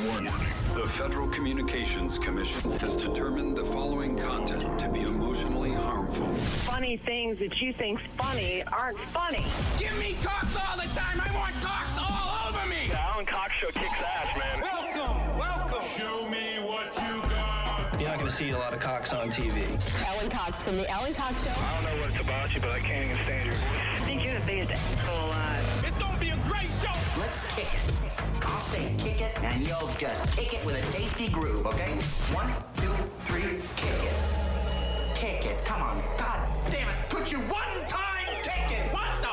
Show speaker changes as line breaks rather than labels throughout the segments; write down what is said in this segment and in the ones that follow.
Warning. The Federal Communications Commission has determined the following content to be emotionally harmful.
Funny things that you think's funny aren't funny.
Give me cocks all the time. I want cocks all over me.
The Alan Cox Show kicks ass, man.
Welcome.
Show me what you got.
You're not going to see a lot of cocks on TV.
Alan Cox from the Alan Cox Show.
I don't know what it's about you, but I can't even stand your voice.
I think you're the biggest asshole alive.
It's going to be a great show.
Let's kick it. I'll say kick it, and you'll just kick it with a tasty groove, okay? 1, 2, 3, kick it. Kick it. Come on. God damn it. Could you one time kick it? What the?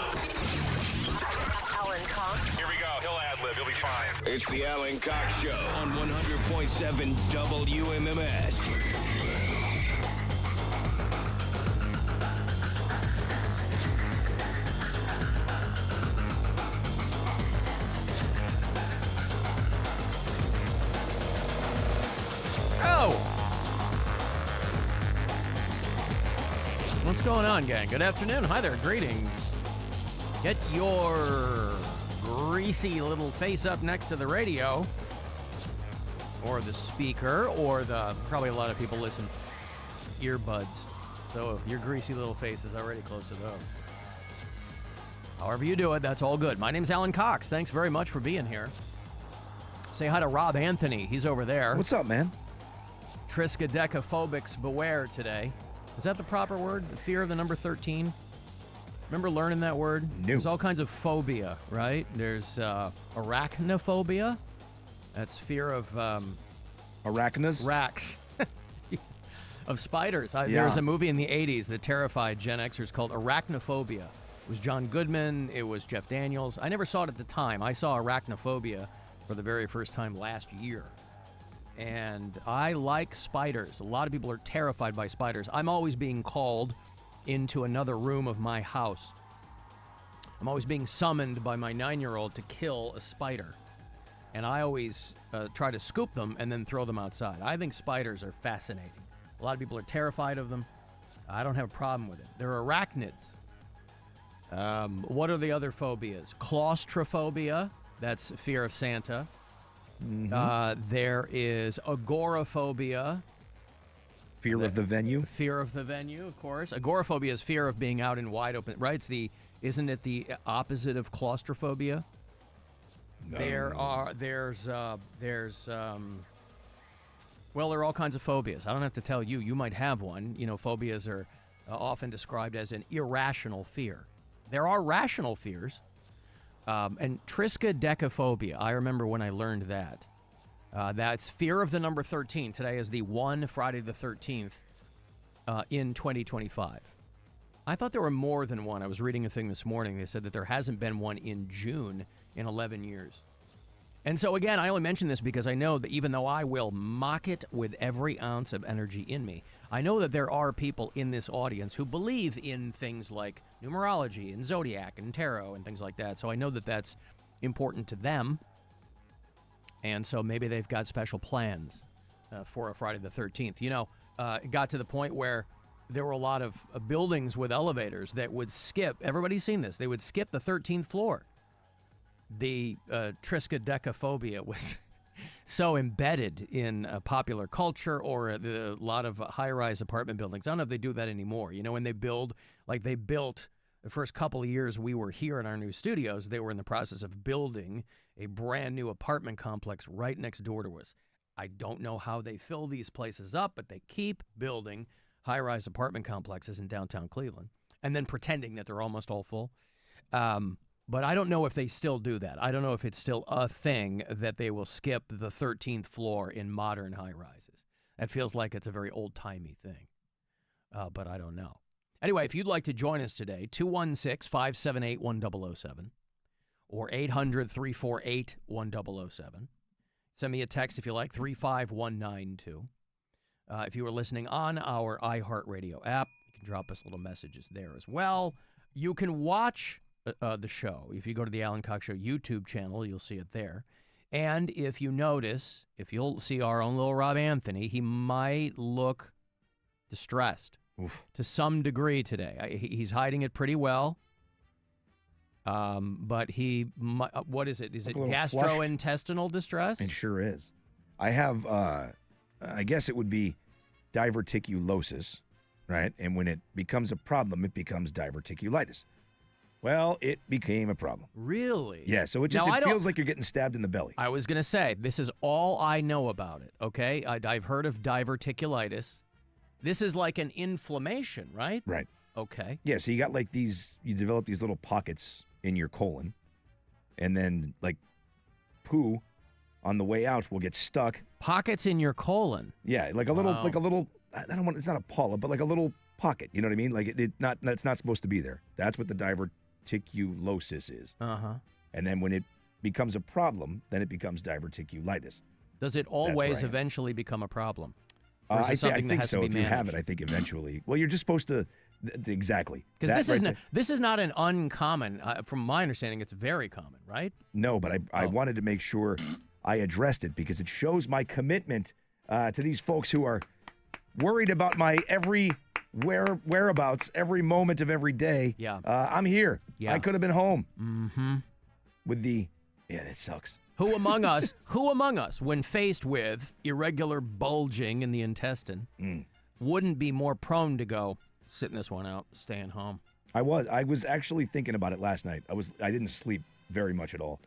Alan Cox.
Here we go. He'll ad-lib. He'll be fine.
It's the Alan Cox Show on 100.7 WMMS.
What's going on, gang? Good afternoon. Hi there. Greetings. Get your greasy little face up next to the radio or the speaker or probably a lot of people listen, earbuds. So your greasy little face is already close to those. However you do it, that's all good. My name's Alan Cox. Thanks very much for being here. Say hi to Rob Anthony. He's over there.
What's up, man?
Triskaidekaphobics beware today. Is that the proper word? The fear of the number 13? Remember learning that word?
No.
There's all kinds of phobia, right? There's arachnophobia. That's fear of...
Arachnas?
Racks. Of spiders. There was a movie in the 80s that terrified Gen Xers called Arachnophobia. It was John Goodman. It was Jeff Daniels. I never saw it at the time. I saw Arachnophobia for the very first time last year. And I like spiders. A lot of people are terrified by spiders. I'm always being called into another room of my house. I'm always being summoned by my 9-year-old to kill a spider. And I always try to scoop them and then throw them outside. I think spiders are fascinating. A lot of people are terrified of them. I don't have a problem with it. They're arachnids. What are the other phobias? Claustrophobia. That's fear of Santa. Mm-hmm. There is agoraphobia.
Fear of the venue?
Fear of the venue, of course. Agoraphobia is fear of being out in wide open, right? Isn't it the opposite of claustrophobia? No. There are all kinds of phobias. I don't have to tell you. You might have one. You know, phobias are often described as an irrational fear. There are rational fears. And triskaidekaphobia, I remember when I learned that. That's fear of the number 13. Today is the one Friday the 13th in 2025. I thought there were more than one. I was reading a thing this morning. They said that there hasn't been one in June in 11 years. And so, again, I only mention this because I know that even though I will mock it with every ounce of energy in me, I know that there are people in this audience who believe in things like numerology and zodiac and tarot and things like that. So I know that that's important to them. And so maybe they've got special plans for a Friday the 13th. You know, it got to the point where there were a lot of buildings with elevators that would skip. Everybody's seen this. They would skip the 13th floor. The triskaidekaphobia was so embedded in popular culture or a lot of high-rise apartment buildings. I don't know if they do that anymore. You know, when they built the first couple of years we were here in our new studios, they were in the process of building a brand new apartment complex right next door to us. I don't know how they fill these places up, but they keep building high-rise apartment complexes in downtown Cleveland and then pretending that they're almost all full. But I don't know if they still do that. I don't know if it's still a thing that they will skip the 13th floor in modern high-rises. That feels like it's a very old-timey thing, but I don't know. Anyway, if you'd like to join us today, 216-578-1007 or 800-348-1007. Send me a text if you like, 35192. If you are listening on our iHeartRadio app, you can drop us little messages there as well. You can watch the show. If you go to the Alan Cox Show YouTube channel, you'll see it there. And if you notice, if you'll see our own little Rob Anthony, he might look distressed to some degree today. He's hiding it pretty well. But what is it? Is it
a little flushed.
gastrointestinal distress?
It sure is. I have, I guess it would be diverticulosis, right? And when it becomes a problem, it becomes diverticulitis. Well, it became a problem.
Really?
Yeah, so it feels like you're getting stabbed in the belly.
I was going to say, this is all I know about it, okay? I've heard of diverticulitis. This is like an inflammation, right?
Right.
Okay.
Yeah, so you got like you develop these little pockets in your colon, and then like poo on the way out will get stuck.
Pockets in your colon?
Yeah, like a little, I don't want, it's not a polyp, but like a little pocket, you know what I mean? Like it's not supposed to be there. That's what the diverticulosis is.
Uh-huh.
And then when it becomes a problem, then it becomes diverticulitis.
Does it always eventually become a problem?
I think so. If you have it, I think eventually. Well, you're just supposed to, exactly.
Because this is not an uncommon, from my understanding, it's very common, right?
No, but I wanted to make sure I addressed it because it shows my commitment to these folks who are worried about my every whereabouts, every moment of every day.
Yeah.
I'm here.
Yeah.
I could have been home.
Mm-hmm.
That sucks.
Who among us, when faced with irregular bulging in the intestine, wouldn't be more prone to go, sitting this one out, staying home?
I was actually thinking about it last night. I didn't sleep very much at all.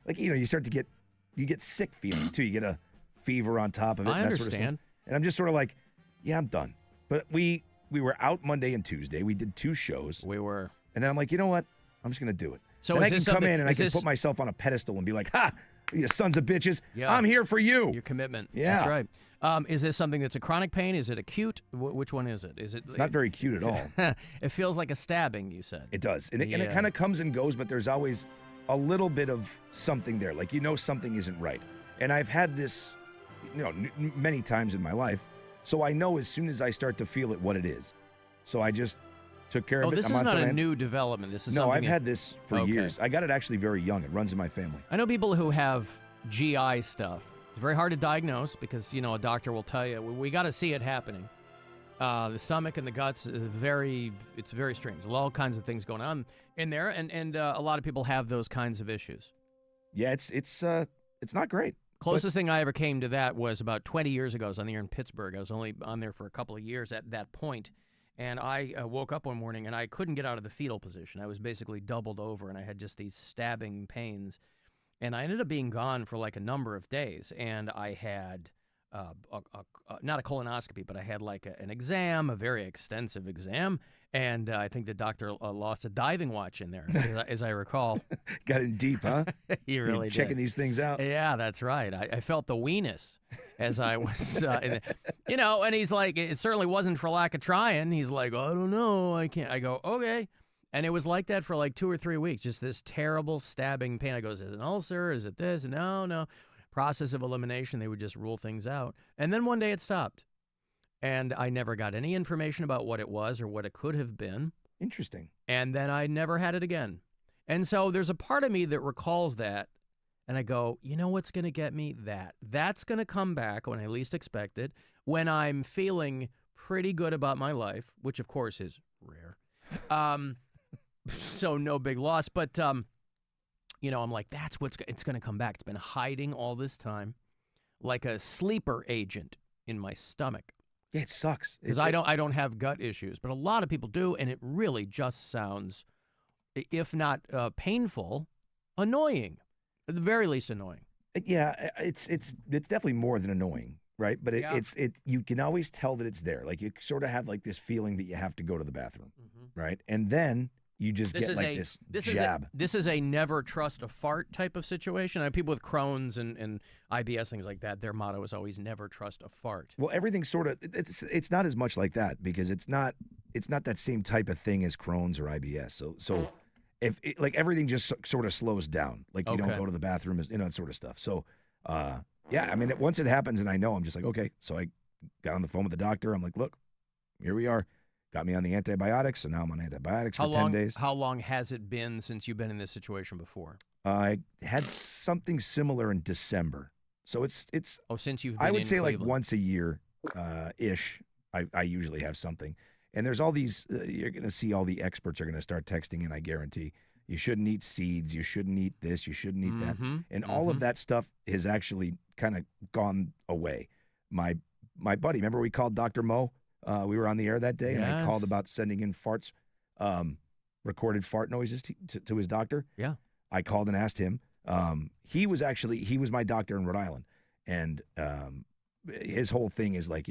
Like, you start to get sick feeling too. You get a fever on top of it.
I
and that sort of
understand.
stuff. And I'm just sort of like, yeah, I'm done. But we were out Monday and Tuesday. We did 2 shows.
We were.
And then I'm like, you know what? I'm just going to do it.
So
then
is
I can
this
come
something-
in and I
is
can
this-
put myself on a pedestal and be like, ha, you sons of bitches.
Yeah.
I'm here for you.
Your commitment.
Yeah.
That's right. Is this something that's a chronic pain? Is it acute? Which one is it?
It's not very cute at all.
It feels like a stabbing, you said.
It does. And it kind of comes and goes, but there's always a little bit of something there. Like, something isn't right. And I've had this, many times in my life. So I know as soon as I start to feel it what it is. So I just took care of it.
This is not a new development. This is
No,
something
I've had this for years. I got it actually very young. It runs in my family.
I know people who have GI stuff. It's very hard to diagnose because, a doctor will tell you, we got to see it happening. The stomach and the guts is very strange. There's all kinds of things going on in there, and a lot of people have those kinds of issues.
Yeah, it's not great.
Closest thing I ever came to that was about 20 years ago. I was on the air in Pittsburgh. I was only on there for a couple of years at that point. And I woke up one morning and I couldn't get out of the fetal position. I was basically doubled over and I had just these stabbing pains. And I ended up being gone for like a number of days. And I had not a colonoscopy, but I had like an exam, a very extensive exam. And I think the doctor lost a diving watch in there, as I recall.
Got in deep, huh?
He really did.
Checking these things out.
Yeah, that's right. I felt the weenus as I was, and he's like, it certainly wasn't for lack of trying. He's like, I don't know, I can't. I go, okay. And it was like that for like 2 or 3 weeks, just this terrible stabbing pain. I go, is it an ulcer? Is it this? No. Process of elimination, they would just rule things out. And then one day it stopped. And I never got any information about what it was or what it could have been.
Interesting.
And then I never had it again. And so there's a part of me that recalls that. And I go, you know what's going to get me? That's going to come back when I least expect it, when I'm feeling pretty good about my life, which of course is rare. So no big loss. But, I'm like, it's going to come back. It's been hiding all this time like a sleeper agent in my stomach.
Yeah, it sucks.
Because I don't have gut issues, but a lot of people do, and it really just sounds, if not painful, annoying. At the very least, annoying.
Yeah, it's definitely more than annoying, right? But you can always tell that it's there. Like, you sort of have like this feeling that you have to go to the bathroom, right? And then you just get this jab.
This is a never trust a fart type of situation. I have people with Crohn's and IBS, things like that. Their motto is always never trust a fart.
Well, everything's sort of, it's not as much like that because it's not that same type of thing as Crohn's or IBS. So if everything just sort of slows down, like you don't go to the bathroom, that sort of stuff. So, yeah, I mean, once it happens and I know, I'm just like, okay. So I got on the phone with the doctor. I'm like, look, here we are. Got me on the antibiotics, so now I'm on antibiotics for 10 days.
How long has it been since you've been in this situation before?
I had something similar in December. So it's
since you've been
I would
in
say
Cleveland.
like once a year ish. I usually have something. And there's all these you're going to see all the experts are going to start texting in, I guarantee. You shouldn't eat seeds. You shouldn't eat this. You shouldn't eat that. And all of that stuff has actually kind of gone away. My buddy, remember we called Dr. Mo? We were on the air that day, and I called about sending in farts, recorded fart noises to his doctor.
Yeah.
I called and asked him. He was my doctor in Rhode Island, and his whole thing is like,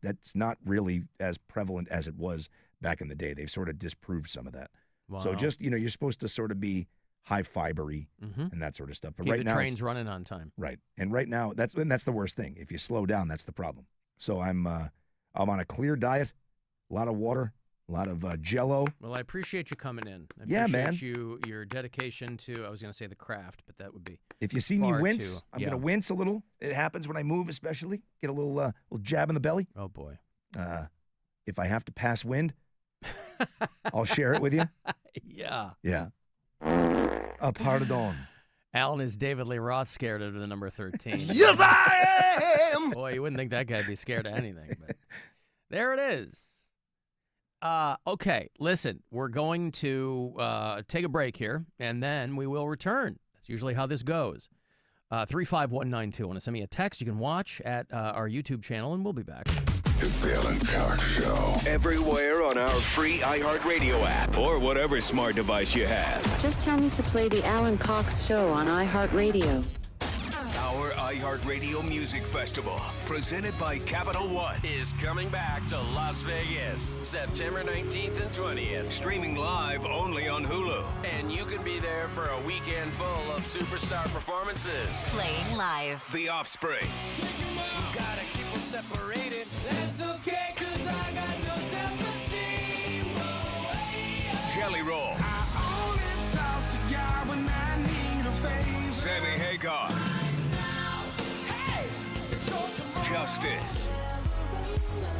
that's not really as prevalent as it was back in the day. They've sort of disproved some of that.
Wow.
So just, you're supposed to sort of be high fibery and that sort of stuff. But
Keep
right
the
now,
trains running on time.
Right. And right now, that's the worst thing. If you slow down, that's the problem. So I'm on a clear diet, a lot of water, a lot of Jell-O.
Well, I appreciate you coming in. I
Yeah, man.
appreciate your dedication to, I was going to say the craft, but that would be
If you see me
far
wince,
too-
I'm
yeah.
going to wince a little. It happens when I move, especially. Get a little jab in the belly.
Oh, boy.
If I have to pass wind, I'll share it with you.
Yeah.
Yeah. Pardon.
Alan is David Lee Roth scared of the number 13.
Yes, I am.
Boy, you wouldn't think that guy'd be scared of anything, but there it is. Okay, listen, we're going to take a break here, and then we will return. That's usually how this goes. 35192. Want to send me a text? You can watch at our YouTube channel, and we'll be back.
It's the Alan Cox Show.
Everywhere on our free iHeartRadio app or whatever smart device you have.
Just tell me to play the Alan Cox Show on iHeartRadio.
Our iHeartRadio Music Festival, presented by Capital One,
Is coming back to Las Vegas, September 19th and 20th.
streaming live only on Hulu.
And you can be there for a weekend full of superstar performances.
Playing live.
The Offspring,
Gotta keep them separated. That's okay, 'cause I got no self-esteem.
Jelly Roll,
I only talk to God when I need a favor.
Sammy Hagar, Justice,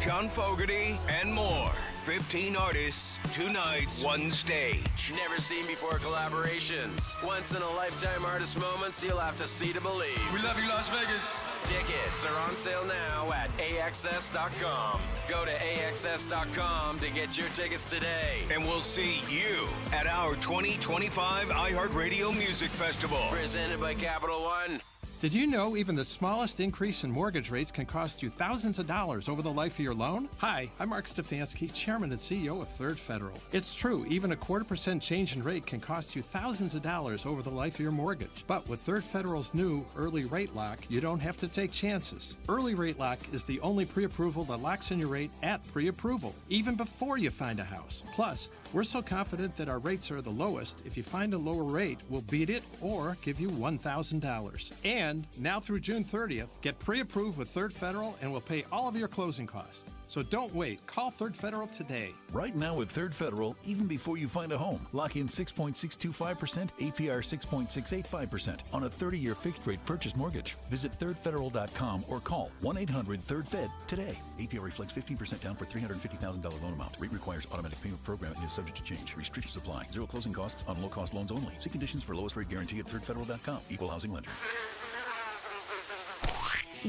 John Fogerty, and more. 15 artists, 2 nights, 1 stage.
Never seen before collaborations. Once in a lifetime artist moments you'll have to see to believe. We love you, Las Vegas. Tickets are on sale now at AXS.com. Go to AXS.com to get your tickets today.
And we'll see you at our 2025 iHeartRadio Music Festival.
Presented by Capital One.
Did you know even the smallest increase in mortgage rates can cost you thousands of dollars over the life of your loan? Hi, I'm Mark Stefanski, Chairman and CEO of Third Federal. It's true, even a 0.25% change in rate can cost you thousands of dollars over the life of your mortgage. But with Third Federal's new Early Rate Lock, you don't have to take chances. Early Rate Lock is the only pre-approval that locks in your rate at pre-approval, even before you find a house. Plus, we're so confident that our rates are the lowest, if you find a lower rate, we'll beat it or give you $1,000. And now through June 30th, get pre-approved with Third Federal and we'll pay all of your closing costs. So don't wait. Call Third Federal today.
Right now with Third Federal, even before you find a home, lock in 6.625%, APR 6.685% on a 30-year fixed-rate purchase mortgage. Visit thirdfederal.com or call 1-800-3rd-FED today. APR reflects 15% down for $350,000 loan amount. Rate requires automatic payment program and is subject to change. Restrictions apply. Zero closing costs on low-cost loans only. See conditions for lowest rate guarantee at thirdfederal.com. Equal housing lender.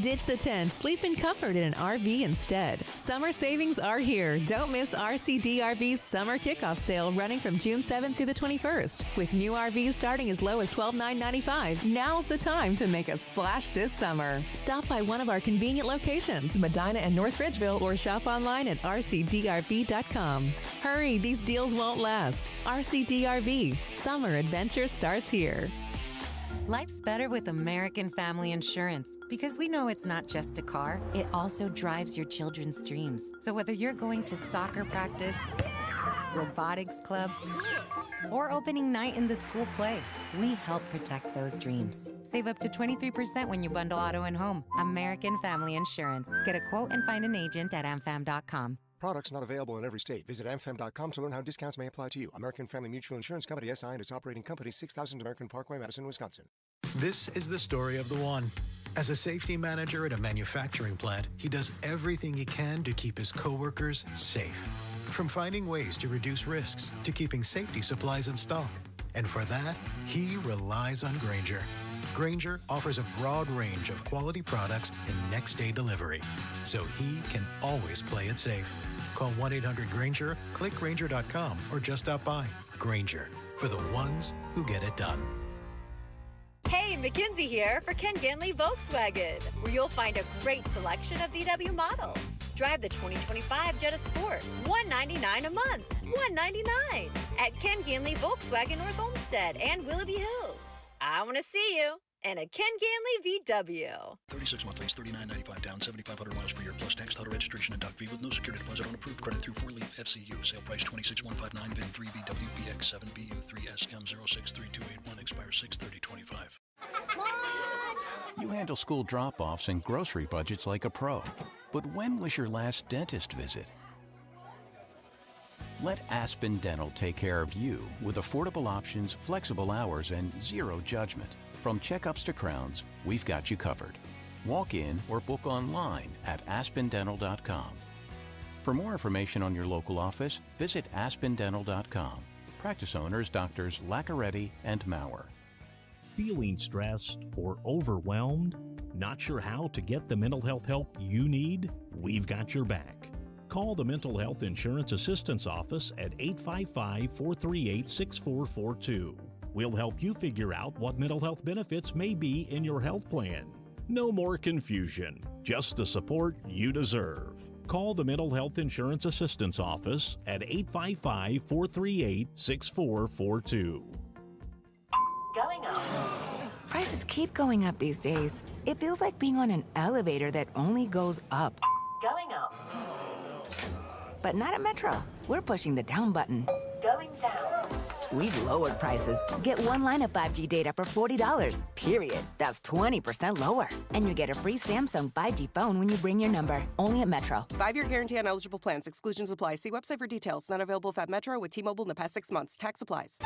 Ditch the tent. Sleep in comfort in an RV instead. Summer savings are here. Don't miss RCDRV's summer kickoff sale running from June 7th through the 21st. With new RVs starting as low as $12,995. Now's the time to make a splash this summer. Stop by one of our convenient locations, Medina and North Ridgeville, or shop online at rcdrv.com. Hurry, these deals won't last. RCDRV. Summer adventure starts here.
Life's better with American Family Insurance because we know it's not just a car, it also drives your children's dreams. So whether you're going to soccer practice, robotics club, or opening night in the school play, we help protect those dreams. Save up to 23% when you bundle auto and home. American Family Insurance. Get a quote and find an agent at amfam.com.
Products not available in every state. Visit amfam.com to learn how discounts may apply to you. American Family Mutual Insurance Company, SI, and its operating company, 6000 American Parkway, Madison, Wisconsin.
This is the story of the one. As a safety manager at a manufacturing plant, he does everything he can to keep his coworkers safe. From finding ways to reduce risks to keeping safety supplies in stock. And for that, he relies on Grainger, Grainger offers a broad range of quality products and next-day delivery, so he can always play it safe. Call 1-800-GRAINGER, click Grainger.com, or just stop by. Grainger, for the ones who get it done.
Hey, Mackenzie here for Ken Ganley Volkswagen, where you'll find a great selection of VW models. Drive the 2025 Jetta Sport, $199 a month, $199 at Ken Ganley Volkswagen North Olmsted and Willoughby Hills. I want to see you in a Ken Ganley VW.
36 month lease, $39.95 down, 7,500 miles per year, plus tax, title, registration, and doc fee with no security deposit on approved credit through 4-leaf FCU. Sale price $26,159, VIN 3BWBX7BU3SM063281, expires 6/30/25.
You handle school drop-offs and grocery budgets like a pro. But when was your last dentist visit? Let Aspen Dental take care of you with affordable options, flexible hours, and zero judgment. From checkups to crowns, we've got you covered. Walk in or book online at aspendental.com. For more information on your local office, visit aspendental.com. Practice owners Drs. Laccaretti and Maurer.
Feeling stressed or overwhelmed? Not sure how to get the mental health help you need? We've got your back. Call the Mental Health Insurance Assistance Office at 855-438-6442. We'll help you figure out what mental health benefits may be in your health plan. No more confusion, just the support you deserve. Call the Mental Health Insurance Assistance Office at 855-438-6442.
Going up. Prices keep going up these days. It feels like being on an elevator that only goes up. Going up. But not at Metro. We're pushing the down button. Going down. We've lowered prices. Get one line of 5G data for $40, period. That's 20% lower. And you get a free Samsung 5G phone when you bring your number. Only at Metro.
5-year guarantee on eligible plans. Exclusions apply. See website for details. Not available at Metro with T-Mobile in the past 6 months. Tax applies.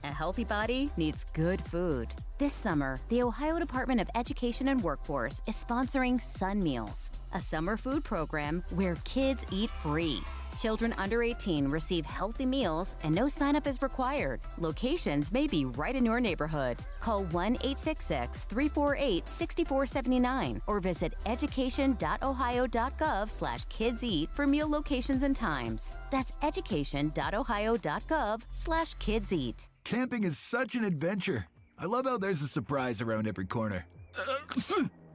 A healthy body needs good food. This summer, the Ohio Department of Education and Workforce is sponsoring Sun Meals, a summer food program where kids eat free. Children under 18 receive healthy meals and no sign-up is required. Locations may be right in your neighborhood. Call 1-866-348-6479 or visit education.ohio.gov/kidseat for meal locations and times. That's education.ohio.gov/kidseat.
Camping is such an adventure. I love how there's a surprise around every corner.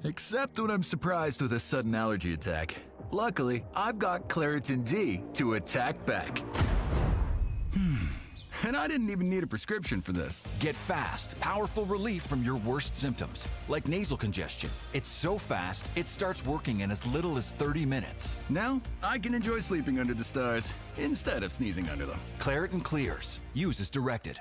Except when I'm surprised with a sudden allergy attack. Luckily, I've got Claritin D to attack back. And I didn't even need a prescription for this.
Get fast, powerful relief from your worst symptoms, like nasal congestion. It's so fast, it starts working in as little as 30 minutes.
Now, I can enjoy sleeping under the stars instead of sneezing under them.
Claritin clears. Use as directed.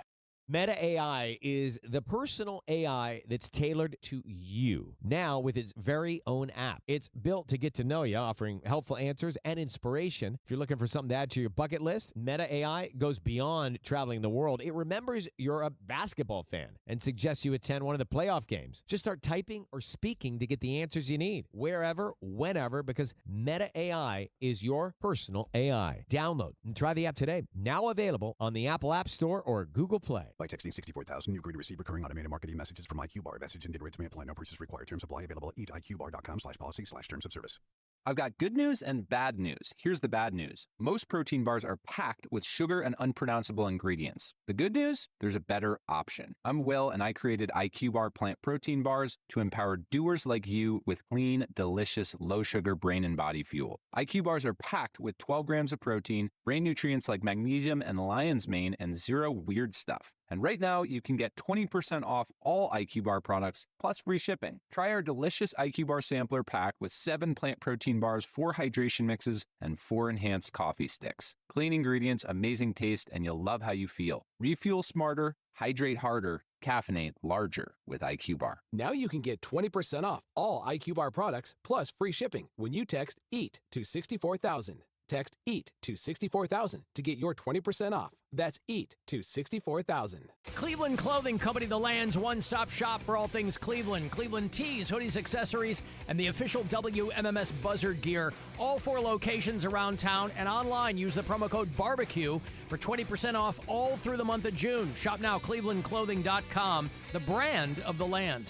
Meta AI is the personal AI that's tailored to you, now with its very own app. It's built to get to know you, offering helpful answers and inspiration. If you're looking for something to add to your bucket list, Meta AI goes beyond traveling the world. It remembers you're a basketball fan and suggests you attend one of the playoff games. Just start typing or speaking to get the answers you need, wherever, whenever, because Meta AI is your personal AI. Download and try the app today. Now available on the Apple App Store or Google Play.
By texting 64,000, you agree to receive recurring automated marketing messages from IQBar. Message and data rates may apply. No purchase required. Terms apply. Available at eatiqbar.com/policy/terms of service.
I've got good news and bad news. Here's the bad news. Most protein bars are packed with sugar and unpronounceable ingredients. The good news? There's a better option. I'm Will, and I created IQBar plant protein bars to empower doers like you with clean, delicious, low-sugar brain and body fuel. IQ bars are packed with 12 grams of protein, brain nutrients like magnesium and lion's mane, and zero weird stuff. And right now, you can get 20% off all IQ Bar products, plus free shipping. Try our delicious IQ Bar sampler pack with 7 plant protein bars, 4 hydration mixes, and 4 enhanced coffee sticks. Clean ingredients, amazing taste, and you'll love how you feel. Refuel smarter, hydrate harder, caffeinate larger with IQ Bar.
Now you can get 20% off all IQ Bar products, plus free shipping when you text EAT to 64,000.
Text EAT to 64,000 to get your 20% off. That's EAT to 64,000.
Cleveland Clothing Company, the land's one-stop shop for all things Cleveland. Cleveland tees, hoodies, accessories, and the official WMMS Buzzard gear. All 4 locations around town and online. Use the promo code BARBECUE for 20% off all through the month of June. Shop now, clevelandclothing.com, the brand of the land.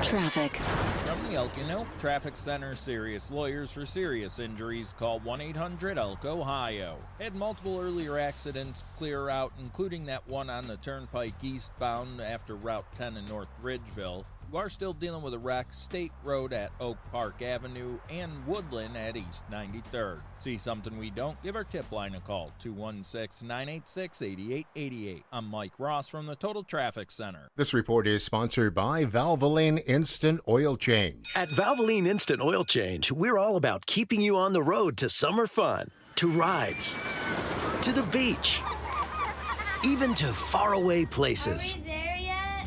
Traffic.
From the Elkin Hill Traffic Center, serious lawyers for serious injuries. Call 1-800-ELK, Ohio. Had multiple earlier accidents clear out, including that one on the Turnpike eastbound after Route 10 in North Ridgeville. You are still dealing with a wreck, State Road at Oak Park Avenue and Woodland at East 93rd. See something we don't? Give our tip line a call, 216-986-8888. I'm Mike Ross from the Total Traffic Center.
This report is sponsored by Valvoline Instant Oil Change.
At Valvoline Instant Oil Change, we're all about keeping you on the road to summer fun, to rides, to the beach, even to faraway places.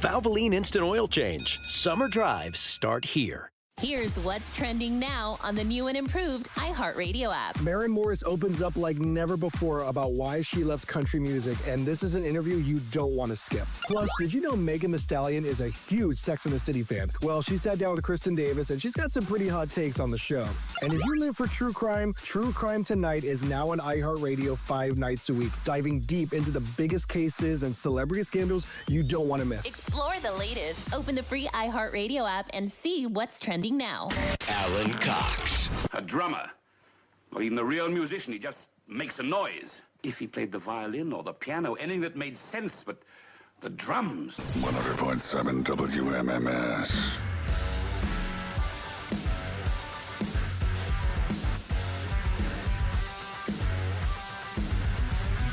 Valvoline Instant Oil Change. Summer drives start here.
Here's what's trending now on the new and improved iHeartRadio app.
Maren Morris opens up like never before about why she left country music, and this is an interview you don't want to skip. Plus, did you know Megan Thee Stallion is a huge Sex and the City fan? Well, she sat down with Kristen Davis, and she's got some pretty hot takes on the show. And if you live for true crime Tonight is now on iHeartRadio 5 nights a week, diving deep into the biggest cases and celebrity scandals you don't want to miss.
Explore the latest. Open the free iHeartRadio app and see what's trending now.
Alan Cox. A drummer, or even a real musician, he just makes a noise. If he played the violin or the piano, anything that made sense, but the drums.
100.7 WMMS.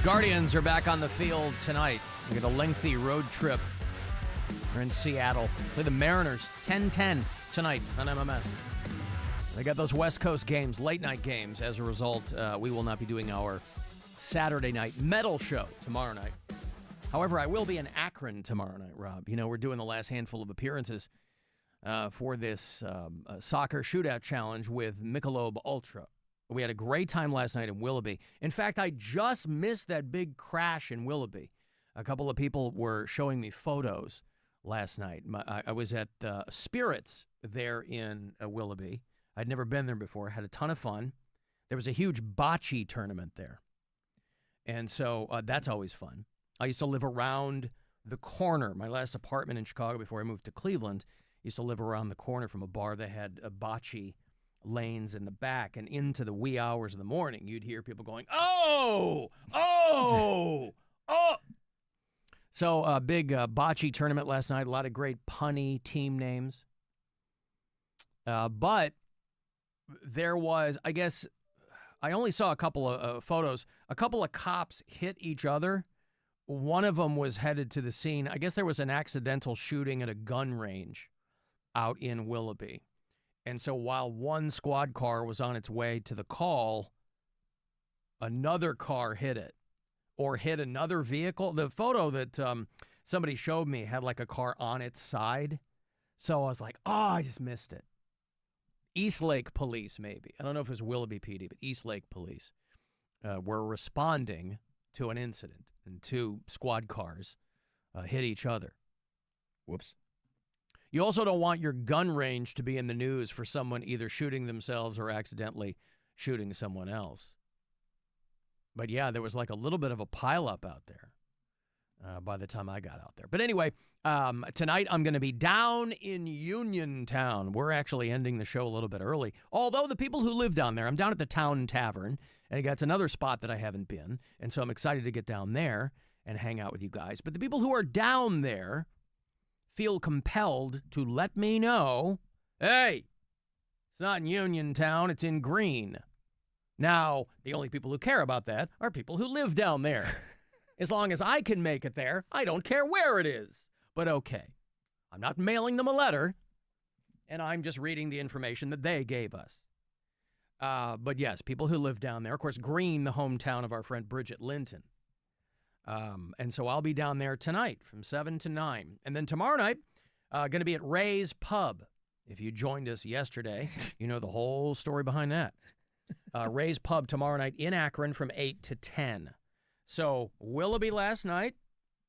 Guardians are back on the field tonight. We get a lengthy road trip. They're in Seattle. Play the Mariners 10-10 tonight on MMS. They got those West Coast games, late night games. As a result, we will not be doing our Saturday night metal show tomorrow night. However, I will be in Akron tomorrow night, Rob. You know, we're doing the last handful of appearances for this soccer shootout challenge with Michelob Ultra. We had a great time last night in Willoughby. In fact, I just missed that big crash in Willoughby. A couple of people were showing me photos last night. I was at Spirits there in Willoughby. I'd never been there before. Had a ton of fun. There was a huge bocce tournament there. And so that's always fun. I used to live around the corner. My last apartment in Chicago before I moved to Cleveland, used to live around the corner from a bar that had bocce lanes in the back, and into the wee hours of the morning, you'd hear people going, oh, oh, oh. So a big bocce tournament last night, a lot of great punny team names. But there was, I guess, I only saw a couple of photos. A couple of cops hit each other. One of them was headed to the scene. I guess there was an accidental shooting at a gun range out in Willoughby. And so while one squad car was on its way to the call, another car hit it or hit another vehicle. The photo that somebody showed me had like a car on its side. So I was like, oh, I just missed it. Eastlake Police, maybe. I don't know if it was Willoughby PD, but Eastlake Police were responding to an incident, and two squad cars hit each other. Whoops. You also don't want your gun range to be in the news for someone either shooting themselves or accidentally shooting someone else. But yeah, there was like a little bit of a pileup out there by the time I got out there. But anyway, tonight I'm going to be down in Uniontown. We're actually ending the show a little bit early. Although the people who live down there, I'm down at the Town Tavern, and that's another spot that I haven't been. And so I'm excited to get down there and hang out with you guys. But the people who are down there feel compelled to let me know, hey, it's not in Uniontown, it's in Greene. Now, the only people who care about that are people who live down there. As long as I can make it there, I don't care where it is. But okay, I'm not mailing them a letter, and I'm just reading the information that they gave us. But yes, people who live down there. Of course, Greene, the hometown of our friend Bridget Linton. And so I'll be down there tonight from 7 to 9. And then tomorrow night, going to be at Ray's Pub. If you joined us yesterday, you know the whole story behind that. Ray's Pub tomorrow night in Akron from 8 to 10. So Willoughby last night,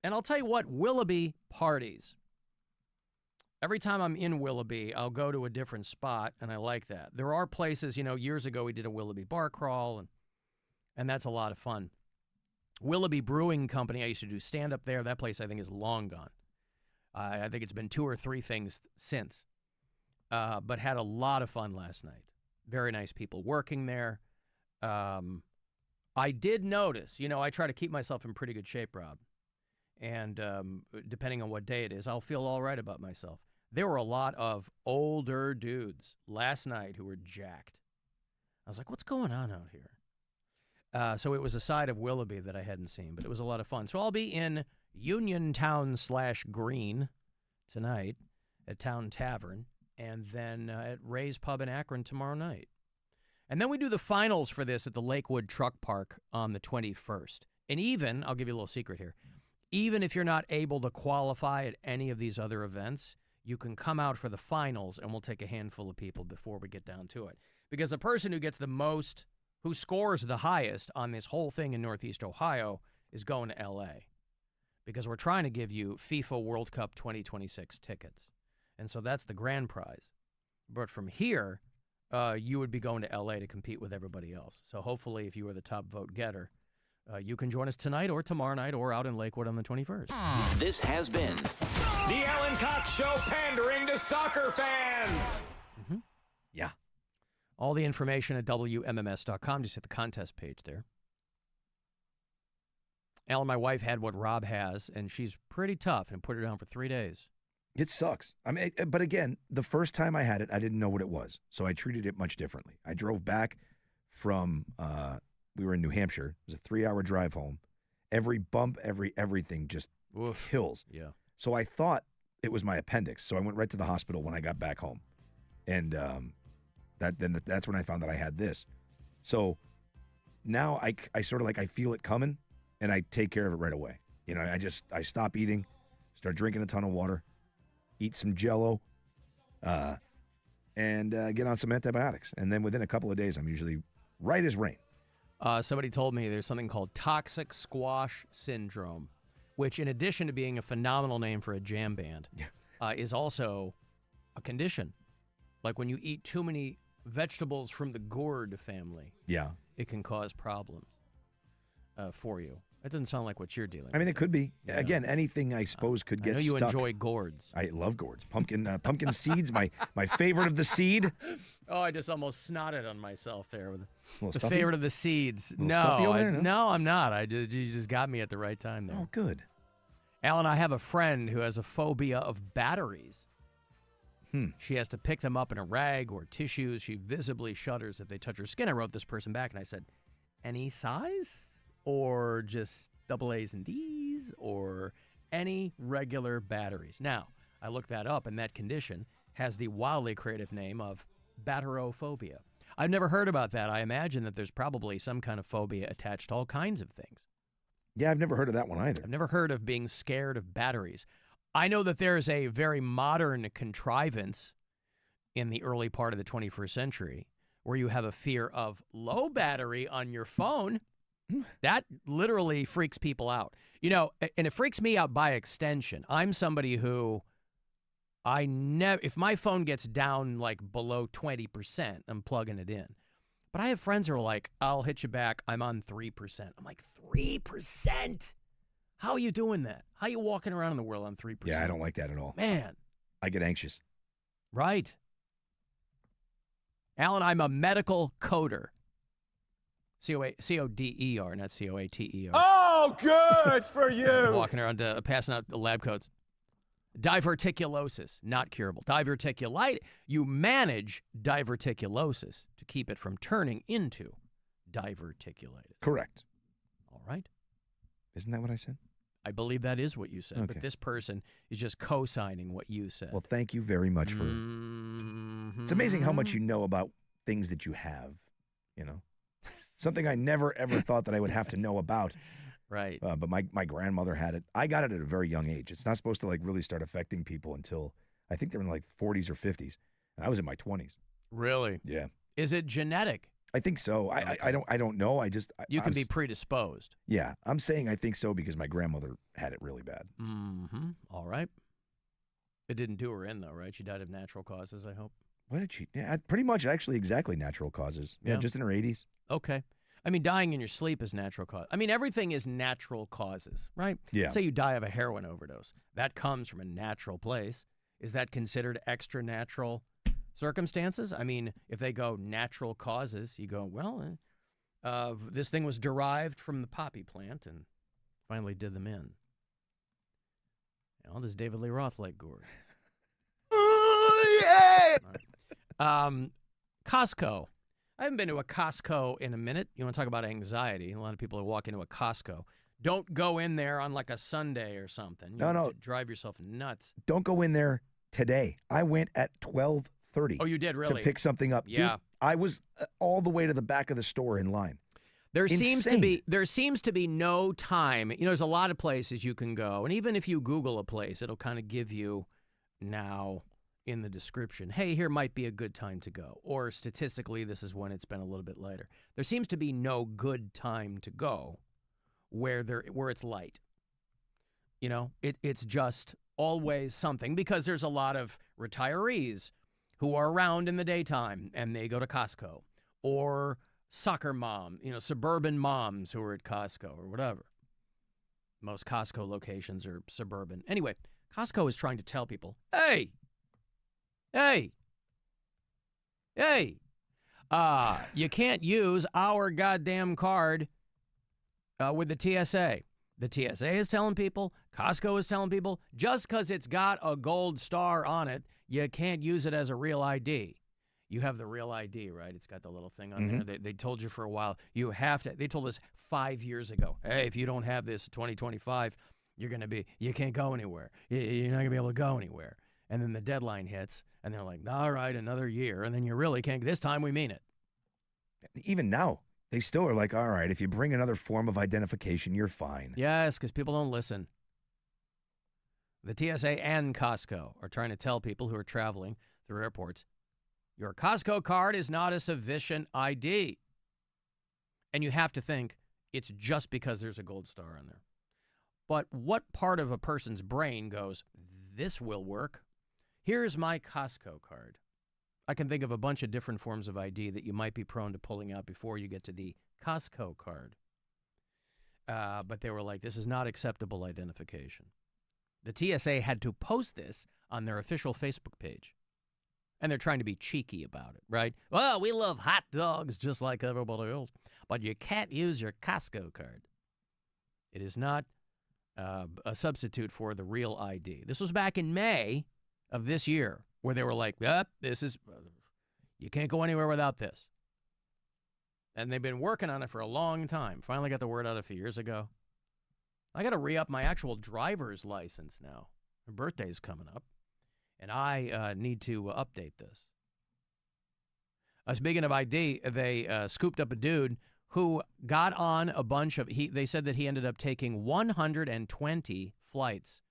and I'll tell you what, Willoughby parties. Every time I'm in Willoughby, I'll go to a different spot, and I like that. There are places, years ago we did a Willoughby bar crawl, and that's a lot of fun. Willoughby Brewing Company, I used to do stand-up there. That place, I think, is long gone. I think it's been 2 or 3 things since, but had a lot of fun last night. Very nice people working there. I did notice, I try to keep myself in pretty good shape, Rob, and depending on what day it is, I'll feel all right about myself. There were a lot of older dudes last night who were jacked. I was like, what's going on out here? So it was a side of Willoughby that I hadn't seen, but it was a lot of fun. So I'll be in Uniontown/Green tonight at Town Tavern, and then at Ray's Pub in Akron tomorrow night. And then we do the finals for this at the Lakewood Truck Park on the 21st. And even, I'll give you a little secret here, even if you're not able to qualify at any of these other events, you can come out for the finals, and we'll take a handful of people before we get down to it. Because the person who gets the most, who scores the highest on this whole thing in Northeast Ohio is going to L.A. Because we're trying to give you FIFA World Cup 2026 tickets. And so that's the grand prize. But from here, you would be going to L.A. to compete with everybody else. So hopefully, if you are the top vote getter, you can join us tonight or tomorrow night or out in Lakewood on the 21st.
This has been
The Alan Cox Show, pandering to soccer fans.
Mm-hmm. Yeah. All the information at WMMS.com. Just hit the contest page there. Alan, my wife had what Rob has, and she's pretty tough and put her down for 3 days.
It sucks. I mean, but again, the first time I had it, I didn't know what it was, so I treated it much differently. I drove back from, we were in New Hampshire. It was a 3-hour drive home. Every bump, everything just kills.
Yeah.
So I thought it was my appendix, so I went right to the hospital when I got back home. And that's when I found that I had this. So now I sort of I feel it coming, and I take care of it right away. I stop eating, start drinking a ton of water, eat some Jell-O, and get on some antibiotics. And then within a couple of days, I'm usually right as rain.
Somebody told me there's something called toxic squash syndrome, which, in addition to being a phenomenal name for a jam band, is also a condition. Like when you eat too many vegetables from the gourd family, it can cause problems for you. That doesn't sound like what you're dealing with.
I mean, it could be. Yeah. Again, anything I suppose could get stuck.
I know you enjoy gourds.
I love gourds. Pumpkin seeds, my favorite of the seed.
Oh, I just almost snotted on myself there with the
stuffy?
favorite of the seeds. No, I'm not. You just got me at the right time there.
Oh, good.
Alan, I have a friend who has a phobia of batteries. She has to pick them up in a rag or tissues. She visibly shudders if they touch her skin. I wrote this person back, and I said, any size? Or just AA's and D's, or any regular batteries. Now, I looked that up, and that condition has the wildly creative name of batterophobia. I've never heard about that. I imagine that there's probably some kind of phobia attached to all kinds of things.
Yeah, I've never heard of that one either.
I've never heard of being scared of batteries. I know that there is a very modern contrivance in the early part of the 21st century where you have a fear of low battery on your phone. That literally freaks people out. And it freaks me out by extension. I'm somebody who if my phone gets down below 20%, I'm plugging it in. But I have friends who are like, I'll hit you back. I'm on 3%. I'm like, 3%? How are you doing that? How are you walking around in the world on 3%?
Yeah, I don't like that at all.
Man.
I get anxious.
Right. Alan, I'm a medical coder. C-O-D-E-R, not C-O-A-T-E-R.
Oh, good for you.
Walking around passing out the lab coats. Diverticulosis, not curable. Diverticulitis, you manage diverticulosis to keep it from turning into diverticulitis.
Correct.
All right.
Isn't that what I said?
I believe that is what you said,
Okay.
but this person is just co-signing what you said.
Well, thank you very much for... It's amazing how much you know about things that you have, Something I never, ever thought that I would have to know about.
Right.
But my grandmother had it. I got it at a very young age. It's not supposed to really start affecting people until I think they're in 40s or 50s. And I was in my 20s.
Really?
Yeah.
Is it genetic?
I think so. I don't know.
You can be predisposed.
Yeah, I'm saying I think so because my grandmother had it really bad.
Mm-hmm. All right. It didn't do her in, though, right? She died of natural causes, I hope.
What did she? Yeah, pretty much actually exactly natural causes. Yeah, just in her 80s.
Okay. I mean, dying in your sleep is natural cause. I mean, everything is natural causes, right?
Yeah.
Say you die of a heroin overdose. That comes from a natural place. Is that considered extra natural circumstances? I mean, if they go natural causes, you go, well, this thing was derived from the poppy plant and finally did them in. This David Lee Roth like gore.
Oh, yeah!
Right. Costco. I haven't been to a Costco in a minute. You want to talk about anxiety? A lot of people are walking into a Costco. Don't go in there on like a Sunday or something.
No.
Drive yourself nuts.
Don't go in there today. I went at 12:30.
Oh, you did, really?
To pick something up.
Yeah.
Dude, I was all the way to the back of the store in line.
There seems to be no time. There's a lot of places you can go, and even if you Google a place, it'll kind of give you now in the description, hey, here might be a good time to go, or statistically, this is when it's been a little bit later. There seems to be no good time to go where it's light. It's just always something because there's a lot of retirees who are around in the daytime and they go to Costco, or soccer mom, suburban moms who are at Costco or whatever. Most Costco locations are suburban. Anyway, Costco is trying to tell people, hey, you can't use our goddamn card with the TSA. The TSA is telling people, Costco is telling people, just because it's got a gold star on it, you can't use it as a real ID. You have the real ID, right? It's got the little thing on there. They told you for a while, you have to. They told us 5 years ago, hey, if you don't have this 2025, you can't go anywhere. You're not going to be able to go anywhere. And then the deadline hits, and they're like, all right, another year. And then you really can't. This time we mean it.
Even now, they still are like, all right, if you bring another form of identification, you're fine.
Yes, because people don't listen. The TSA and Costco are trying to tell people who are traveling through airports, your Costco card is not a sufficient ID. And you have to think it's just because there's a gold star on there. But what part of a person's brain goes, this will work? Here's my Costco card. I can think of a bunch of different forms of ID that you might be prone to pulling out before you get to the Costco card. But they were like, this is not acceptable identification. The TSA had to post this on their official Facebook page. And they're trying to be cheeky about it, right? Well, we love hot dogs just like everybody else, but you can't use your Costco card. It is not a substitute for the real ID. This was back in May of this year where they were like, you can't go anywhere without this. And they've been working on it for a long time. Finally got the word out a few years ago. I got to re-up my actual driver's license now. My birthday's coming up. And I need to update this. Speaking of ID, they scooped up a dude who got on a bunch of, they said that he ended up taking 120 flights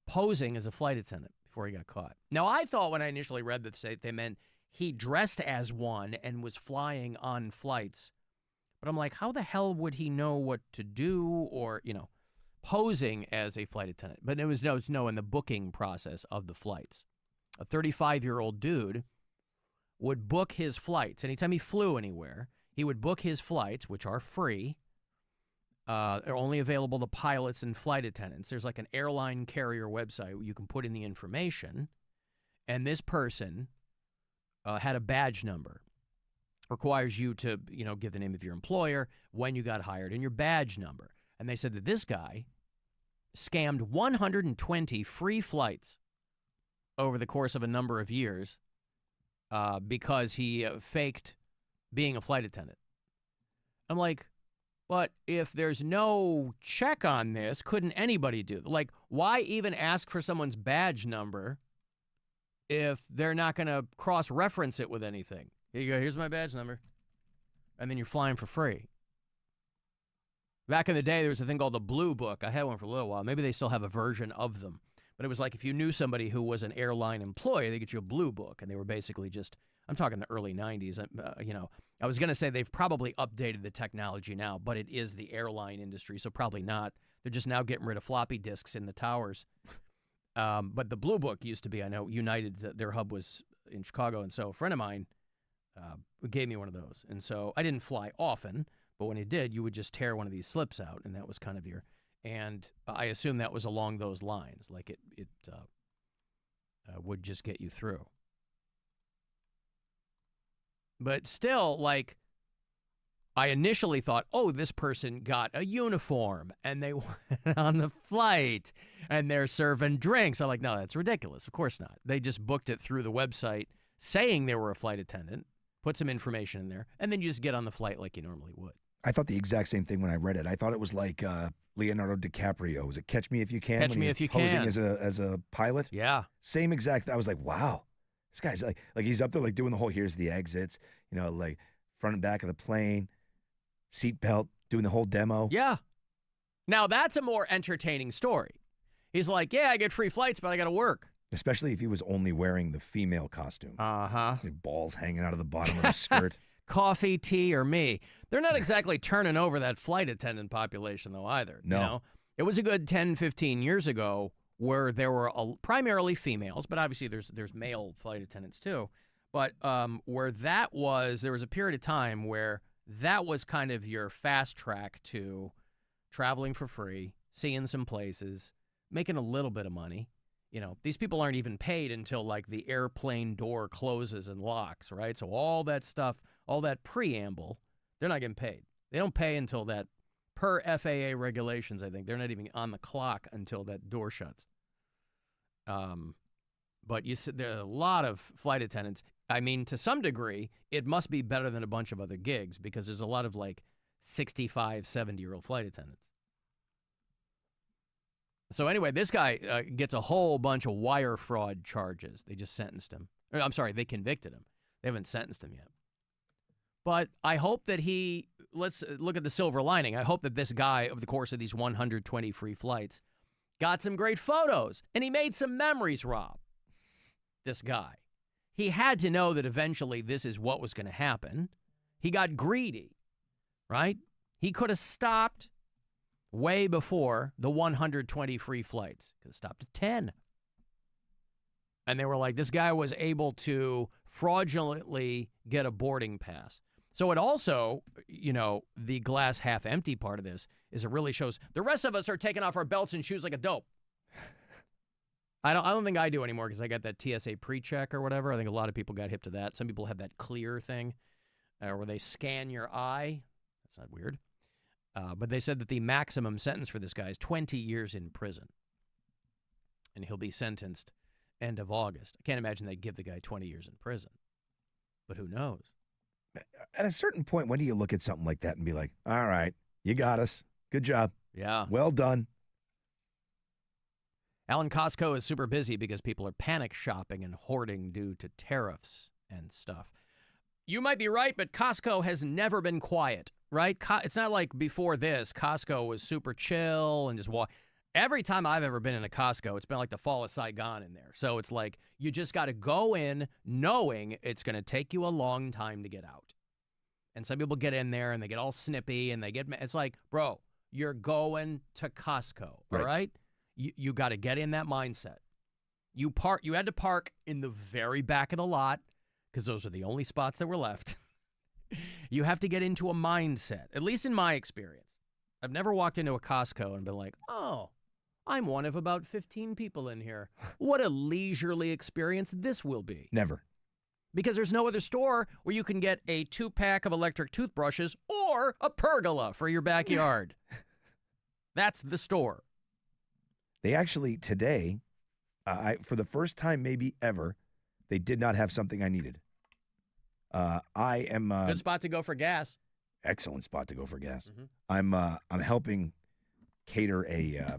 posing as a flight attendant before he got caught. Now, I thought when I initially read this, they meant he dressed as one and was flying on flights. But I'm like, how the hell would he know what to do or, posing as a flight attendant? But it was no in the booking process of the flights. A 35-year-old dude would book his flights. Anytime he flew anywhere, he would book his flights, which are free. They're only available to pilots and flight attendants. There's like an airline carrier website where you can put in the information. And this person had a badge number. Requires you to, give the name of your employer, when you got hired, and your badge number. And they said that this guy scammed 120 free flights over the course of a number of years because he faked being a flight attendant. I'm like, but if there's no check on this, couldn't anybody do it? Like, why even ask for someone's badge number if they're not going to cross-reference it with anything? Here you go, here's my badge number. And then you're flying for free. Back in the day, there was a thing called the Blue Book. I had one for a little while. Maybe they still have a version of them. But it was like if you knew somebody who was an airline employee, they get you a Blue Book. And they were basically just I'm talking the early 90s. I was going to say they've probably updated the technology now, but it is the airline industry, so probably not. They're just now getting rid of floppy disks in the towers. But the Blue Book used to be, I know, United, their hub was in Chicago, and so a friend of mine gave me one of those. And so I didn't fly often, but when it did, you would just tear one of these slips out, and that was kind of your... And I assume that was along those lines, like it would just get you through. But still, like, I initially thought, oh, this person got a uniform, and they went on the flight, and they're serving drinks. I'm like, no, that's ridiculous. Of course not. They just booked it through the website saying they were a flight attendant, put some information in there, and then you just get on the flight like you normally would.
I thought the exact same thing when I read it. I thought it was like Leonardo DiCaprio. Was it Catch Me If You Can?
Catch Me If You Can.
Posing as a pilot?
Yeah.
Same exact. I was like, wow. This guy's like he's up there like doing the whole, here's the exits, like front and back of the plane, seatbelt, doing the whole demo.
Yeah. Now, that's a more entertaining story. He's like, yeah, I get free flights, but I got to work.
Especially if he was only wearing the female costume.
Uh-huh.
Balls hanging out of the bottom of his skirt.
Coffee, tea, or me. They're not exactly turning over that flight attendant population, though, either.
No.
It was a good 10, 15 years ago where there were primarily females, but obviously there's male flight attendants too. But where there was a period of time where that was kind of your fast track to traveling for free, seeing some places, making a little bit of money. These people aren't even paid until like the airplane door closes and locks, right? So all that stuff, all that preamble, they're not getting paid. They don't pay until that, per FAA regulations, I think. They're not even on the clock until that door shuts. But there are a lot of flight attendants. I mean, to some degree, it must be better than a bunch of other gigs because there's a lot of like 65, 70-year-old flight attendants. So anyway, this guy gets a whole bunch of wire fraud charges. They just sentenced him. I'm sorry, they convicted him. They haven't sentenced him yet. But I hope that let's look at the silver lining. I hope that this guy, over the course of these 120 free flights, got some great photos, and he made some memories, Rob. This guy. He had to know that eventually this is what was going to happen. He got greedy, right? He could have stopped way before the 120 free flights. Could have stopped at 10. And they were like, this guy was able to fraudulently get a boarding pass. So it also, the glass half empty part of this is it really shows the rest of us are taking off our belts and shoes like a dope. I don't think I do anymore because I got that TSA pre-check or whatever. I think a lot of people got hip to that. Some people have that clear thing where they scan your eye. That's not weird. But they said that the maximum sentence for this guy is 20 years in prison. And he'll be sentenced end of August. I can't imagine they give the guy 20 years in prison. But who knows?
At a certain point, when do you look at something like that and be like, all right, you got us. Good job.
Yeah.
Well done.
Alan Cox Show is super busy because people are panic shopping and hoarding due to tariffs and stuff. You might be right, but Costco has never been quiet, right? It's not like before this, Costco was super chill and just walk. Every time I've ever been in a Costco, it's been like the fall of Saigon in there. So it's like you just got to go in knowing it's going to take you a long time to get out. And some people get in there and they get all snippy and it's like, bro, you're going to Costco, all right? You got to get in that mindset. You had to park in the very back of the lot because those are the only spots that were left. You have to get into a mindset, at least in my experience. I've never walked into a Costco and been like, oh, I'm one of about 15 people in here. What a leisurely experience this will be.
Never.
Because there's no other store where you can get a 2-pack of electric toothbrushes or a pergola for your backyard. That's the store.
They actually, today, for the first time maybe ever, they did not have something I needed. I am...
Good spot to go for gas.
Excellent spot to go for gas. Mm-hmm. I'm helping cater a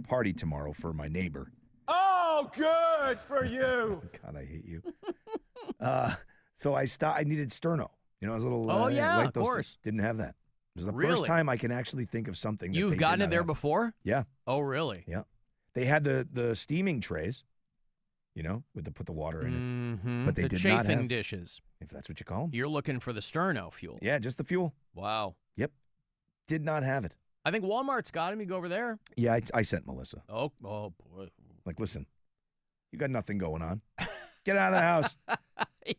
party tomorrow for my neighbor.
Oh, good for you.
God, I hate you. So I needed Sterno. I was a little...
of course.
Didn't have that. It was the first time I can actually think of something that
You've gotten it there before?
Yeah.
Oh, really?
Yeah. They had the steaming trays, with put the water in
Mm-hmm.
it. But they
the
did
chafing
not have,
dishes.
if that's what you call them.
You're looking for the sterno fuel.
Yeah, just the fuel.
Wow.
Yep. Did not have it.
I think Walmart's got him. You go over there.
Yeah, I sent Melissa.
Oh boy.
Like, listen, you got nothing going on. Get out of the house.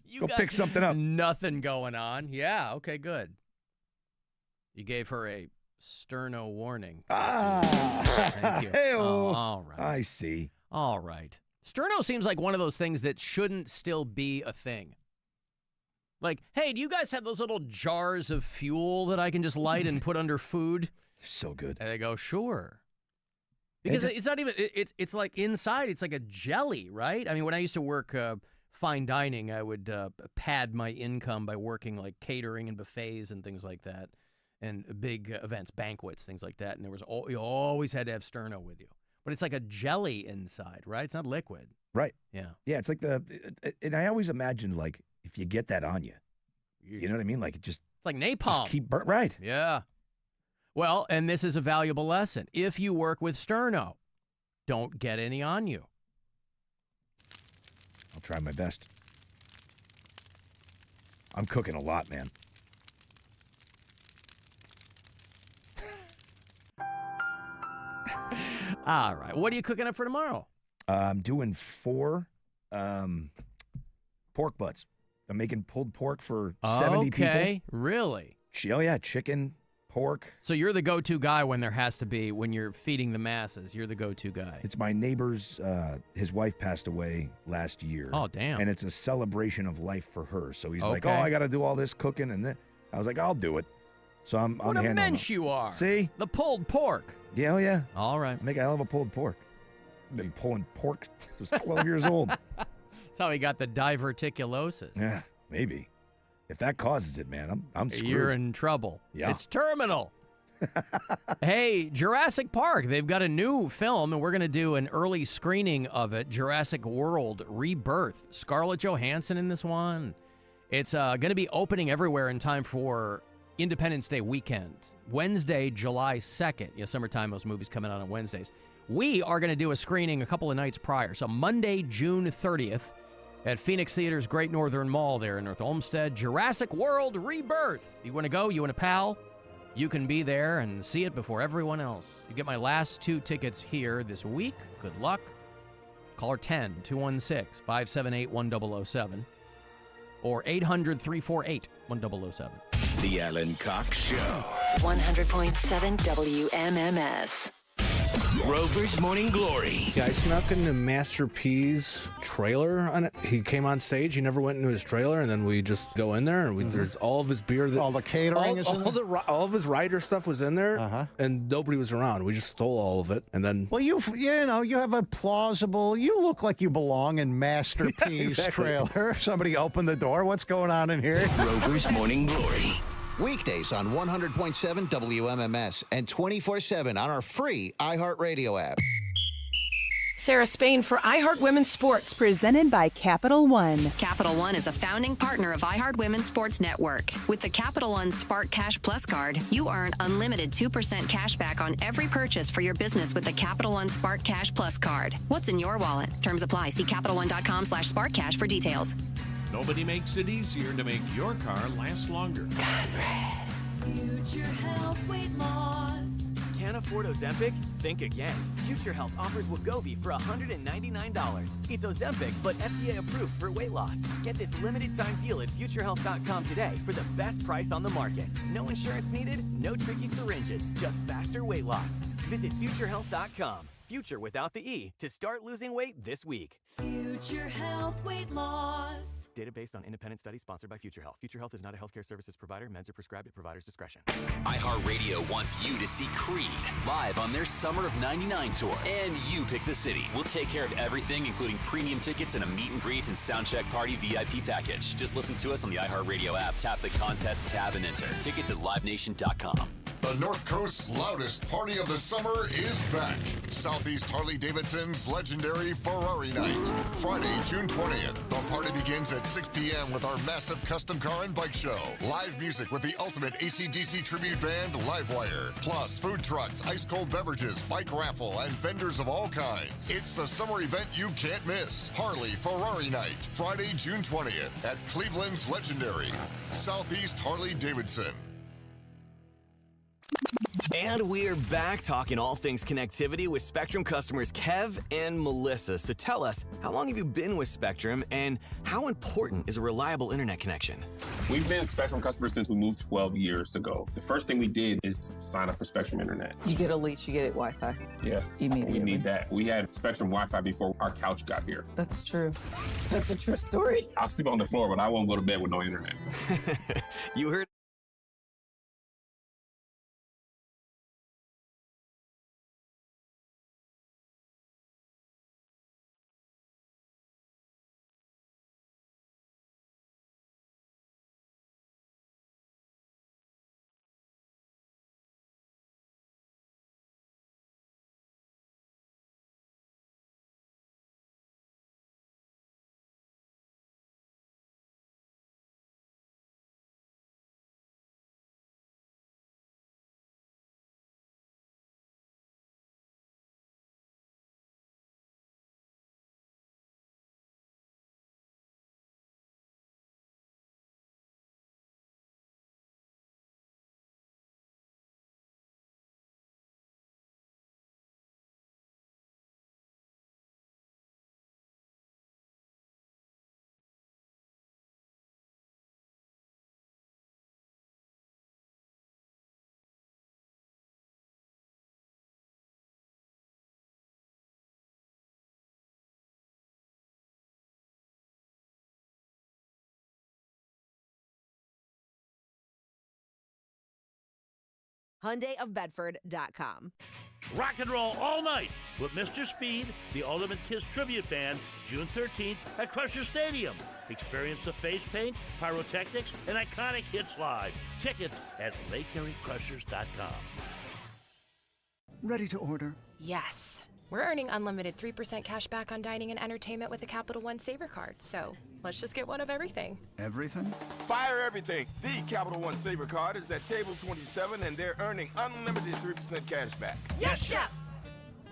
You
Go
got
pick something up.
Nothing going on. Yeah, okay, good. You gave her a sterno warning. Thank you.
Hey-o.
Oh, all right.
I see.
All right. Sterno seems like one of those things that shouldn't still be a thing. Like, hey, do you guys have those little jars of fuel that I can just light and put under food?
They're so good.
And they go, sure. Because it's not even, it's like inside, it's like a jelly, right? I mean, when I used to work fine dining, I would pad my income by working like catering and buffets and things like that, and big events, banquets, things like that. And there was you always had to have sterno with you. But it's like a jelly inside, right? It's not liquid.
Right.
Yeah.
Yeah, it's like and I always imagined, like, if you get that on you, you know what I mean? Like, it's
like napalm.
Just keep right.
Yeah. Well, and this is a valuable lesson. If you work with sterno, don't get any on you.
I'll try my best. I'm cooking a lot, man.
All right. What are you cooking up for tomorrow?
I'm doing 4 pork butts. I'm making pulled pork for 70 people.
Okay. Really?
Oh, yeah. Chicken, pork.
So you're the go-to guy when you're feeding the masses. You're the go-to guy.
It's my neighbor's, his wife passed away last year.
Oh, damn.
And it's a celebration of life for her. So he's like,
Okay.
I got to do all this cooking. And I was like, I'll do it. So I'm
What a
handling
mensch
it.
you are.
See?
The pulled pork.
Yeah, oh, yeah.
All right.
Make a hell of a pulled pork. I've been pulling pork since I was 12 years old.
That's how he got the diverticulosis.
Yeah, maybe. If that causes it, man, I'm screwed.
You're in trouble.
Yeah.
It's terminal. Hey, Jurassic Park. They've got a new film, and we're going to do an early screening of it, Jurassic World Rebirth. Scarlett Johansson in this one. It's going to be opening everywhere in time for Independence Day weekend. Wednesday, July 2nd. Yeah, summertime, those movies coming out on Wednesdays. We are going to do a screening a couple of nights prior. So Monday, June 30th at Phoenix Theater's Great Northern Mall there in North Olmsted. Jurassic World Rebirth. You want to go? You and a pal? You can be there and see it before everyone else. You get my last 2 tickets here this week. Good luck. Caller 10-216-578-1007 or 800-348-1007.
The Alan Cox Show.
100.7 WMMS.
Rover's Morning Glory.
Yeah, I snuck into Master P's trailer on it. He came on stage. He never went into his trailer, and then we just go in there, and there's all of his beer. All the
catering is in there?
all of his rider stuff was in there, and nobody was around. We just stole all of it, and then.
Well, you have a plausible. You look like you belong in Master P's trailer. If somebody opened the door, what's going on in here?
Rover's Morning Glory.
Weekdays on 100.7 WMMS and 24/7 on our free iHeartRadio app.
Sarah Spain for iHeart Women's Sports.
Presented by Capital One.
Capital One is a founding partner of iHeart Women's Sports Network. With the Capital One Spark Cash Plus card, you earn unlimited 2% cash back on every purchase for your business with the Capital One Spark Cash Plus card. What's in your wallet? Terms apply. See CapitalOne.com/SparkCash for details.
Nobody makes it easier to make your car last longer.
Future Health Weight Loss.
Can't afford Ozempic? Think again. Future Health offers Wegovy for $199. It's Ozempic, but FDA approved for weight loss. Get this limited time deal at futurehealth.com today for the best price on the market. No insurance needed, no tricky syringes, just faster weight loss. Visit futurehealth.com. Future without the E to start losing weight this week.
Future Health Weight Loss.
Data based on independent study sponsored by Future Health. Future Health is not a healthcare services provider. Meds are prescribed at provider's discretion.
iHeartRadio wants you to see Creed live on their Summer of '99 tour. And you pick the city. We'll take care of everything, including premium tickets and a meet and greet and soundcheck party VIP package. Just listen to us on the iHeartRadio app, tap the contest tab, and enter. Tickets at livenation.com.
The North Coast's loudest party of the summer is back. Southeast Harley-Davidson's legendary Ferrari Night. Friday, June 20th. The party begins at 6 p.m. with our massive custom car and bike show. Live music with the ultimate AC/DC tribute band, Livewire. Plus, food trucks, ice-cold beverages, bike raffle, and vendors of all kinds. It's a summer event you can't miss. Harley Ferrari Night. Friday, June 20th at Cleveland's legendary Southeast Harley-Davidson.
And we're back talking all things connectivity with Spectrum customers Kev and Melissa. So tell us, how long have you been with Spectrum and how important is a reliable internet connection?
We've been Spectrum customers since we moved 12 years ago. The first thing we did is sign up for Spectrum Internet. You get a lease, you get it Wi-Fi. Yes, immediately. We need that. We had Spectrum Wi-Fi before our couch got here. That's true. That's a true story. I'll sleep on the floor, but I won't go to bed with no internet.
You heard
HyundaiofBedford.com.
Rock and roll all night with Mr. Speed, the Ultimate Kiss Tribute Band, June 13th at Crusher Stadium. Experience the face paint, pyrotechnics, and iconic hits live. Tickets at LakeErieCrushers.com.
Ready to order?
Yes. We're earning unlimited 3% cash back on dining and entertainment with the Capital One Saver Card, so let's just get one of everything.
Everything?
Fire everything. The Capital One Saver Card is at table 27, and they're earning unlimited 3% cash back.
Yes, Chef!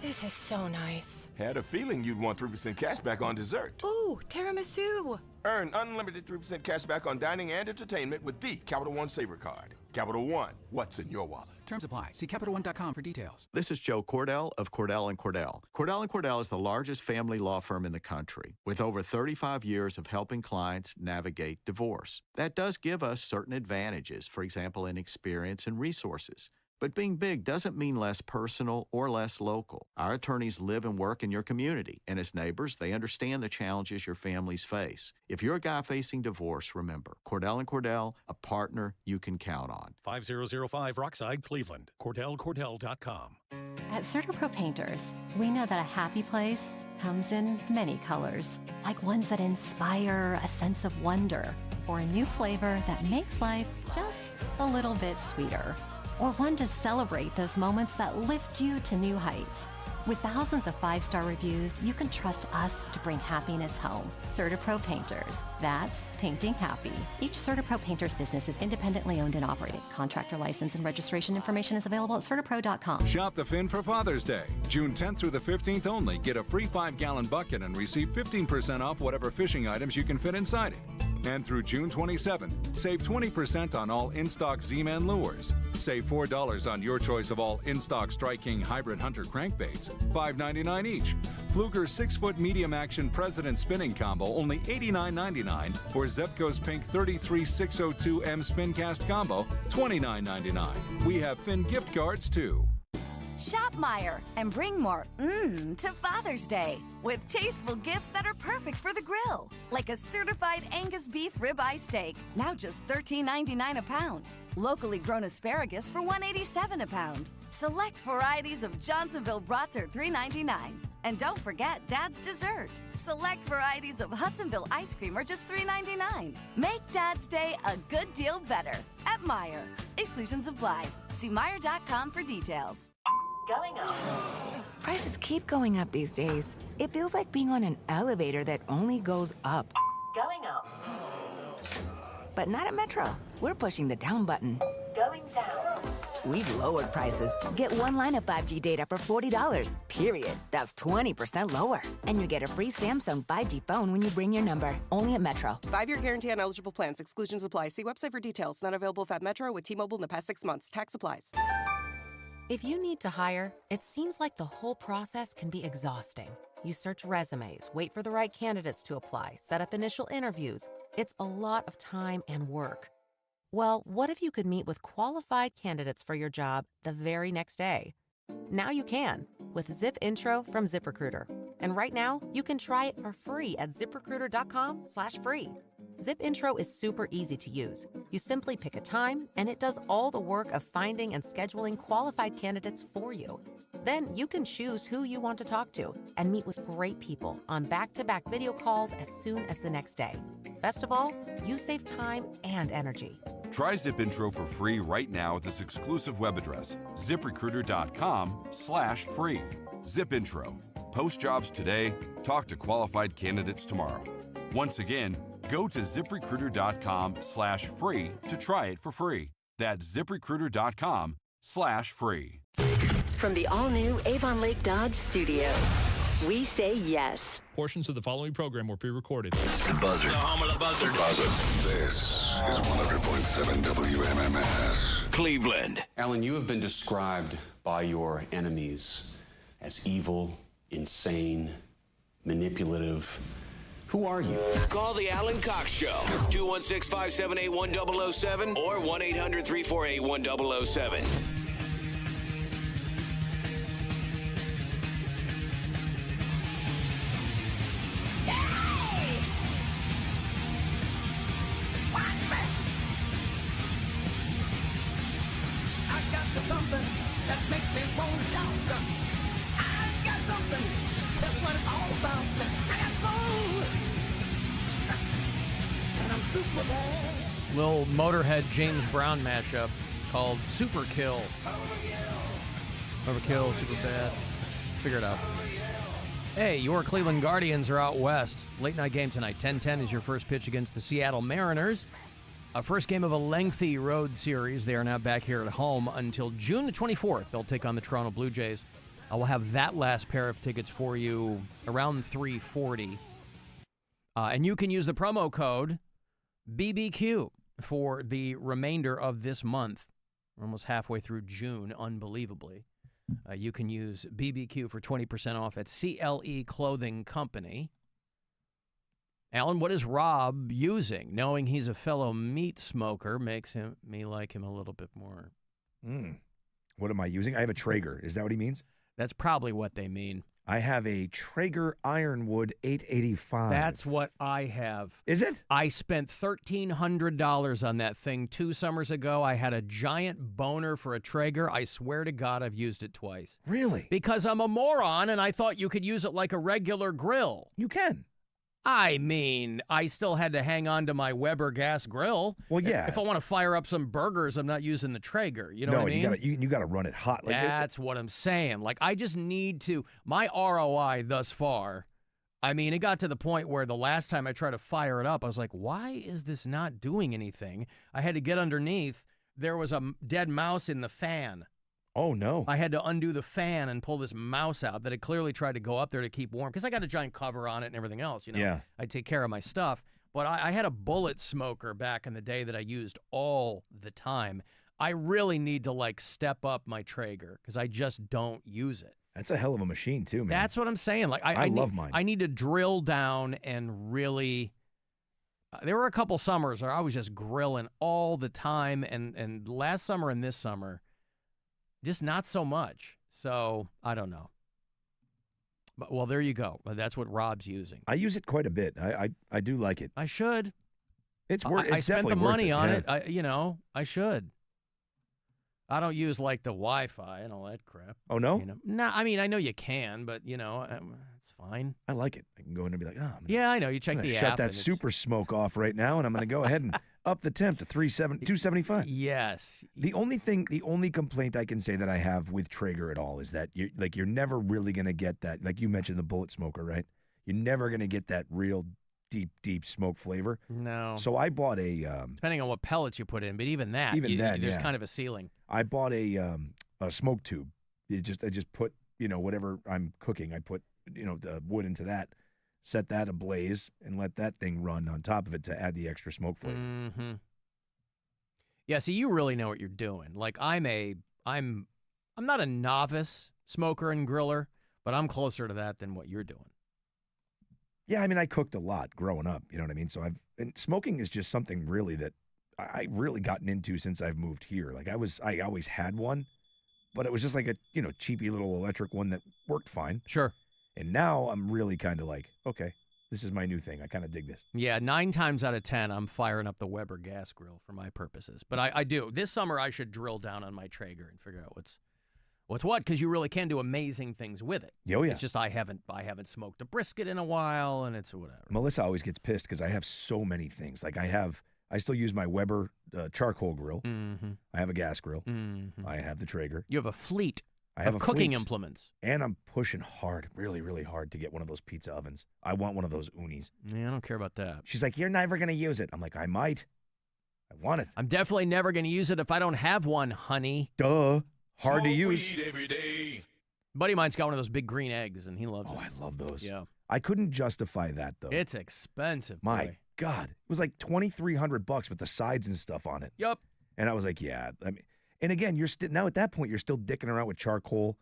This is so nice.
Had a feeling you'd want 3% cash back on dessert.
Ooh, tiramisu.
Earn unlimited 3% cash back on dining and entertainment with the Capital One Saver Card. Capital One, what's in your wallet?
Terms apply. See CapitalOne.com for details.
This is Joe Cordell of Cordell & Cordell. Cordell & Cordell is the largest family law firm in the country, with over 35 years of helping clients navigate divorce. That does give us certain advantages, for example, in experience and resources. But being big doesn't mean less personal or less local. Our attorneys live and work in your community, and as neighbors, they understand the challenges your families face. If you're a guy facing divorce, remember, Cordell & Cordell, a partner you can count on.
5005 Rockside, Cleveland. CordellCordell.com.
At CertaPro Painters, we know that a happy place comes in many colors, like ones that inspire a sense of wonder, or a new flavor that makes life just a little bit sweeter. Or one to celebrate those moments that lift you to new heights. With thousands of 5-star reviews, you can trust us to bring happiness home. CertaPro Painters. That's painting happy. Each CertaPro Painters business is independently owned and operated. Contractor license and registration information is available at CertaPro.com.
Shop the Fin for Father's Day. June 10th through the 15th only. Get a free 5-gallon bucket and receive 15% off whatever fishing items you can fit inside it. And through June 27th, save 20% on all in-stock Z-Man lures. Save $4 on your choice of all in-stock Strike King Hybrid Hunter crankbaits, $5.99 each. Fluger's 6-foot medium-action President spinning combo, only $89.99. Or Zepco's Pink 33602M Spincast combo, $29.99. We have Fin gift cards, too.
Shop Meijer and bring more to Father's Day with tasteful gifts that are perfect for the grill, like a certified Angus beef ribeye steak, now just $13.99 a pound. Locally grown asparagus for $1.87 a pound. Select varieties of Johnsonville brats are $3.99. And don't forget Dad's dessert. Select varieties of Hudsonville ice cream are just $3.99. Make Dad's Day a good deal better at Meijer. Exclusions apply. See Meijer.com for details.
Going up. Prices keep going up these days. It feels like being on an elevator that only goes up. Going up. But not at Metro. We're pushing the down button. Going down. We've lowered prices. Get one line of 5G data for $40, period. That's 20% lower. And you get a free Samsung 5G phone when you bring your number. Only at Metro.
5-year guarantee on eligible plans. Exclusions apply. See website for details. Not available if at Metro with T-Mobile in the past 6 months. Tax applies.
If you need to hire, it seems like the whole process can be exhausting. You search resumes, wait for the right candidates to apply, set up initial interviews. It's a lot of time and work. Well, what if you could meet with qualified candidates for your job the very next day? Now you can with Zip Intro from ZipRecruiter. And right now, you can try it for free at ZipRecruiter.com/free. Zip Intro is super easy to use. You simply pick a time, and it does all the work of finding and scheduling qualified candidates for you. Then you can choose who you want to talk to and meet with great people on back-to-back video calls as soon as the next day. Best of all, you save time and energy.
Try Zip Intro for free right now at this exclusive web address, ZipRecruiter.com/free. Zip Intro. Post jobs today. Talk to qualified candidates tomorrow. Once again, go to ZipRecruiter.com/free to try it for free. That's ZipRecruiter.com/free.
From the all-new Avon Lake Dodge Studios, we say yes.
Portions of the following program were pre-recorded.
The Buzzer.
The home of the buzzer.
This is 100.7 WMMS.
Cleveland.
Alan, you have been described by your enemies as evil, insane, manipulative. Who are you?
Call the Alan Cox Show. 216-578-1007 or 1-800-348-1007.
Something that makes me want to shout. I got something. That's what it's all about. I got soul. And I'm super bad.
Little Motorhead James Brown mashup called Super Kill. Overkill, super bad. Figure it out. Hey, your Cleveland Guardians are out west. Late night game tonight. 10-10 is your first pitch against the Seattle Mariners. A first game of a lengthy road series. They are now back here at home until June the 24th. They'll take on the Toronto Blue Jays. I will have that last pair of tickets for you around 3:40. And you can use the promo code BBQ for the remainder of this month. We're almost halfway through June, unbelievably. You can use BBQ for 20% off at CLE Clothing Company. Alan, what is Rob using? Knowing he's a fellow meat smoker makes me like him a little bit more.
What am I using? I have a Traeger. Is that what he means?
That's probably what they mean.
I have a Traeger Ironwood 885.
That's what I have.
Is it?
I spent $1,300 on that thing 2 summers ago. I had a giant boner for a Traeger. I swear to God, I've used it twice.
Really?
Because I'm a moron, and I thought you could use it like a regular grill.
You can.
I mean, I still had to hang on to my Weber gas grill.
Well, yeah.
If I want to fire up some burgers, I'm not using the Traeger. You know what I mean?
You got to run it hot.
That's what I'm saying. Like, I just need to. My ROI thus far, I mean, it got to the point where the last time I tried to fire it up, I was like, why is this not doing anything? I had to get underneath. There was a dead mouse in the fan.
Oh, no.
I had to undo the fan and pull this mouse out that had clearly tried to go up there to keep warm because I got a giant cover on it and everything else. You know,
yeah.
I take care of my stuff. But I had a bullet smoker back in the day that I used all the time. I really need to, like, step up my Traeger because I just don't use it.
That's a hell of a machine, too, man.
That's what I'm saying. Like, I
love
need,
mine.
I need to drill down and really... there were a couple summers where I was just grilling all the time, and last summer and this summer... just not so much. So, I don't know. But, well, there you go. That's what Rob's using.
I use it quite a bit. I do like it.
I should.
It's worth it.
I spent the money on it. I should. I don't use like the Wi-Fi and all that crap.
Oh, no?
You know? No, I mean, I know you can, but it's fine.
I like it. I can go in and be like,
yeah, I know. You check the app.
Shut that super smoke off right now, and I'm going to go ahead and up the temp to 275.
Yes.
The only complaint I can say that I have with Traeger at all is that you're never really going to get that. Like you mentioned the bullet smoker, right? You're never going to get that real deep smoke flavor.
No.
So I bought a
depending on what pellets you put in, but even that, there's kind of a ceiling.
I bought a smoke tube. I just put whatever I'm cooking. I put the wood into that, set that ablaze, and let that thing run on top of it to add the extra smoke flavor.
Mm-hmm. Yeah. See, you really know what you're doing. Like I'm not a novice smoker and griller, but I'm closer to that than what you're doing.
Yeah, I mean, I cooked a lot growing up, you know what I mean? So and smoking is just something really that I really gotten into since I've moved here. Like I always had one, but it was just like a, cheapy little electric one that worked fine.
Sure.
And now I'm really kind of like, okay, this is my new thing. I kind of dig this.
Yeah, 9 times out of 10, I'm firing up the Weber gas grill for my purposes. But I do. This summer, I should drill down on my Traeger and figure out what's what, because you really can do amazing things with it.
Oh, yeah.
It's just I haven't smoked a brisket in a while, and it's whatever.
Melissa always gets pissed because I have so many things. Like I still use my Weber charcoal grill.
Mm-hmm.
I have a gas grill.
Mm-hmm.
I have the Traeger.
You have a fleet
of
cooking implements.
And I'm pushing hard, really, really hard to get one of those pizza ovens. I want one of those unis.
Yeah, I don't care about that.
She's like, you're never going to use it. I'm like, I might. I want it.
I'm definitely never going to use it if I don't have one, honey.
Duh. Hard to use.
Every day.
Buddy of mine's got one of those big green eggs, and he loves it.
Oh, I love those.
Yeah.
I couldn't justify that, though.
It's expensive, boy.
My God. It was like $2,300 with the sides and stuff on it.
Yup.
And I was like, yeah. I mean, and again, now at that point, you're still dicking around with charcoal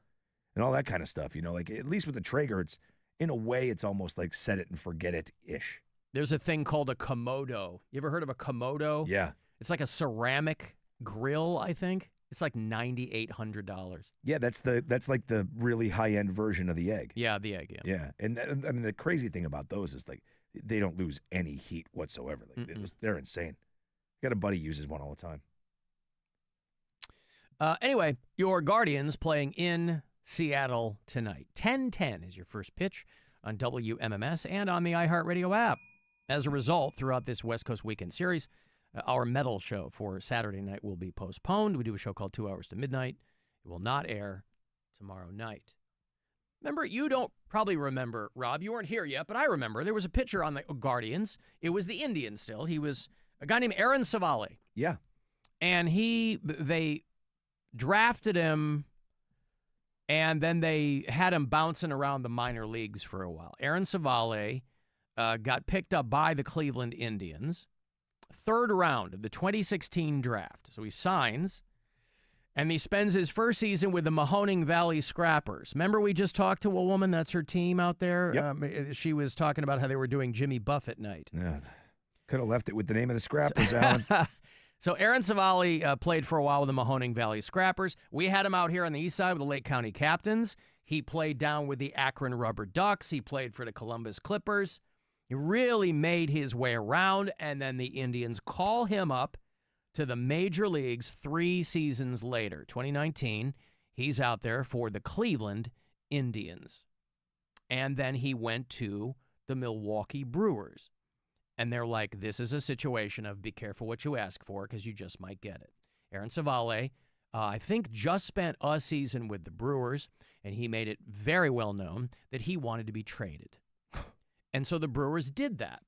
and all that kind of stuff. Like at least with the Traeger, it's in a way, it's almost like set it and forget it-ish.
There's a thing called a Komodo. You ever heard of a Komodo?
Yeah.
It's like a ceramic grill, I think. It's like $9,800.
Yeah, that's like the really high-end version of the egg.
Yeah, the egg, yeah.
Yeah, and I mean, the crazy thing about those is like they don't lose any heat whatsoever. Like they're insane. I got a buddy uses one all the time.
Anyway, your Guardians playing in Seattle tonight. 10:10 is your first pitch on WMMS and on the iHeartRadio app. As a result, throughout this West Coast Weekend Series, our metal show for Saturday night will be postponed. We do a show called 2 Hours to Midnight. It will not air tomorrow night. Remember, you don't probably remember, Rob. You weren't here yet, but I remember. There was a pitcher on the Guardians. It was the Indians still. He was a guy named Aaron Savale.
Yeah.
And they drafted him, and then they had him bouncing around the minor leagues for a while. Aaron Savale got picked up by the Cleveland Indians. 3rd round of the 2016 draft. So he signs, and he spends his first season with the Mahoning Valley Scrappers. Remember we just talked to a woman, that's her team out there?
Yep.
She was talking about how they were doing Jimmy Buffett night.
Yeah. Could have left it with the name of the Scrappers, Alan.
So Aaron Savale played for a while with the Mahoning Valley Scrappers. We had him out here on the east side with the Lake County Captains. He played down with the Akron Rubber Ducks. He played for the Columbus Clippers. He really made his way around, and then the Indians call him up to the major leagues 3 seasons later. 2019, he's out there for the Cleveland Indians. And then he went to the Milwaukee Brewers. And they're like, this is a situation of be careful what you ask for because you just might get it. Aaron Savale, I think, just spent a season with the Brewers, and he made it very well known that he wanted to be traded. And so the Brewers did that.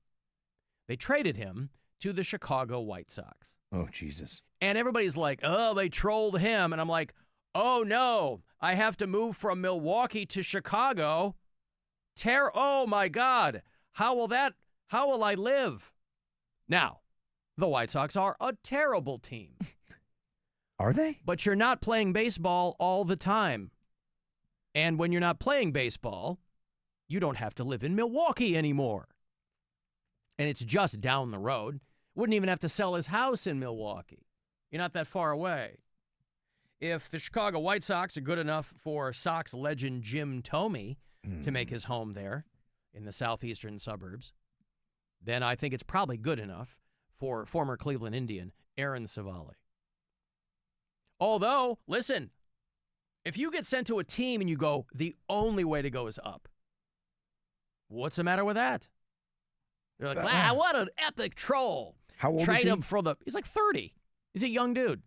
They traded him to the Chicago White Sox.
Oh, Jesus.
And everybody's like, oh, they trolled him. And I'm like, oh, no, I have to move from Milwaukee to Chicago. Oh, my God. How will I live? Now, the White Sox are a terrible team.
Are they?
But you're not playing baseball all the time. And when you're not playing baseball, you don't have to live in Milwaukee anymore. And it's just down the road. Wouldn't even have to sell his house in Milwaukee. You're not that far away. If the Chicago White Sox are good enough for Sox legend Jim Thome to make his home there in the southeastern suburbs, then I think it's probably good enough for former Cleveland Indian Aaron Savale. Although, listen, if you get sent to a team and you go, the only way to go is up, what's the matter with that? You're like, wow, what an epic troll.
How old
Trade
is he?
him for he's like 30. He's a young dude.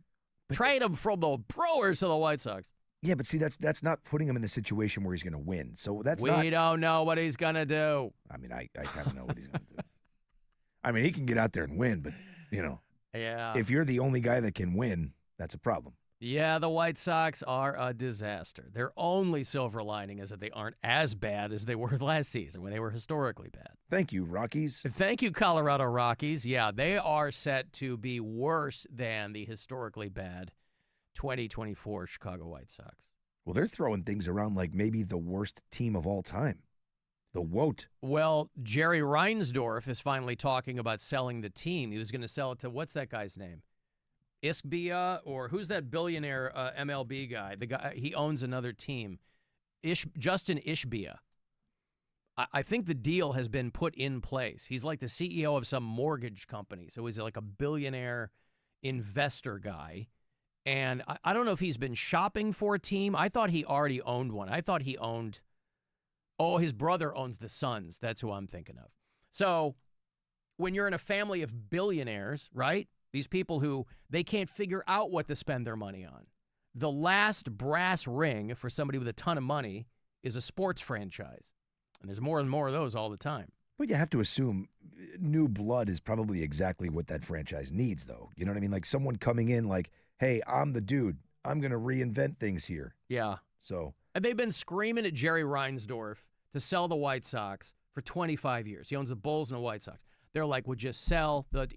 Trade him from the Brewers to the White Sox.
Yeah, but see, that's not putting him in the situation where he's going to win. So
We don't know what he's going to do.
I mean, I kind of know what he's going to do. I mean, he can get out there and win, but,
Yeah.
if you're the only guy that can win, that's a problem.
Yeah, the White Sox are a disaster. Their only silver lining is that they aren't as bad as they were last season when they were historically bad.
Thank you, Rockies.
Thank you, Colorado Rockies. Yeah, they are set to be worse than the historically bad 2024 Chicago White Sox.
Well, they're throwing things around like maybe the worst team of all time. The WOT.
Well, Jerry Reinsdorf is finally talking about selling the team. He was going to sell it to, what's that guy's name? Iskbia, or who's that billionaire MLB guy? The guy, he owns another team. Justin Ishbia. I think the deal has been put in place. He's like the CEO of some mortgage company, so he's like a billionaire investor guy. And I don't know if he's been shopping for a team. I thought he already owned one. I thought he owned, his brother owns the Suns. That's who I'm thinking of. So when you're in a family of billionaires, right? These people who they can't figure out what to spend their money on. The last brass ring for somebody with a ton of money is a sports franchise. And there's more and more of those all the time.
But you have to assume new blood is probably exactly what that franchise needs, though. You know what I mean? Like someone coming in like, hey, I'm the dude. I'm going to reinvent things here.
Yeah.
So.
And they've been screaming at Jerry Reinsdorf to sell the White Sox for 25 years. He owns the Bulls and the White Sox. They're like, would just sell the,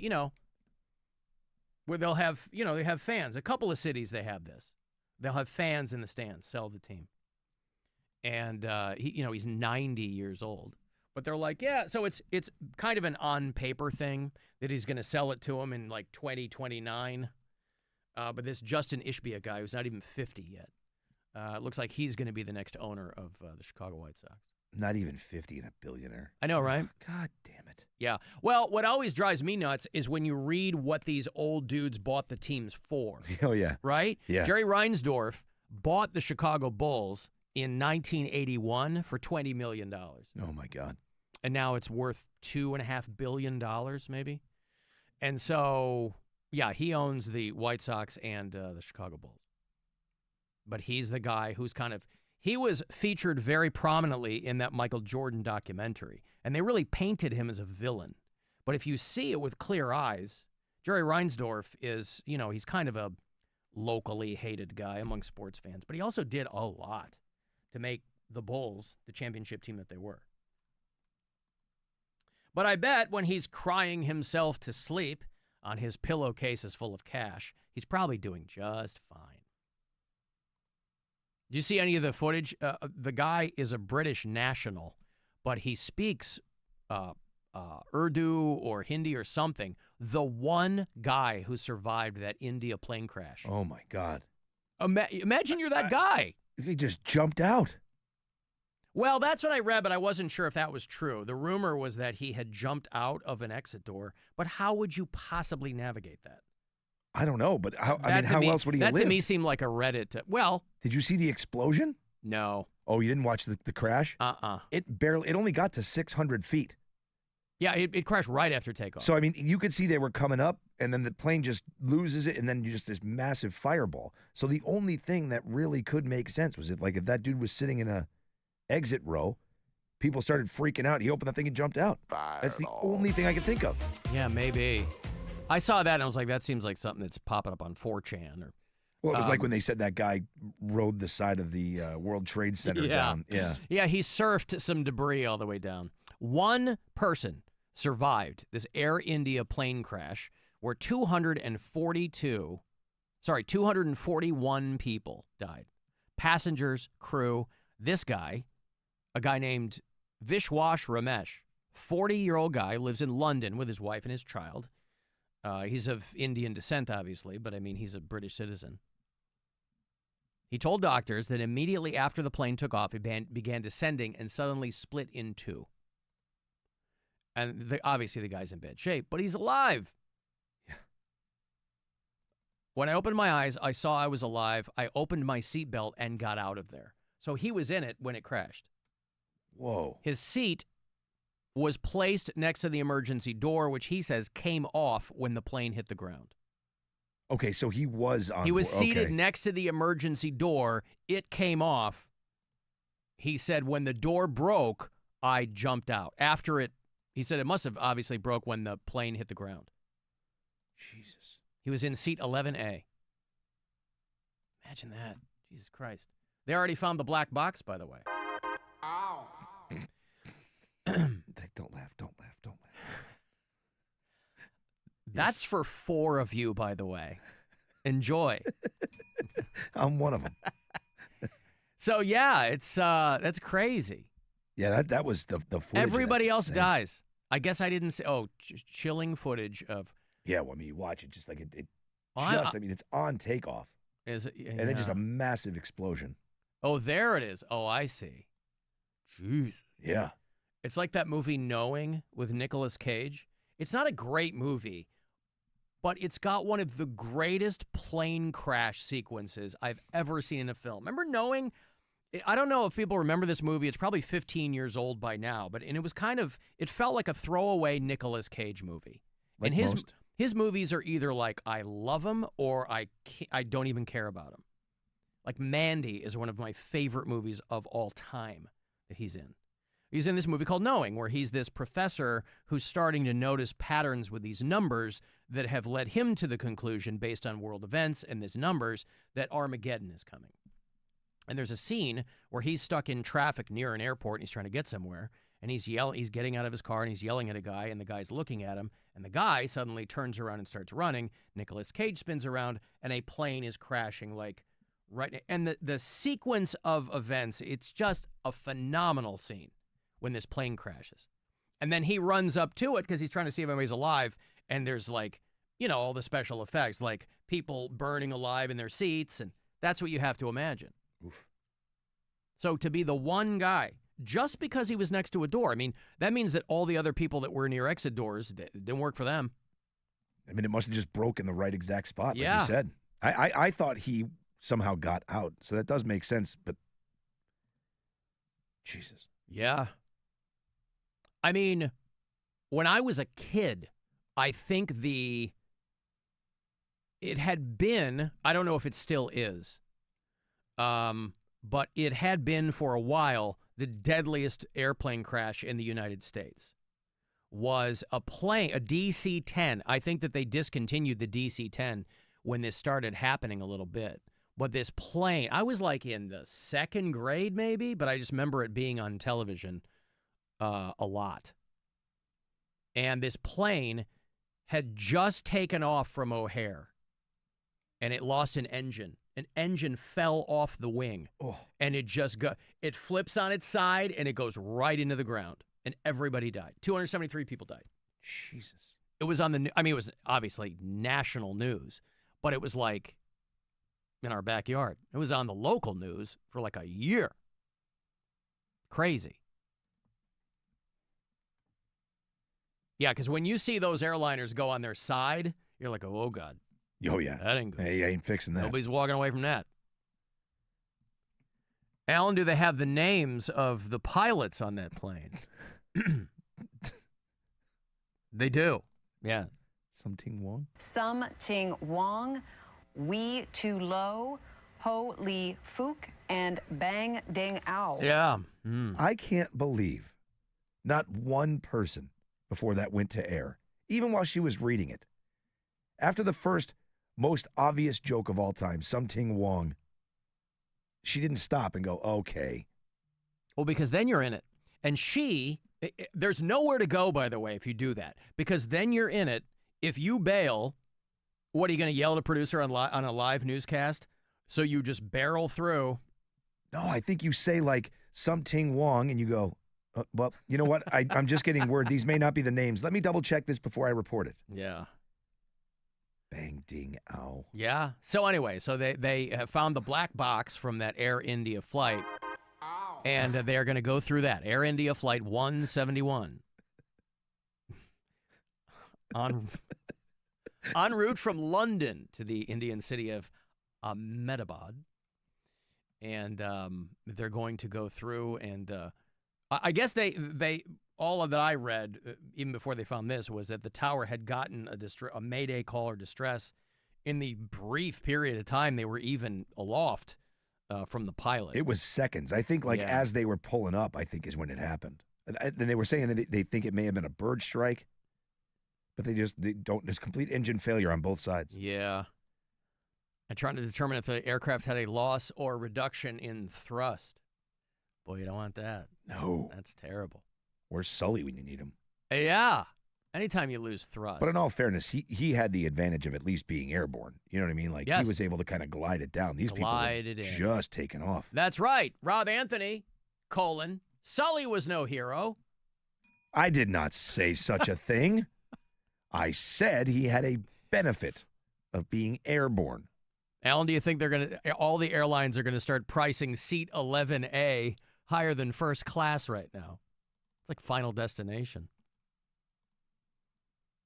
where they'll have, they have fans. A couple of cities, they have this. They'll have fans in the stands, sell the team. And, he's 90 years old. But they're like, yeah, so it's kind of an on-paper thing that he's going to sell it to him in, 2029. But this Justin Ishbia guy, who's not even 50 yet, looks like he's going to be the next owner of the Chicago White Sox.
Not even 50 and a billionaire.
I know, right?
God damn it.
Yeah. Well, what always drives me nuts is when you read what these old dudes bought the teams for.
Oh, yeah.
Right?
Yeah.
Jerry Reinsdorf bought the Chicago Bulls in 1981 for $20 million.
Oh, my God.
And now it's worth $2.5 billion, maybe. And so, yeah, he owns the White Sox and the Chicago Bulls. But he's the guy who's he was featured very prominently in that Michael Jordan documentary, and they really painted him as a villain. But if you see it with clear eyes, Jerry Reinsdorf is, he's kind of a locally hated guy among sports fans, but he also did a lot to make the Bulls the championship team that they were. But I bet when he's crying himself to sleep on his pillowcases full of cash, he's probably doing just fine. Did you see any of the footage? The guy is a British national, but he speaks Urdu or Hindi or something. The one guy who survived that India plane crash.
Oh, my God.
Imagine you're that guy.
He just jumped out.
Well, that's what I read, but I wasn't sure if that was true. The rumor was that he had jumped out of an exit door, but how would you possibly navigate that?
I don't know, but how else would he
live?
live?
That to me seemed like a Reddit.
Did you see the explosion?
No.
Oh, you didn't watch the crash? It only got to 600 feet.
Yeah, it crashed right after takeoff.
So, I mean, you could see they were coming up, and then the plane just loses it, and then just this massive fireball. So the only thing that really could make sense was if that dude was sitting in a exit row, people started freaking out. He opened that thing and jumped out. That's the only thing I could think of.
Yeah, maybe. I saw that, and I was like, that seems like something that's popping up on 4chan.
Well, it was like when they said that guy rode the side of the World Trade Center down. Yeah.
Yeah, he surfed some debris all the way down. One person survived this Air India plane crash where 241 people died. Passengers, crew, this guy, a guy named Vishwash Ramesh, 40-year-old guy, lives in London with his wife and his child. He's of Indian descent, obviously, but I mean, he's a British citizen. He told doctors that immediately after the plane took off, it began descending and suddenly split in two. And obviously the guy's in bad shape, but he's alive. When I opened my eyes, I saw I was alive. I opened my seatbelt and got out of there. So he was in it when it crashed.
Whoa.
His seat was placed next to the emergency door, which he says came off when the plane hit the ground.
Okay, so he was on.
He was seated
okay.
next to the emergency door. It came off. He said when the door broke, I jumped out. After it, he said it must have obviously broke when the plane hit the ground.
Jesus.
He was in seat 11A. Imagine that. Jesus Christ. They already found the black box, by the way.
Ow. Don't laugh. Don't laugh. Don't laugh.
That's for 4 of you, by the way. Enjoy.
I'm one of them.
So, yeah, it's that's crazy.
Yeah, that was the footage.
Everybody
That's
else
insane.
dies. I guess I didn't say. Oh, chilling footage of.
Yeah, well, I mean, you watch it just like it
Oh,
I mean, it's on takeoff.
Is it?
And then just a massive explosion.
Oh, there it is. Oh, I see. Jeez.
Yeah.
It's like that movie Knowing with Nicolas Cage. It's not a great movie, but it's got one of the greatest plane crash sequences I've ever seen in a film. Remember Knowing? I don't know if people remember this movie. It's probably 15 years old by now, and it was it felt like a throwaway Nicolas Cage movie.
Like
and his movies are either like I love him or I don't even care about him. Like Mandy is one of my favorite movies of all time that he's in. He's in this movie called Knowing, where he's this professor who's starting to notice patterns with these numbers that have led him to the conclusion, based on world events and these numbers, that Armageddon is coming. And there's a scene where he's stuck in traffic near an airport and he's trying to get somewhere, and he's getting out of his car and he's yelling at a guy, and the guy's looking at him, and the guy suddenly turns around and starts running. Nicolas Cage spins around, and a plane is crashing right. And the sequence of events, it's just a phenomenal scene when this plane crashes. And then he runs up to it because he's trying to see if anybody's alive, and there's all the special effects, like people burning alive in their seats, and that's what you have to imagine.
Oof.
So to be the one guy, just because he was next to a door, I mean, that means that all the other people that were near exit doors, didn't work for them.
I mean, it must have just broken the right exact spot, like
Yeah.
you said. I thought he somehow got out, so that does make sense, but Jesus.
Yeah. I mean, when I was a kid, I think it had been, I don't know if it still is, but it had been for a while, the deadliest airplane crash in the United States was a DC-10. I think that they discontinued the DC-10 when this started happening a little bit. But this plane, I was like in the 2nd grade maybe, but I just remember it being on television a lot. And this plane had just taken off from O'Hare, and it lost an engine. An engine fell off the wing, and it flips on its side, and it goes right into the ground, and everybody died. 273 people died.
Jesus.
It was on it was obviously national news, but it was like in our backyard. It was on the local news for like a year. Crazy. Yeah, because when you see those airliners go on their side, you're like, oh, God.
Oh, yeah.
That ain't good.
Hey, I ain't fixing that.
Nobody's walking away from that. Alan, do they have the names of the pilots on that plane? They do. Yeah.
Something Wong?
Something Wong, Wee Tu Lo, Ho Li Fook, and Bang Ding Ao.
Yeah.
I can't believe not one person before that went to air, even while she was reading it. After the first most obvious joke of all time, Something Wong, she didn't stop and go, okay.
Well, because then you're in it. And there's nowhere to go, by the way, if you do that. Because then you're in it. If you bail, what are you going to yell at a producer on a live newscast? So you just barrel through.
No, I think you say like Something Wong and you go, well, you know what? I'm just getting word. These may not be the names. Let me double check this before I report it.
Yeah.
Bang, ding, ow.
Yeah. So anyway, they have found the black box from that Air India flight, and they are going to go through that. Air India Flight 171. En route from London to the Indian city of Ahmedabad. And they're going to go through and I guess they all of that I read, even before they found this, was that the tower had gotten a mayday call or distress in the brief period of time they were even aloft from the pilot.
It was seconds. I think as they were pulling up, I think is when it happened. And they were saying that they think it may have been a bird strike, but they don't. There's complete engine failure on both sides.
Yeah. And trying to determine if the aircraft had a loss or reduction in thrust. Boy, you don't want that.
No.
That's terrible.
Where's Sully when you need him?
Yeah. Anytime you lose thrust.
But in all fairness, he had the advantage of at least being airborne. You know what I mean? Like, he was able to kind of glide it down. These people were just taking off.
That's right. Rob Anthony, Sully was no hero.
I did not say such a thing. I said he had a benefit of being airborne.
Alan, do you think all the airlines are going to start pricing seat 11A higher than first class right now? It's like Final Destination.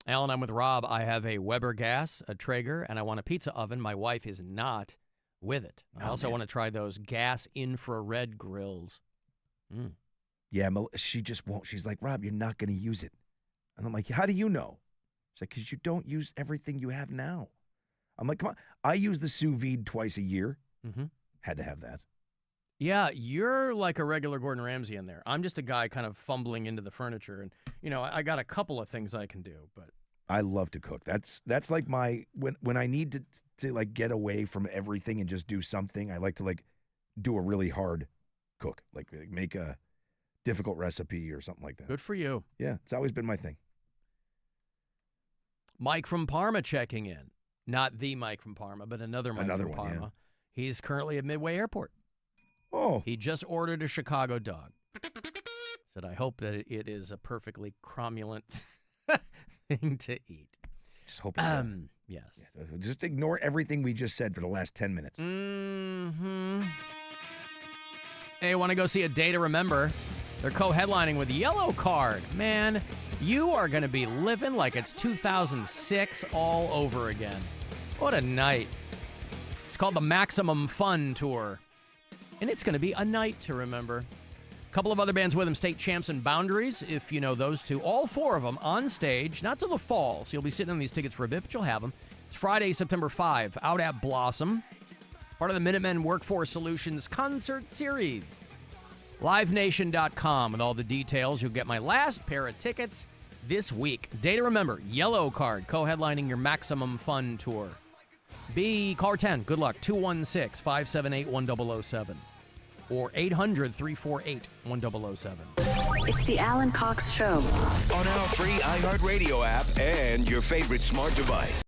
Alan, I'm with Rob. I have a Weber gas, a Traeger, and I want a pizza oven. My wife is not with it. I also want to try those gas infrared grills. Mm.
Yeah, she just won't. She's like, Rob, you're not going to use it. And I'm like, how do you know? She's like, because you don't use everything you have now. I'm like, come on. I use the sous vide twice a year.
Mm-hmm.
Had to have that.
Yeah, you're like a regular Gordon Ramsay in there. I'm just a guy kind of fumbling into the furniture. And, I got a couple of things I can do, but
I love to cook. That's like my, when I need to like get away from everything and just do something, I like to like do a really hard cook, like make a difficult recipe or something like that.
Good for you.
Yeah, it's always been my thing.
Mike from Parma checking in. Not the Mike from Parma, but another Mike from Parma.
Yeah.
He's currently at Midway Airport.
Oh.
He just ordered a Chicago dog. Said, I hope that it is a perfectly cromulent thing to eat.
Just hope it's
yes.
Yeah, just ignore everything we just said for the last 10 minutes.
Mm-hmm. Hey, want to go see A Day to Remember? They're co-headlining with Yellow Card. Man, you are going to be living like it's 2006 all over again. What a night. It's called the Maximum Fun Tour. And it's going to be a night to remember. A couple of other bands with them, State Champs and Boundaries, if you know those two. All four of them on stage, not till the fall, so you'll be sitting on these tickets for a bit, but you'll have them. It's Friday, September 5, out at Blossom. Part of the Minutemen Workforce Solutions concert series. LiveNation.com with all the details. You'll get my last pair of tickets this week. Day to remember, Yellow Card, co-headlining your Maximum Fun Tour. Caller 10, good luck, 216-578-1007 or 800-348-1007.
It's the Alan Cox Show.
On our free iHeartRadio app and your favorite smart device.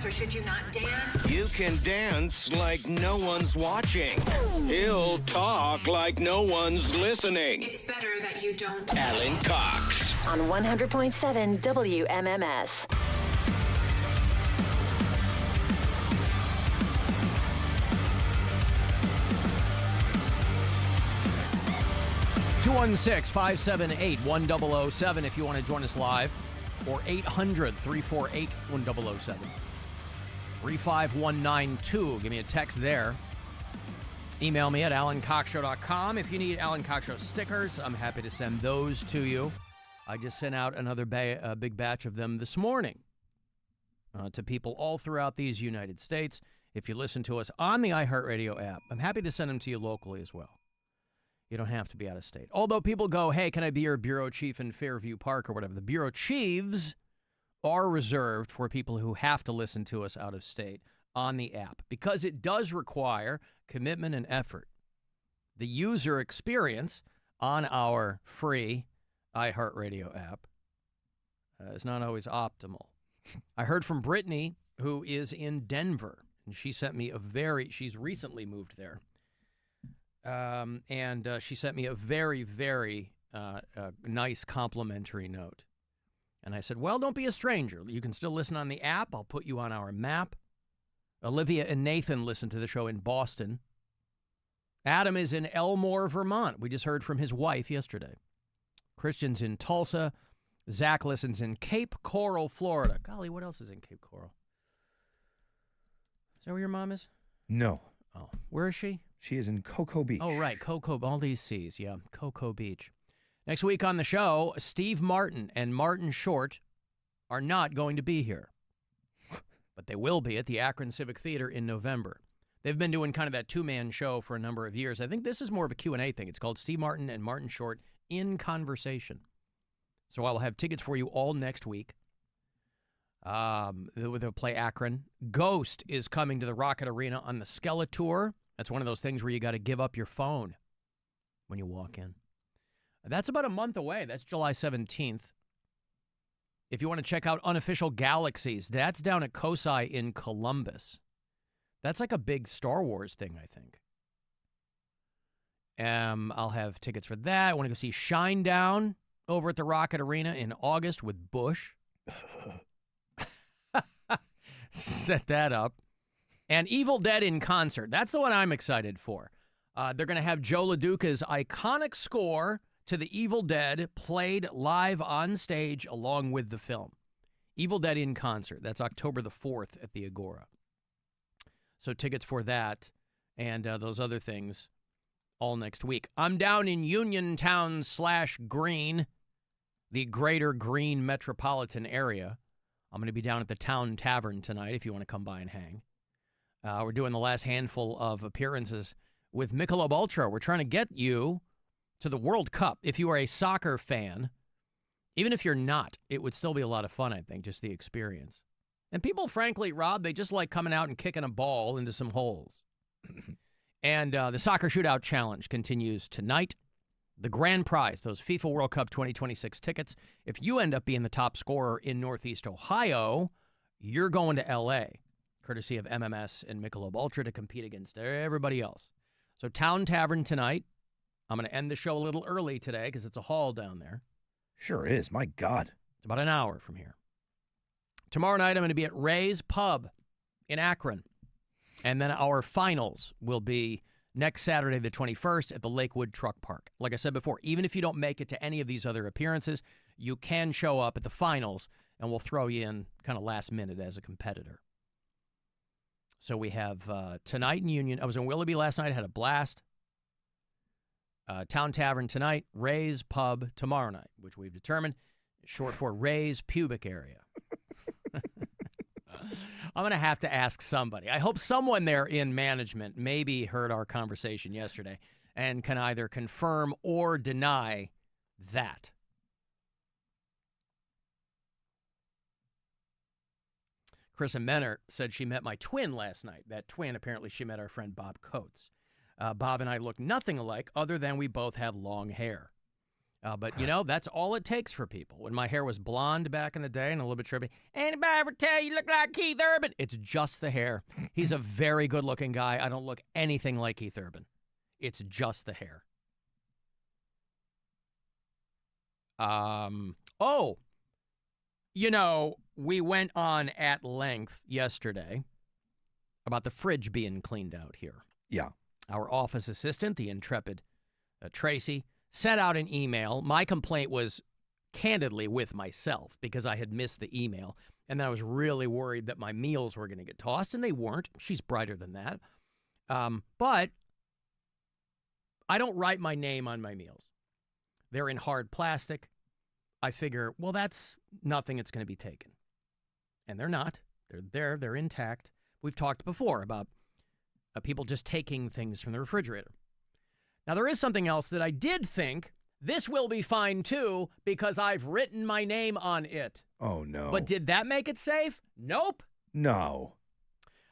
or should you not dance?
You can dance like no one's watching. He'll talk like no one's listening.
It's better that you don't.
Alan Cox.
On 100.7 WMMS.
(216-578-1007) if you want to join us live, or 800-348-1007. 35192. Give me a text there. Email me at alancoxshow.com. If you need Alan Cox Show stickers, I'm happy to send those to you. I just sent out another big batch of them this morning to people all throughout these United States. If you listen to us on the iHeartRadio app, I'm happy to send them to you locally as well. You don't have to be out of state. Although people go, hey, can I be your bureau chief in Fairview Park or whatever? The bureau chiefs are reserved for people who have to listen to us out of state on the app because it does require commitment and effort. The user experience on our free iHeartRadio app is not always optimal. I heard from Brittany, who is in Denver, and she sent me she's recently moved there. And she sent me a very, very nice complimentary note. And I said, well, don't be a stranger. You can still listen on the app. I'll put you on our map. Olivia and Nathan listen to the show in Boston. Adam is in Elmore, Vermont. We just heard from his wife yesterday. Christian's in Tulsa. Zach listens in Cape Coral, Florida. Golly, what else is in Cape Coral? Is that where your mom is?
No.
Oh, where is she?
She is in Cocoa Beach.
Oh, right. all these C's. Yeah, Cocoa Beach. Next week on the show, Steve Martin and Martin Short are not going to be here. But they will be at the Akron Civic Theater in November. They've been doing kind of that two-man show for a number of years. I think this is more of a Q&A thing. It's called Steve Martin and Martin Short in Conversation. So I will have tickets for you all next week. They'll play Akron. Ghost is coming to the Rocket Arena on the Skeletor. That's one of those things where you got to give up your phone when you walk in. That's about a month away. That's July 17th. If you want to check out Unofficial Galaxies, that's down at COSI in Columbus. That's like a big Star Wars thing, I think. I'll have tickets for that. I want to go see Shinedown over at the Rocket Arena in August with Bush. Set that up. And Evil Dead in concert. That's the one I'm excited for. They're going to have Joe LaDuca's iconic score to the Evil Dead played live on stage along with the film. Evil Dead in concert. That's October the 4th at the Agora. So tickets for that and those other things all next week. I'm down in Uniontown / Green, the greater Green metropolitan area. I'm going to be down at the Town Tavern tonight if you want to come by and hang. We're doing the last handful of appearances with Michelob Ultra. We're trying to get you to the World Cup. If you are a soccer fan, even if you're not, it would still be a lot of fun, I think, just the experience. And people, frankly, Rob, they just like coming out and kicking a ball into some holes. And the Soccer Shootout Challenge continues tonight. The grand prize, those FIFA World Cup 2026 tickets. If you end up being the top scorer in Northeast Ohio, you're going to L.A., courtesy of MMS and Michelob Ultra to compete against everybody else. So Town Tavern tonight. I'm going to end the show a little early today because it's a haul down there.
Sure is. My God.
It's about an hour from here. Tomorrow night, I'm going to be at Ray's Pub in Akron. And then our finals will be next Saturday, the 21st, at the Lakewood Truck Park. Like I said before, even if you don't make it to any of these other appearances, you can show up at the finals, and we'll throw you in kind of last minute as a competitor. So we have tonight in Union. I was in Willoughby last night. I had a blast. Town Tavern tonight, Ray's Pub tomorrow night, which we've determined is short for Ray's pubic area. I'm going to have to ask somebody. I hope someone there in management maybe heard our conversation yesterday and can either confirm or deny that. Carissa Menner said she met my twin last night. That twin, apparently she met our friend Bob Coates. Bob and I look nothing alike other than we both have long hair. But, that's all it takes for people. When my hair was blonde back in the day and a little bit trippy, anybody ever tell you look like Keith Urban? It's just the hair. He's a very good-looking guy. I don't look anything like Keith Urban. It's just the hair. We went on at length yesterday about the fridge being cleaned out here.
Yeah.
Our office assistant, the intrepid Tracy, sent out an email. My complaint was candidly with myself because I had missed the email. And then I was really worried that my meals were going to get tossed, and they weren't. She's brighter than that. But I don't write my name on my meals. They're in hard plastic. I figure, well, that's nothing that's going to be taken. And they're not. They're there. They're intact. We've talked before about people just taking things from the refrigerator. Now, there is something else that I did think, this will be fine, too, because I've written my name on it.
Oh, no.
But did that make it safe? Nope.
No.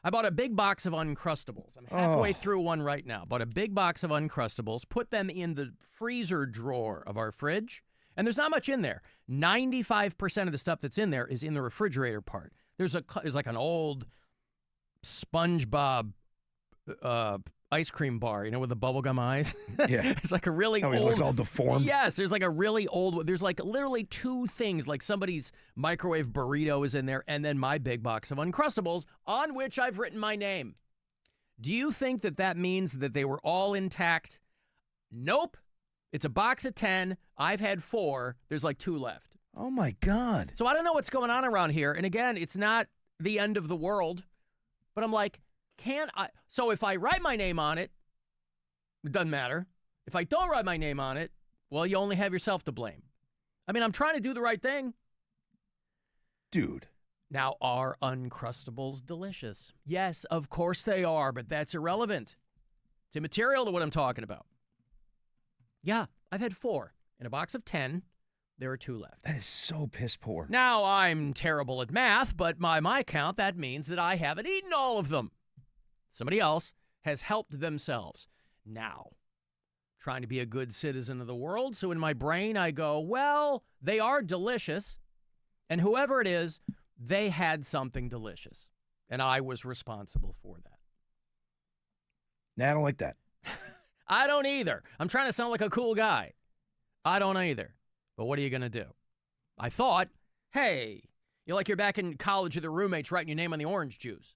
I bought a big box of Uncrustables. I'm halfway through one right now. Bought a big box of Uncrustables, put them in the freezer drawer of our fridge, and there's not much in there. 95% of the stuff that's in there is in the refrigerator part. There's like an old SpongeBob ice cream bar, with the bubblegum eyes.
Yeah.
It's like a really old.
He looks all deformed.
Yes, there's like a really old. There's like literally two things, like somebody's microwave burrito is in there, and then my big box of Uncrustables, on which I've written my name. Do you think that means that they were all intact? Nope. It's a box of 10. I've had 4. There's like 2 left.
Oh, my God.
So I don't know what's going on around here. And again, it's not the end of the world, but I'm like, can I? So if I write my name on it, it doesn't matter. If I don't write my name on it, well, you only have yourself to blame. I mean, I'm trying to do the right thing.
Dude.
Now, are Uncrustables delicious? Yes, of course they are, but that's irrelevant. It's immaterial to what I'm talking about. Yeah, I've had 4. In a box of 10, there are 2 left.
That is so piss poor.
Now, I'm terrible at math, but by my count, that means that I haven't eaten all of them. Somebody else has helped themselves. Now, trying to be a good citizen of the world, so in my brain I go, well, they are delicious, and whoever it is, they had something delicious, and I was responsible for that.
Nah, I don't like that.
I don't either. I'm trying to sound like a cool guy. I don't either. But what are you going to do? I thought, hey, you're back in college with your roommates writing your name on the orange juice.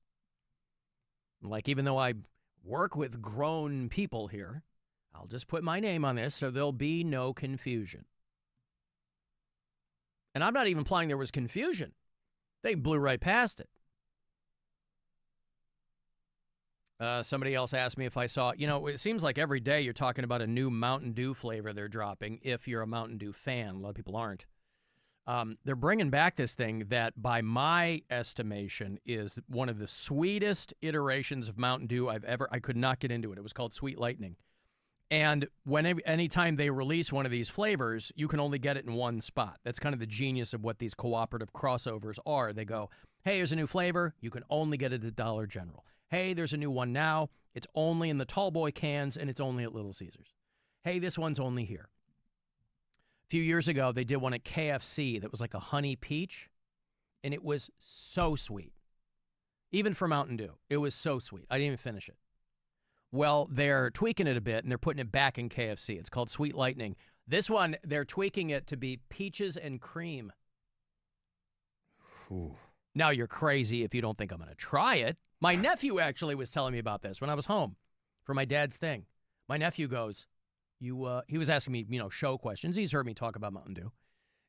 Like, even though I work with grown people here, I'll just put my name on this so there'll be no confusion. And I'm not even implying there was confusion. They blew right past it. Somebody else asked me if I saw, it seems like every day you're talking about a new Mountain Dew flavor they're dropping, if you're a Mountain Dew fan. A lot of people aren't. They're bringing back this thing that, by my estimation, is one of the sweetest iterations of Mountain Dew I could not get into it. It was called Sweet Lightning. And anytime they release one of these flavors, you can only get it in one spot. That's kind of the genius of what these cooperative crossovers are. They go, hey, here's a new flavor. You can only get it at Dollar General. Hey, there's a new one now. It's only in the tall boy cans, and it's only at Little Caesars. Hey, this one's only here. A few years ago, they did one at KFC that was like a honey peach, and it was so sweet. Even for Mountain Dew, it was so sweet. I didn't even finish it. Well, they're tweaking it a bit, and they're putting it back in KFC. It's called Sweet Lightning. This one, they're tweaking it to be peaches and cream.
Ooh.
Now, you're crazy if you don't think I'm going to try it. My nephew actually was telling me about this when I was home for my dad's thing. My nephew goes, he was asking me, show questions. He's heard me talk about Mountain Dew.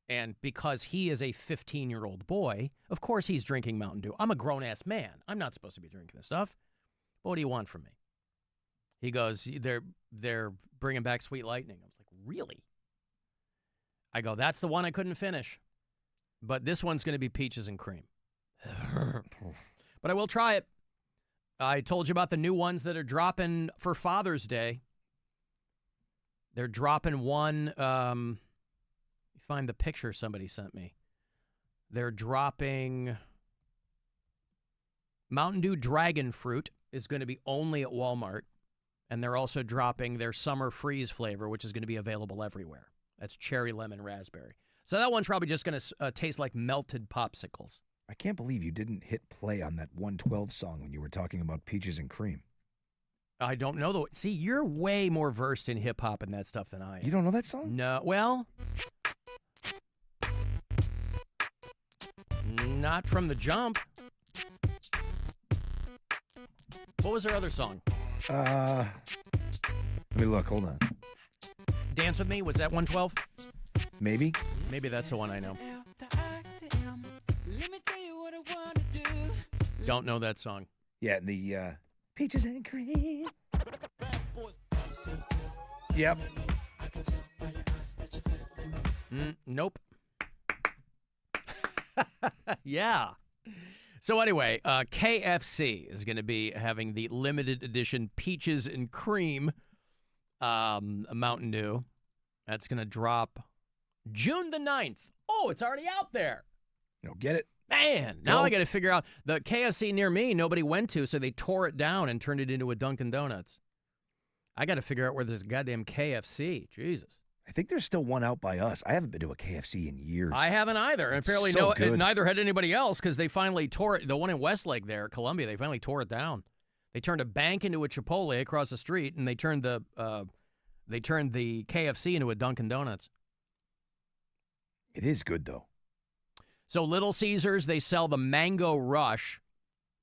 And because he is a 15-year-old boy, of course he's drinking Mountain Dew. I'm a grown-ass man. I'm not supposed to be drinking this stuff. But what do you want from me? He goes, they're bringing back Sweet Lightning. I was like, really? I go, that's the one I couldn't finish. But this one's going to be peaches and cream. But I will try it. I told you about the new ones that are dropping for Father's Day. They're dropping one. Find the picture somebody sent me. They're dropping Mountain Dew Dragon Fruit is going to be only at Walmart. And they're also dropping their Summer Freeze flavor, which is going to be available everywhere. That's cherry, lemon, raspberry. So that one's probably just going to taste like melted popsicles.
I can't believe you didn't hit play on that 112 song when you were talking about peaches and cream.
I don't know though. See, you're way more versed in hip hop and that stuff than I am.
You don't know that song?
No. Well, not from the jump. What was their other song?
Let me look. Hold on.
Dance With Me? Was that 112?
Maybe.
Maybe that's the one I know. Don't know that song.
Yeah, the peaches and cream. Yep.
Nope. Yeah. So anyway, KFC is going to be having the limited edition peaches and cream Mountain Dew. That's going to drop June the 9th. Oh, it's already out there.
Get it?
Man, now I got to figure out the KFC near me. Nobody went to, so they tore it down and turned it into a Dunkin' Donuts. I got to figure out where there's a goddamn KFC. Jesus.
I think there's still one out by us. I haven't been to a KFC in years.
I haven't either. And apparently neither had anybody else because they finally tore it. The one in Westlake there, Columbia, they finally tore it down. They turned a bank into a Chipotle across the street, and they turned the KFC into a Dunkin' Donuts.
It is good, though.
So Little Caesars, they sell the Mango Rush,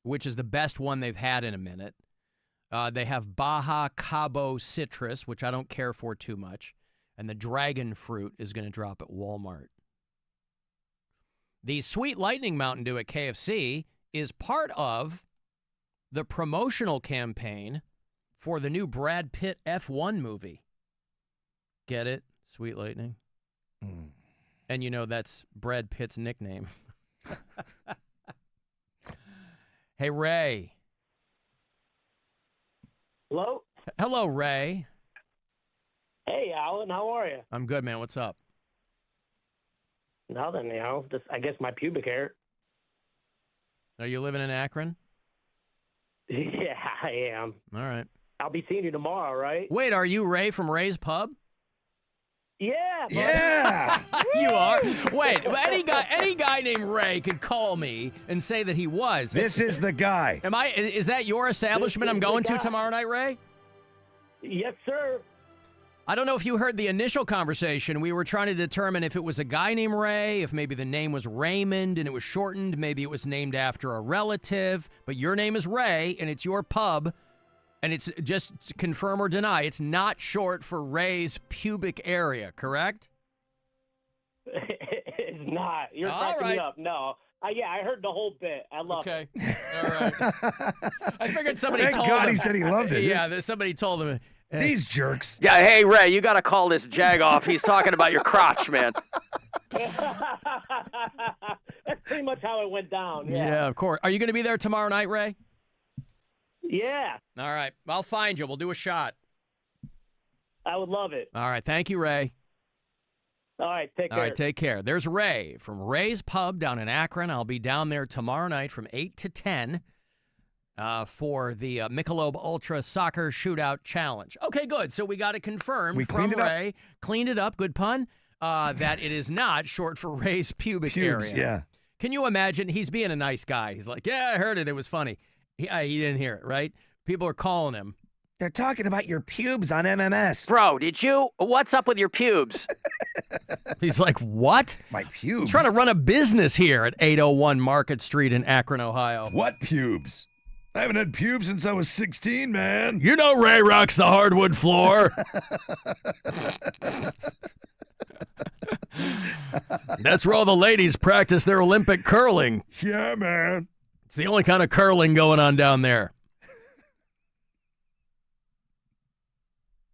which is the best one they've had in a minute. They have Baja Cabo Citrus, which I don't care for too much. And the Dragon Fruit is going to drop at Walmart. The Sweet Lightning Mountain Dew at KFC is part of the promotional campaign for the new Brad Pitt F1 movie. Get it? Sweet Lightning.
Mm.
And you know that's Brad Pitt's nickname. Hey, Ray.
Hello?
Hello, Ray.
Hey, Alan. How are you?
I'm good, man. What's up?
Nothing, just, I guess my pubic hair.
Are you living in Akron?
Yeah, I am.
All right.
I'll be seeing you tomorrow, right?
Wait, are you Ray from Ray's Pub?
Yeah.
Yeah.
You are? Wait, any guy named Ray could call me and say that he was.
This is the guy.
Is that your establishment I'm going to tomorrow night, Ray?
Yes, sir.
I don't know if you heard the initial conversation. We were trying to determine if it was a guy named Ray, if maybe the name was Raymond and it was shortened, maybe it was named after a relative, but your name is Ray and it's your pub, and it's just confirm or deny, it's not short for Ray's pubic area, correct?
It's not. You're cracking me up. No. Yeah, I heard the whole bit. I love it.
All right. I figured somebody
Thank
told
God
him.
he said he loved it.
Yeah, somebody told him.
These jerks.
Yeah, hey, Ray, you got to call this jag off. He's talking about your crotch, man.
That's pretty much how it went down.
Yeah, of course. Are you going to be there tomorrow night, Ray?
Yeah.
All right. I'll find you. We'll do a shot.
I would love it.
All right. Thank you, Ray.
All right. Take care.
All right. Take care. There's Ray from Ray's Pub down in Akron. I'll be down there tomorrow night from 8 to 10. For the Michelob Ultra Soccer Shootout Challenge. Okay, good. So we got it confirmed from Ray. Cleaned it up. Good pun. That it is not short for Ray's pubic area.
Yeah.
Can you imagine? He's being a nice guy. He's like, yeah, I heard it. It was funny. He didn't hear it, right? People are calling him.
They're talking about your pubes on MMS.
Bro, did you? What's up with your pubes? He's like, what?
My pubes?
I'm trying to run a business here at 801 Market Street in Akron, Ohio.
What pubes? I haven't had pubes since I was 16, man.
You know Ray rocks the hardwood floor. That's where all the ladies practice their Olympic curling.
Yeah, man.
It's the only kind of curling going on down there.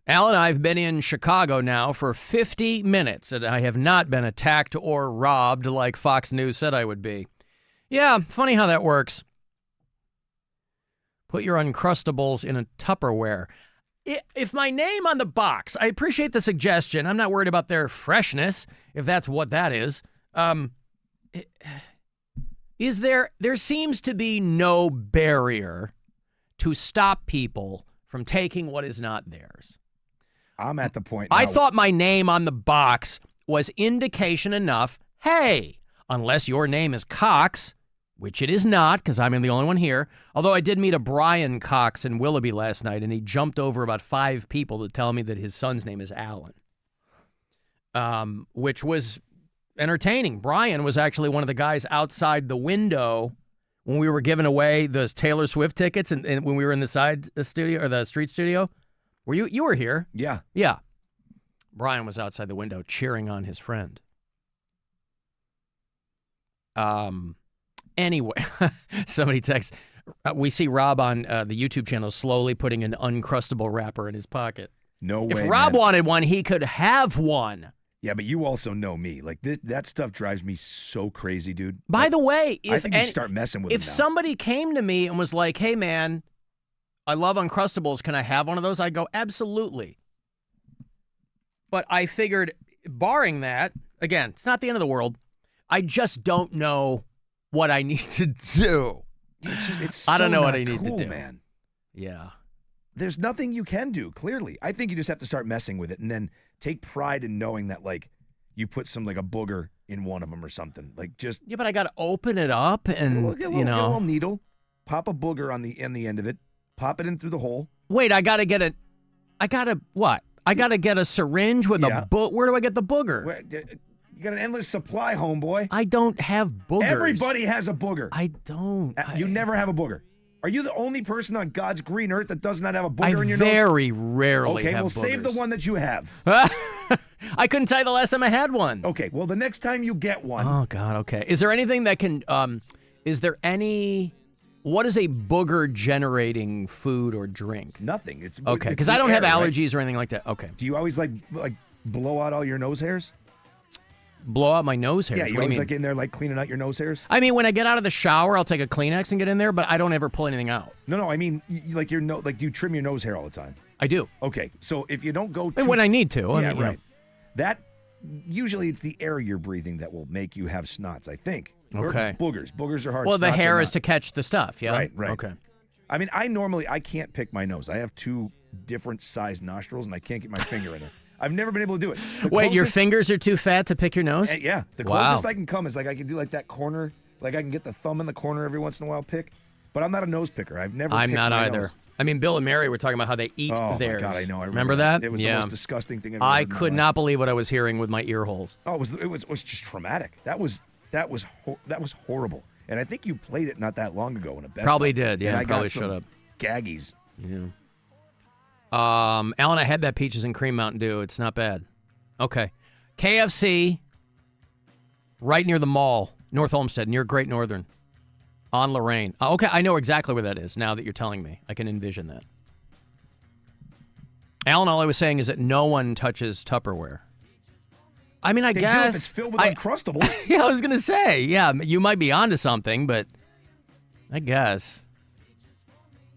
Alan, I've been in Chicago now for 50 minutes, and I have not been attacked or robbed like Fox News said I would be. Yeah, funny how that works. Put your Uncrustables in a Tupperware. If my name on the box, I appreciate the suggestion. I'm not worried about their freshness, if that's what that is. There seems to be no barrier to stop people from taking what is not theirs.
I'm at the point
I
now-
thought my name on the box was indication enough. Hey, unless your name is Cox, which it is not, because I'm the only one here. Although I did meet a Brian Cox in Willoughby last night, and he jumped over about 5 people to tell me that his son's name is Alan, which was entertaining. Brian was actually one of the guys outside the window when we were giving away those Taylor Swift tickets, and when we were in the studio or the street studio. Were you were here?
Yeah.
Yeah. Brian was outside the window cheering on his friend. Anyway, somebody texts, we see Rob on the YouTube channel slowly putting an Uncrustable wrapper in his pocket.
No way,
If Rob
man.
wanted one, he could have one.
Yeah, but you also know me. Like, that stuff drives me so crazy, dude.
By the way,
I think you start messing with
if
them now.
somebody came to me and was like, hey, man, I love Uncrustables. Can I have one of those? I'd go, absolutely. But I figured, barring that, again, it's not the end of the world. I just don't know what I need to do.
It's
I don't
so
know what
not
I need
cool,
to do.
Man.
Yeah.
There's nothing you can do, clearly. I think you just have to start messing with it and then take pride in knowing that, like, you put some, like, a booger in one of them or something. Like, just...
Yeah, but I got to open it up and,
get a
you know.
little needle, pop a booger on the end of it, pop it in through the hole.
Wait, I got to get what? I got to get a syringe with a where do I get the booger?
You got an endless supply, homeboy.
I don't have boogers.
Everybody has a booger.
I don't.
You never have a booger. Are you the only person on God's green earth that does not have a booger in your nose?
I very rarely
Okay,
have
well,
boogers.
save the one that you have.
I couldn't tell you the last time I had one.
Okay, well, the next time you get one.
Oh, God, okay. Is there anything that can, what is a booger-generating food or drink?
Nothing. It's
okay,
it's
because
the
I don't have
air,
allergies
right?
or anything like that. Okay.
Do you always, like blow out all your nose hairs?
Blow out my nose hairs?
Yeah,
What
you
do
always,
mean?
like, in there, like, cleaning out your nose hairs?
I mean, when I get out of the shower, I'll take a Kleenex and get in there, but I don't ever pull anything out.
No, I mean, like, do you trim your nose hair all the time?
I do.
Okay, so if you don't go...
And when I need to.
Yeah,
I mean, you
right.
know.
That, usually it's the air you're breathing that will make you have snots, I think. Or
Okay.
boogers. Boogers are hard.
Well, the
Snots are
hair
not.
is to catch the stuff, yeah?
Right.
Okay.
I mean, I can't pick my nose. I have 2 different sized nostrils, and I can't get my finger in there. I've never been able to do it.
Wait, your fingers are too fat to pick your nose?
Yeah. The
Wow.
closest I can come is, like, I can do, like, that corner. Like, I can get the thumb in the corner every once in a while pick. But I'm not a nose picker. I've never
I'm
picked
not
my
either.
nose.
I mean, Bill and Mary were talking about how they eat
Oh,
theirs.
my God, I know. I
remember that?
It was
yeah.
the most disgusting thing I've ever
I
heard in my
could
life.
not believe what I was hearing with my ear holes.
Oh, it was just traumatic. That was horrible. And I think you played it not that long ago in a Best
Probably
Buy.
did, yeah,
And I
probably
got some
should have.
Gaggies.
Yeah. Alan, I had that peaches and cream Mountain Dew. It's not bad. Okay. KFC, right near the mall, North Olmsted, near Great Northern, on Lorraine. Okay, I know exactly where that is now that you're telling me. I can envision that. Alan, all I was saying is that no one touches Tupperware. I mean, I
They
guess.
do if it's filled with Uncrustables.
Yeah, I was going to say, yeah, you might be onto something, but I guess.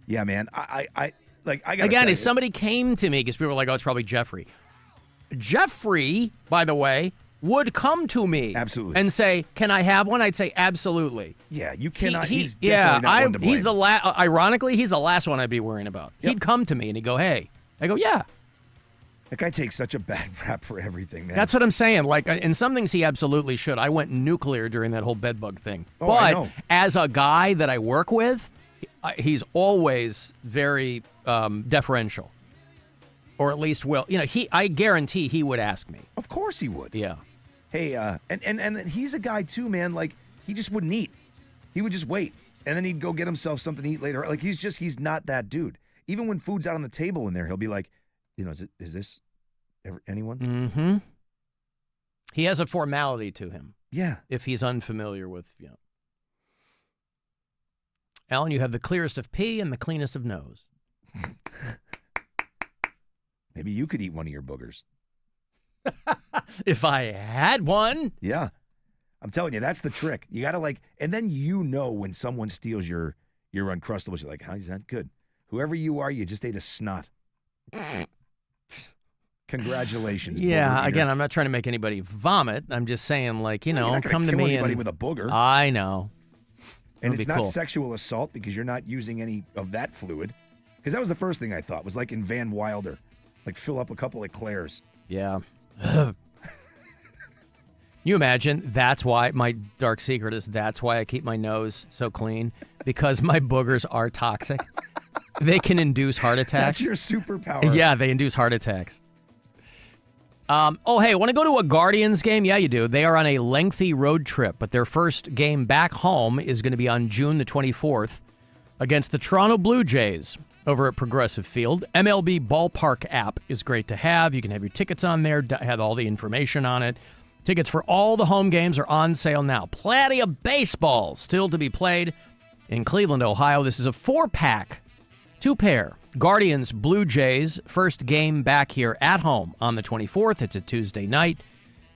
Yeah, man. I gotta
Again,
tell
if
you,
somebody came to me, because people were like, oh, it's probably Jeffrey. Jeffrey, by the way, would come to me and say, can I have one? I'd say, absolutely.
Yeah, you cannot. He's definitely not one to blame.
He's the ironically, he's the last one I'd be worrying about. He'd come to me and he'd go, hey. I go, yeah.
That guy takes such a bad rap for everything, man.
That's what I'm saying. Like, in some things, he absolutely should. I went nuclear during that whole bedbug thing.
Oh, I
but
know.
as a guy that I work with, he's always very deferential. Or at least will. You know, I guarantee he would ask me.
Of course he would.
Yeah.
Hey, and he's a guy too, man. Like, he just wouldn't eat. He would just wait, and then he'd go get himself something to eat later. Like, he's not that dude. Even when food's out on the table in there, he'll be like, is this anyone's?
Mm-hmm. He has a formality to him.
Yeah.
If he's unfamiliar with, Alan, you have the clearest of pee and the cleanest of nose.
Maybe you could eat one of your boogers.
If I had one.
Yeah. I'm telling you, that's the trick. You got to and then when someone steals your Uncrustables, you're like, how's that good? Whoever you are, you just ate a snot. Congratulations.
Yeah,
booger eater.
again, I'm not trying to make anybody vomit. I'm just saying,
you're not gonna
come to
kill
me
anybody
and
with a booger.
I know.
And
It'll
it's
be
not
cool.
sexual assault because you're not using any of that fluid. Because that was the first thing I thought, was like in Van Wilder. Like fill up a couple of Eclairs.
Yeah. You imagine that's why my dark secret is that's why I keep my nose so clean, because my boogers are toxic. They can induce heart attacks.
That's your superpower.
Yeah, they induce heart attacks. Hey, want to go to a Guardians game? Yeah, you do. They are on a lengthy road trip, but their first game back home is going to be on June the 24th against the Toronto Blue Jays over at Progressive Field. MLB Ballpark app is great to have. You can have your tickets on there, have all the information on it. Tickets for all the home games are on sale now. Plenty of baseball still to be played in Cleveland, Ohio. This is a 4-pack, 2-pair. Guardians, Blue Jays, first game back here at home on the 24th. It's a Tuesday night.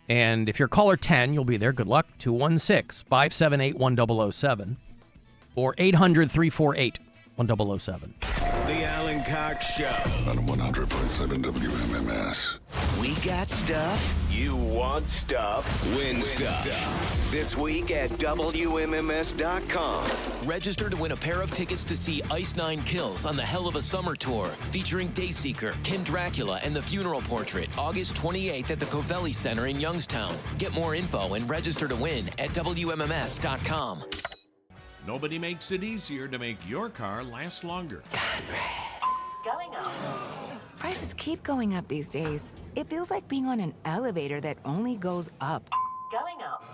And if you're caller 10, you'll be there. Good luck. 216-578-1007 or 800-348-1007.
The Alan Cox Show.
On 100.7 WMMS.
We got stuff. You want stuff. Win stuff. This week at WMMS.com.
Register to win a pair of tickets to see Ice Nine Kills on the Hell of a Summer Tour, featuring Dayseeker, Ken Dracula, and The Funeral Portrait, August 28th at the Covelli Center in Youngstown. Get more info and register to win at WMMS.com.
Nobody makes it easier to make your car last longer.
Going up. Prices keep going up these days. It feels like being on an elevator that only goes up. Going up.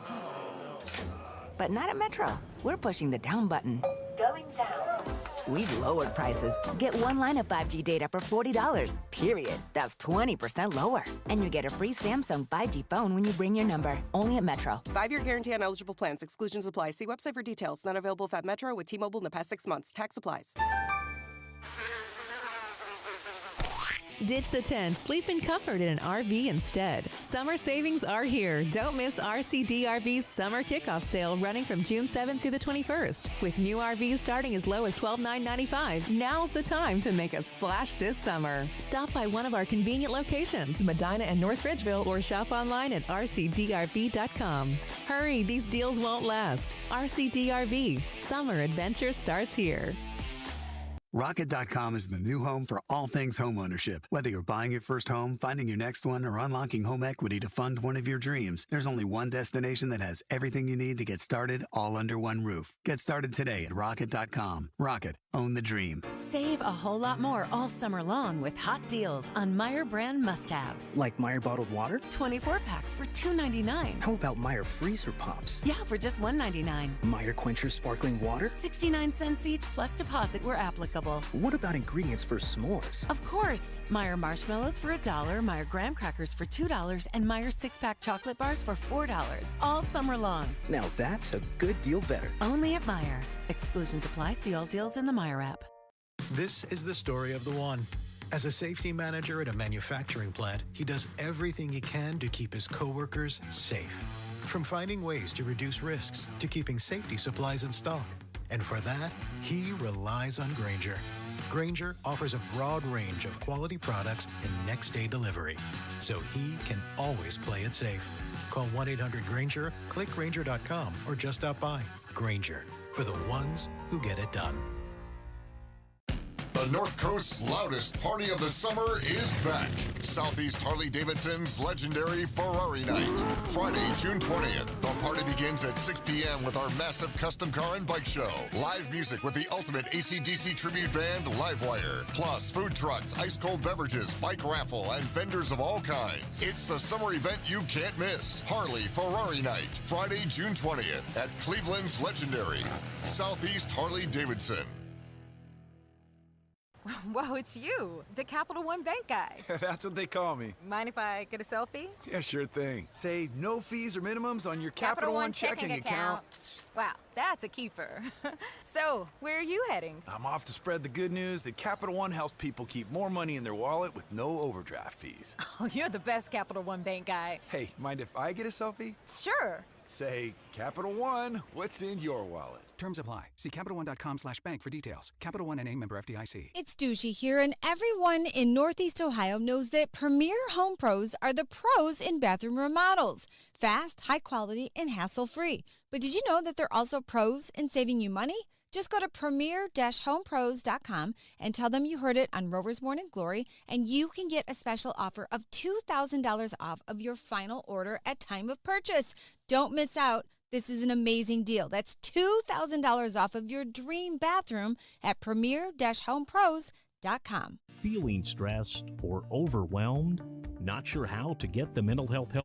But not at Metro. We're pushing the down button. Going down. We've lowered prices. Get one line of 5G data for $40, period. That's 20% lower. And you get a free Samsung 5G phone when you bring your number. Only at Metro.
5-year guarantee on eligible plans. Exclusions apply. See website for details. Not available at Metro with T-Mobile in the past 6 months. Tax applies.
Ditch the tent. Sleep in comfort in an RV instead. Summer savings are here. Don't miss RCDRV's summer kickoff sale running from June 7th through the 21st. With new RVs starting as low as $12,995. Now's the time to make a splash this summer. Stop by one of our convenient locations, Medina and North Ridgeville, or shop online at rcdrv.com. Hurry, these deals won't last. RCDRV. Summer adventure starts here.
Rocket.com is the new home for all things home ownership. Whether you're buying your first home, finding your next one, or unlocking home equity to fund one of your dreams, there's only one destination that has everything you need to get started all under one roof. Get started today at Rocket.com. Rocket. Own the dream.
Save a whole lot more all summer long with hot deals on Meyer brand must-haves.
Like Meyer bottled water?
24 packs for $2.99.
How about Meyer freezer pops?
Yeah, for just $1.99.
Meyer Quencher sparkling water?
69 cents each plus deposit where applicable.
What about ingredients for s'mores?
Of course. Meyer marshmallows for $1, Meyer graham crackers for $2, and Meyer 6-pack chocolate bars for $4 all summer long.
Now that's a good deal better.
Only at Meyer. Exclusions apply. See all deals in the Meyer app.
This is the story of the one. As a safety manager at a manufacturing plant, he does everything he can to keep his coworkers safe. From finding ways to reduce risks to keeping safety supplies in stock. And for that, he relies on Grainger. Grainger offers a broad range of quality products and next-day delivery, so he can always play it safe. Call 1-800-GRAINGER, click Grainger.com, or just stop by. Grainger, for the ones who get it done.
The North Coast's loudest party of the summer is back. Southeast Harley-Davidson's legendary Ferrari Night. Friday, June 20th. The party begins at 6 p.m. with our massive custom car and bike show. Live music with the ultimate AC/DC tribute band, Livewire. Plus, food trucks, ice-cold beverages, bike raffle, and vendors of all kinds. It's a summer event you can't miss. Harley Ferrari Night. Friday, June 20th at Cleveland's legendary Southeast Harley-Davidson.
Whoa, it's you, the Capital One Bank guy.
That's what they call me.
Mind if I get a selfie?
Yeah, sure thing. Say no fees or minimums on your Capital One checking account.
Wow, that's a keeper. So, where are you heading?
I'm off to spread the good news that Capital One helps people keep more money in their wallet with no overdraft fees.
Oh, you're the best Capital One Bank guy.
Hey, mind if I get a selfie?
Sure.
Say, Capital One, what's in your wallet?
Terms apply. See CapitalOne.com/bank for details. Capital One NA, member FDIC.
It's Doogie here, and everyone in Northeast Ohio knows that Premier Home Pros are the pros in bathroom remodels. Fast, high quality, and hassle-free. But did you know that they're also pros in saving you money? Just go to premier-homepros.com and tell them you heard it on Rover's Morning Glory, and you can get a special offer of $2,000 off of your final order at time of purchase. Don't miss out. This is an amazing deal. That's $2,000 off of your dream bathroom at premier-homepros.com.
Feeling stressed or overwhelmed? Not sure how to get the mental health help?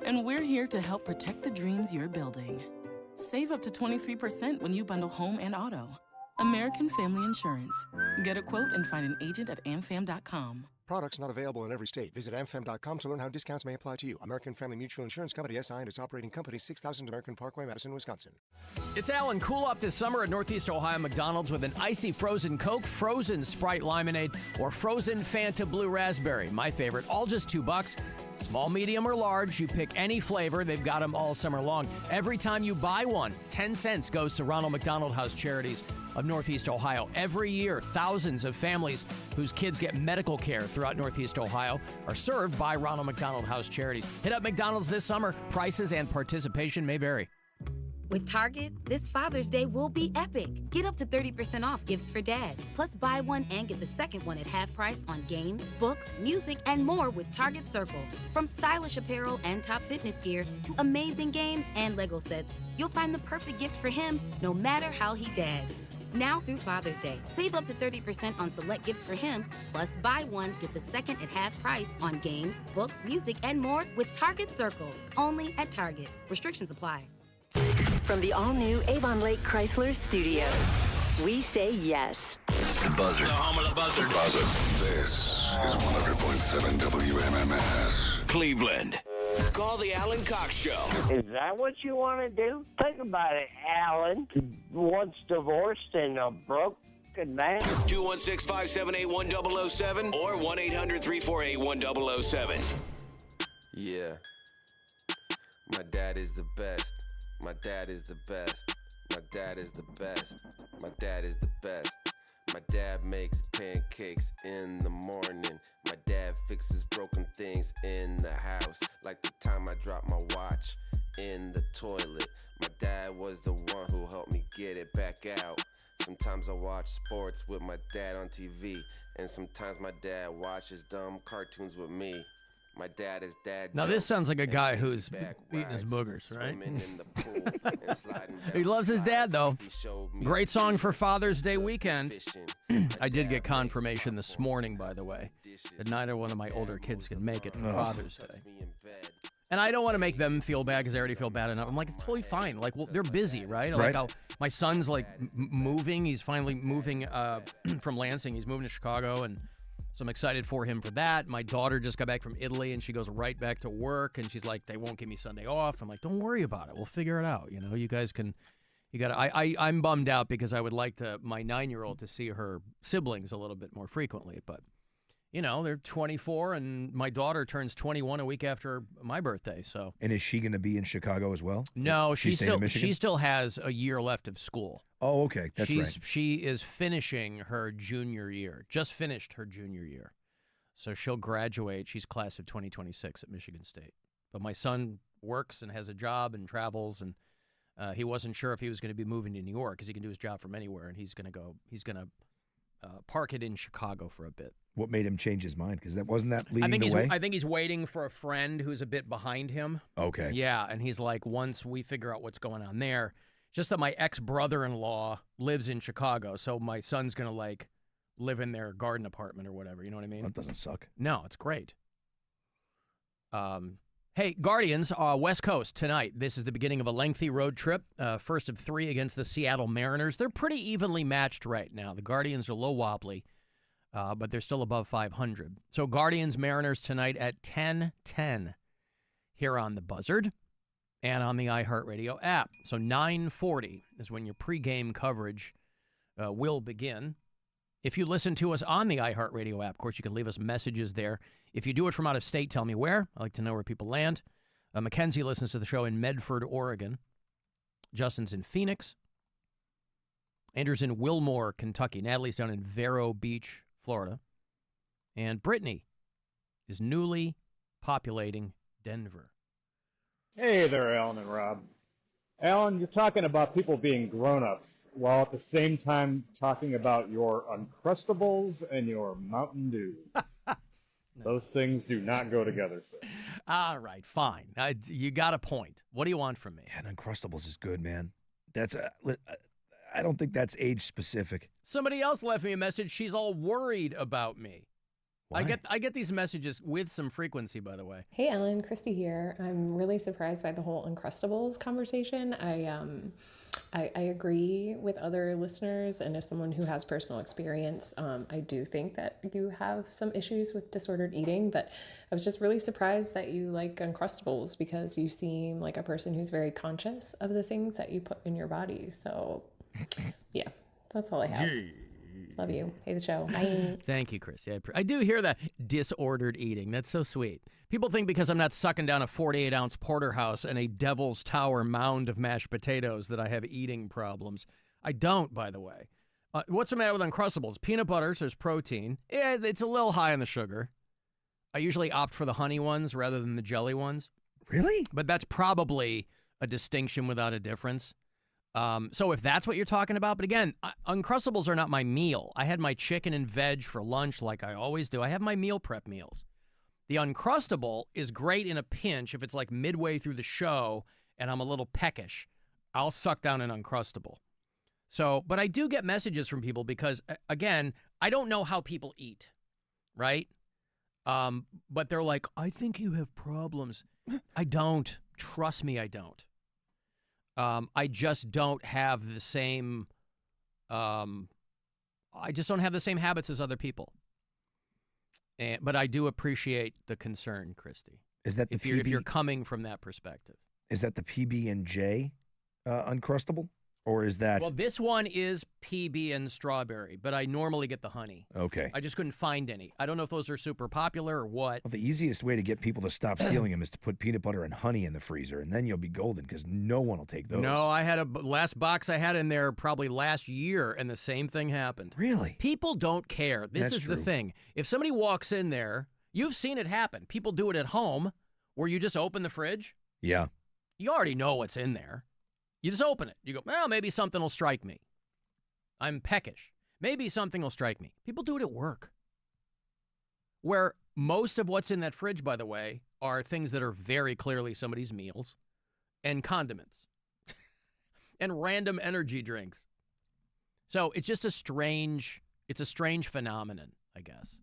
And we're here to help protect the dreams you're building. Save up to 23% when you bundle home and auto. American Family Insurance. Get a quote and find an agent at amfam.com.
Products not available in every state. Visit amfam.com to learn how discounts may apply to you. American Family Mutual Insurance Company, SI, and its operating company, 6000 American Parkway, Madison, Wisconsin.
It's Alan. Cool off this summer at Northeast Ohio McDonald's with an icy frozen Coke, frozen Sprite Lemonade, or frozen Fanta Blue Raspberry. My favorite, all just $2. Small, medium, or large, you pick any flavor. They've got them all summer long. Every time you buy one, 10 cents goes to Ronald McDonald House Charities of Northeast Ohio. Every year, thousands of families whose kids get medical care throughout Northeast Ohio are served by Ronald McDonald House Charities. Hit up McDonald's this summer. Prices and participation may vary.
With Target, this Father's Day will be epic. Get up to 30% off gifts for dad. Plus, buy one and get the second one at half price on games, books, music, and more with Target Circle. From stylish apparel and top fitness gear to amazing games and Lego sets, you'll find the perfect gift for him no matter how he dads. Now through Father's Day, save up to 30% on select gifts for him. Plus, buy one, get the second at half price on games, books, music, and more with Target Circle. Only at Target. Restrictions apply.
From the all-new Avon Lake Chrysler Studios, we say yes.
The buzzer. The home of the buzzer. Buzzer. This is 100.7 WMMS. Cleveland. Call the Alan Cox Show.
Is that what you want to do? Think about it, Alan. Once divorced and a broken man.
216-578-1007 or 1-800-348-1007.
Yeah. My dad is the best. My dad is the best. My dad is the best. My dad is the best. My dad makes pancakes in the morning. My dad fixes broken things in the house. Like the time I dropped my watch in the toilet. My dad was the one who helped me get it back out. Sometimes I watch sports with my dad on TV. And sometimes my dad watches dumb cartoons with me. My dad is dad.
Now, this sounds like a guy who's eating his boogers, right? He loves his dad, though. Great song for Father's Day weekend. I did get confirmation this morning, by the way, that neither one of my older kids can make it for Father's Day. And I don't want to make them feel bad because they already feel bad enough. I'm like, it's totally fine. Like, well, they're busy, right? Like, my son's, like, moving. He's finally moving from Lansing. He's moving to Chicago, and So I'm excited for him for that. My daughter just got back from Italy, and she goes right back to work, and she's like, they won't give me Sunday off. I'm like, don't worry about it. We'll figure it out. You know, you guys can, you got to, I'm bummed out because I would like my 9-year-old to see her siblings a little bit more frequently. But, you know, they're 24, and my daughter turns 21 a week after my birthday. So.
And is she going to be in Chicago as well?
No, she
Michigan?
still has a year left of school.
Oh, okay. That's right.
She is finishing her junior year, just finished her junior year. So she'll graduate. She's class of 2026 at Michigan State. But my son works and has a job and travels, and he wasn't sure if he was going to be moving to New York because he can do his job from anywhere, and he's going to park it in Chicago for a bit.
What made him change his mind? Because wasn't that leading the way?
I think he's waiting for a friend who's a bit behind him.
Okay.
Yeah, and he's like, once we figure out what's going on there, just that my ex-brother-in-law lives in Chicago, so my son's going to, like, live in their garden apartment or whatever. You know what I mean?
That doesn't suck.
No, it's great. Hey, Guardians, West Coast tonight. This is the beginning of a lengthy road trip, first of 3 against the Seattle Mariners. They're pretty evenly matched right now. The Guardians are low wobbly, but they're still above 500. So Guardians, Mariners tonight at 10:10 here on the Buzzard and on the iHeartRadio app. So 9:40 is when your pregame coverage will begin. If you listen to us on the iHeartRadio app, of course, you can leave us messages there. If you do it from out of state, tell me where. I like to know where people land. Mackenzie listens to the show in Medford, Oregon. Justin's in Phoenix. Andrew's in Wilmore, Kentucky. Natalie's down in Vero Beach, Florida. And Brittany is newly populating Denver.
Hey there, Alan and Rob. Alan, you're talking about people being grown-ups while at the same time talking about your Uncrustables and your Mountain Dew. Those things do not go together, sir.
All right, fine. You got a point. What do you want from me?
Yeah, Uncrustables is good, man. I don't think that's age-specific.
Somebody else left me a message. She's all worried about me.
Why?
I get these messages with some frequency, by the way.
Hey, Ellen, Christy here. I'm really surprised by the whole Uncrustables conversation. I agree with other listeners, and as someone who has personal experience, I do think that you have some issues with disordered eating, but I was just really surprised that you like Uncrustables because you seem like a person who's very conscious of the things that you put in your body. So, yeah, that's all I have. Love you. Hey, the show. Bye.
Thank you, Christy. I do hear that disordered eating. That's so sweet. People think because I'm not sucking down a 48-ounce porterhouse and a Devil's Tower mound of mashed potatoes that I have eating problems. I don't, by the way. What's the matter with Uncrustables? Peanut butter, so there's protein. Yeah, it's a little high on the sugar. I usually opt for the honey ones rather than the jelly ones.
Really?
But that's probably a distinction without a difference. So if that's what you're talking about, but again, Uncrustables are not my meal. I had my chicken and veg for lunch like I always do. I have my meal prep meals. The Uncrustable is great in a pinch if it's like midway through the show and I'm a little peckish. I'll suck down an Uncrustable. So, but I do get messages from people because, again, I don't know how people eat, right? But they're like, I think you have problems. I don't. Trust me, I don't. I just don't have the same, I just don't have the same habits as other people. But I do appreciate the concern, Christy.
Is that
if you're coming from that perspective?
Is that the PB&J Uncrustable? Or is that...
Well, this one is PB and strawberry, but I normally get the honey.
Okay.
I just couldn't find any. I don't know if those are super popular or what.
Well, the easiest way to get people to stop stealing them is to put peanut butter and honey in the freezer, and then you'll be golden because no one will take those.
No, I had last box I had in there probably last year, and the same thing happened.
Really?
People don't care. This
That's
is
true.
the thing. If somebody walks in there, you've seen it happen. People do it at home where you just open the fridge.
Yeah.
You already know what's in there. You just open it. You go, well, maybe something will strike me. I'm peckish. Maybe something will strike me. People do it at work. Where most of what's in that fridge, by the way, are things that are very clearly somebody's meals and condiments and random energy drinks. So it's just a strange phenomenon, I guess.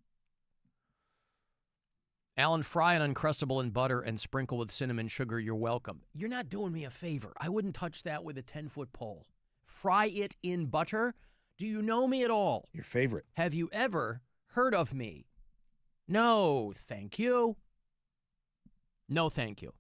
Alan, fry an Uncrustable in butter and sprinkle with cinnamon sugar. You're welcome. You're not doing me a favor. I wouldn't touch that with a 10-foot pole. Fry it in butter? Do you know me at all?
Your favorite.
Have you ever heard of me No, thank you. No, thank you.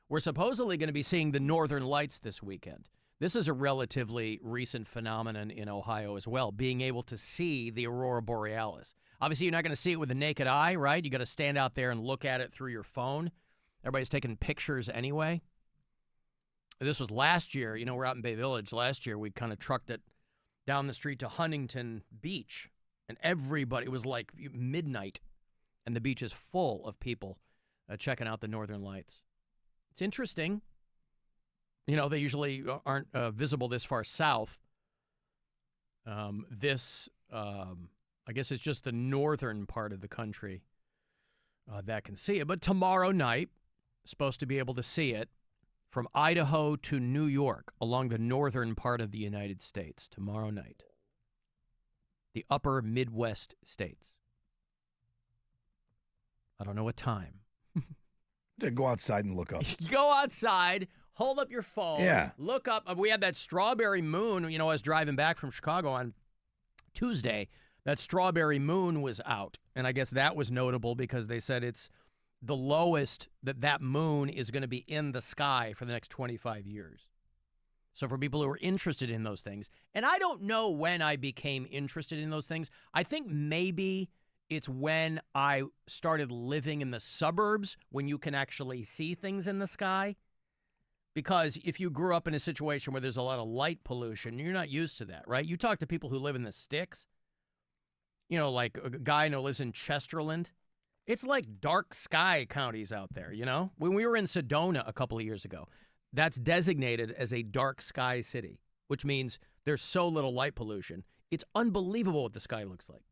We're supposedly going to be seeing the Northern Lights this weekend. This is a relatively recent phenomenon in Ohio as well, being able to see the Aurora Borealis. Obviously, you're not going to see it with the naked eye, right? You got to stand out there and look at it through your phone. Everybody's taking pictures anyway. This was last year. You know, we're out in Bay Village. Last year, we kind of trucked it down the street to Huntington Beach, and everybody, it was like midnight, and the beach is full of people checking out the Northern Lights. It's interesting. You know, they usually aren't visible this far south. I guess it's just the northern part of the country that can see it. But tomorrow night, supposed to be able to see it from Idaho to New York along the northern part of the United States tomorrow night. The upper Midwest states. I don't know what time.
Go outside and look up.
Go outside, hold up your phone,
Yeah.
Look up. We had that strawberry moon. You know, I was driving back from Chicago on Tuesday. That strawberry moon was out, and I guess that was notable because they said it's the lowest that moon is going to be in the sky for the next 25 years. So for people who are interested in those things, and I don't know when I became interested in those things. I think maybe it's when I started living in the suburbs when you can actually see things in the sky. Because if you grew up in a situation where there's a lot of light pollution, you're not used to that, right? You talk to people who live in the sticks, you know, like a guy I know lives in Chesterland. It's like dark sky counties out there, you know? When we were in Sedona a couple of years ago, that's designated as a dark sky city, which means there's so little light pollution. It's unbelievable what the sky looks like.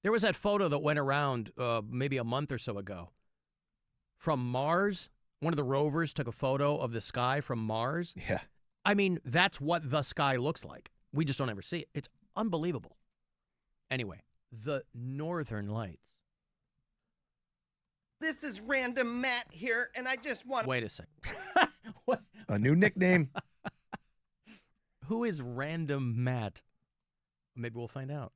There was that photo that went around maybe a month or so ago from Mars. One of the rovers took a photo of the sky from Mars.
Yeah.
I mean, that's what the sky looks like. We just don't ever see it. It's unbelievable. Anyway, the Northern Lights.
This is Random Matt here, and I just want to...
Wait a second.
A new nickname.
Who is Random Matt? Maybe we'll find out.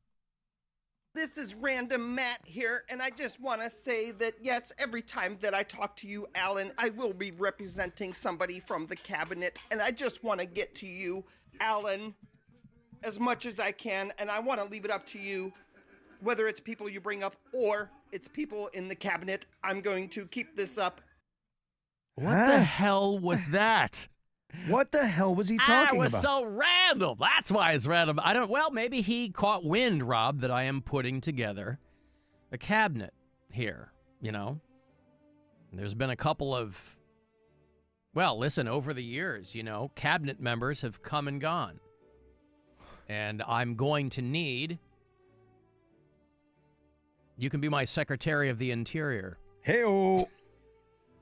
This is Random Matt here, and I just want to say that, yes, every time that I talk to you, Alan, I will be representing somebody from the cabinet, and I just want to get to you, Alan, as much as I can, and I want to leave it up to you, whether it's people you bring up or it's people in the cabinet. I'm going to keep this up.
What the hell was that?
What the hell was he talking about?
It was so random. That's why it's random. Well, maybe he caught wind, Rob, that I am putting together a cabinet here, you know. There's been a couple of, well, listen, over the years, you know, cabinet members have come and gone. And I'm going to need, you can be my Secretary of the Interior.
Hey-o.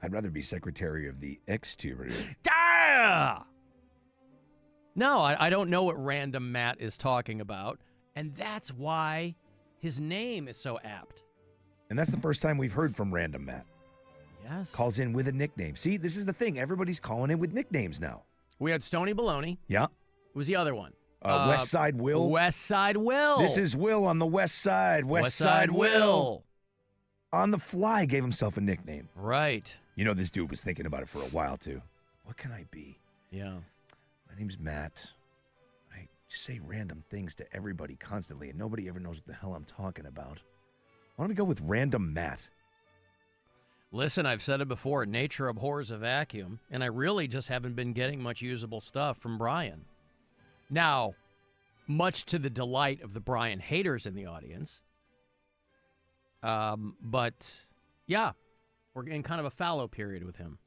I'd rather be Secretary of the Exterior.
No, I don't know what Random Matt is talking about, and that's why his name is so apt.
And that's the first time we've heard from Random Matt.
Yes.
Calls in with a nickname. See, this is the thing. Everybody's calling in with nicknames now.
We had Stony Baloney.
Yeah.
Who was the other one?
West Side Will.
West Side Will.
This is Will on the West Side. West Side Will. On the fly gave himself a nickname.
Right.
You know, this dude was thinking about it for a while, too. What can I be?
Yeah.
My name's Matt. I say random things to everybody constantly, and nobody ever knows what the hell I'm talking about. Why don't we go with Random Matt?
Listen, I've said it before. Nature abhors a vacuum, and I really just haven't been getting much usable stuff from Brian. Now, much to the delight of the Brian haters in the audience. But, yeah, we're in kind of a fallow period with him.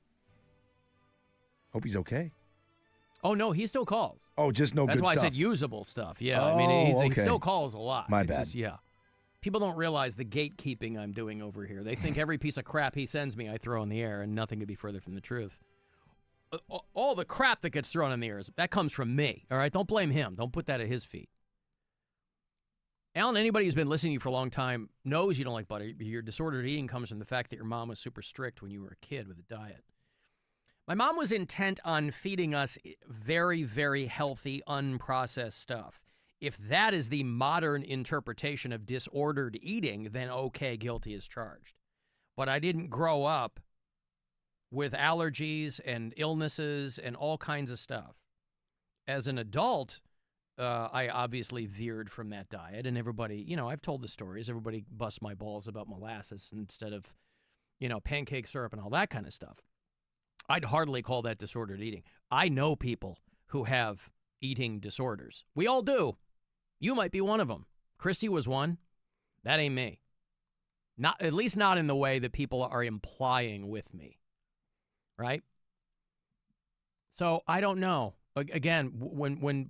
Hope he's okay.
Oh, no, he still calls.
Oh, just no good stuff.
That's why I said usable stuff. Yeah, I mean, he
okay.
still calls a lot.
My
It's
bad.
just, yeah. People don't realize the gatekeeping I'm doing over here. They think every piece of crap he sends me I throw in the air, and nothing could be further from the truth. All the crap that gets thrown in the air, that comes from me, all right? Don't blame him. Don't put that at his feet. Alan, anybody who's been listening to you for a long time knows you don't like butter. Your disordered eating comes from the fact that your mom was super strict when you were a kid with a diet. My mom was intent on feeding us very, very healthy, unprocessed stuff. if that is the modern interpretation of disordered eating, then okay, guilty as charged. But I didn't grow up with allergies and illnesses and all kinds of stuff. As an adult, I obviously veered from that diet, and everybody, I've told the stories. Everybody busts my balls about molasses instead of, pancake syrup and all that kind of stuff. I'd hardly call that disordered eating. I know people who have eating disorders. We all do. You might be one of them. Christy was one. That ain't me. Not, at least not in the way that people are implying with me. Right? So I don't know. Again, when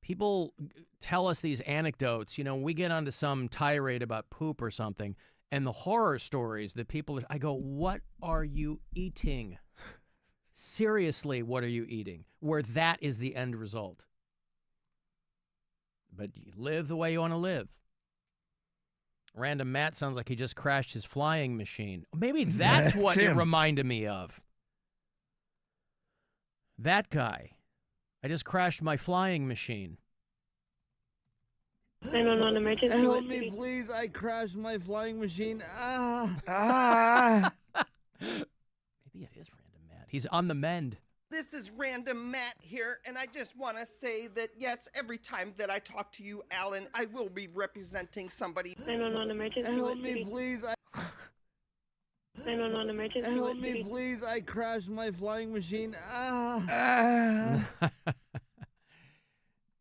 people tell us these anecdotes, we get onto some tirade about poop or something, and the horror stories that people, I go, what are you eating? Seriously, what are you eating? Where that is the end result. But you live the way you want to live. Random Matt sounds like he just crashed his flying machine. Maybe that's what it reminded me of. That guy. I just crashed my flying machine.
911 emergency. Help me, please. I crashed my flying machine.
Maybe it is Random Matt. He's on the mend.
This is Random Matt here, and I just want to say that, yes, every time that I talk to you, Alan, I will be representing somebody.
911 emergency. Help me, please. 911 emergency. Help me, please. I crashed my flying machine.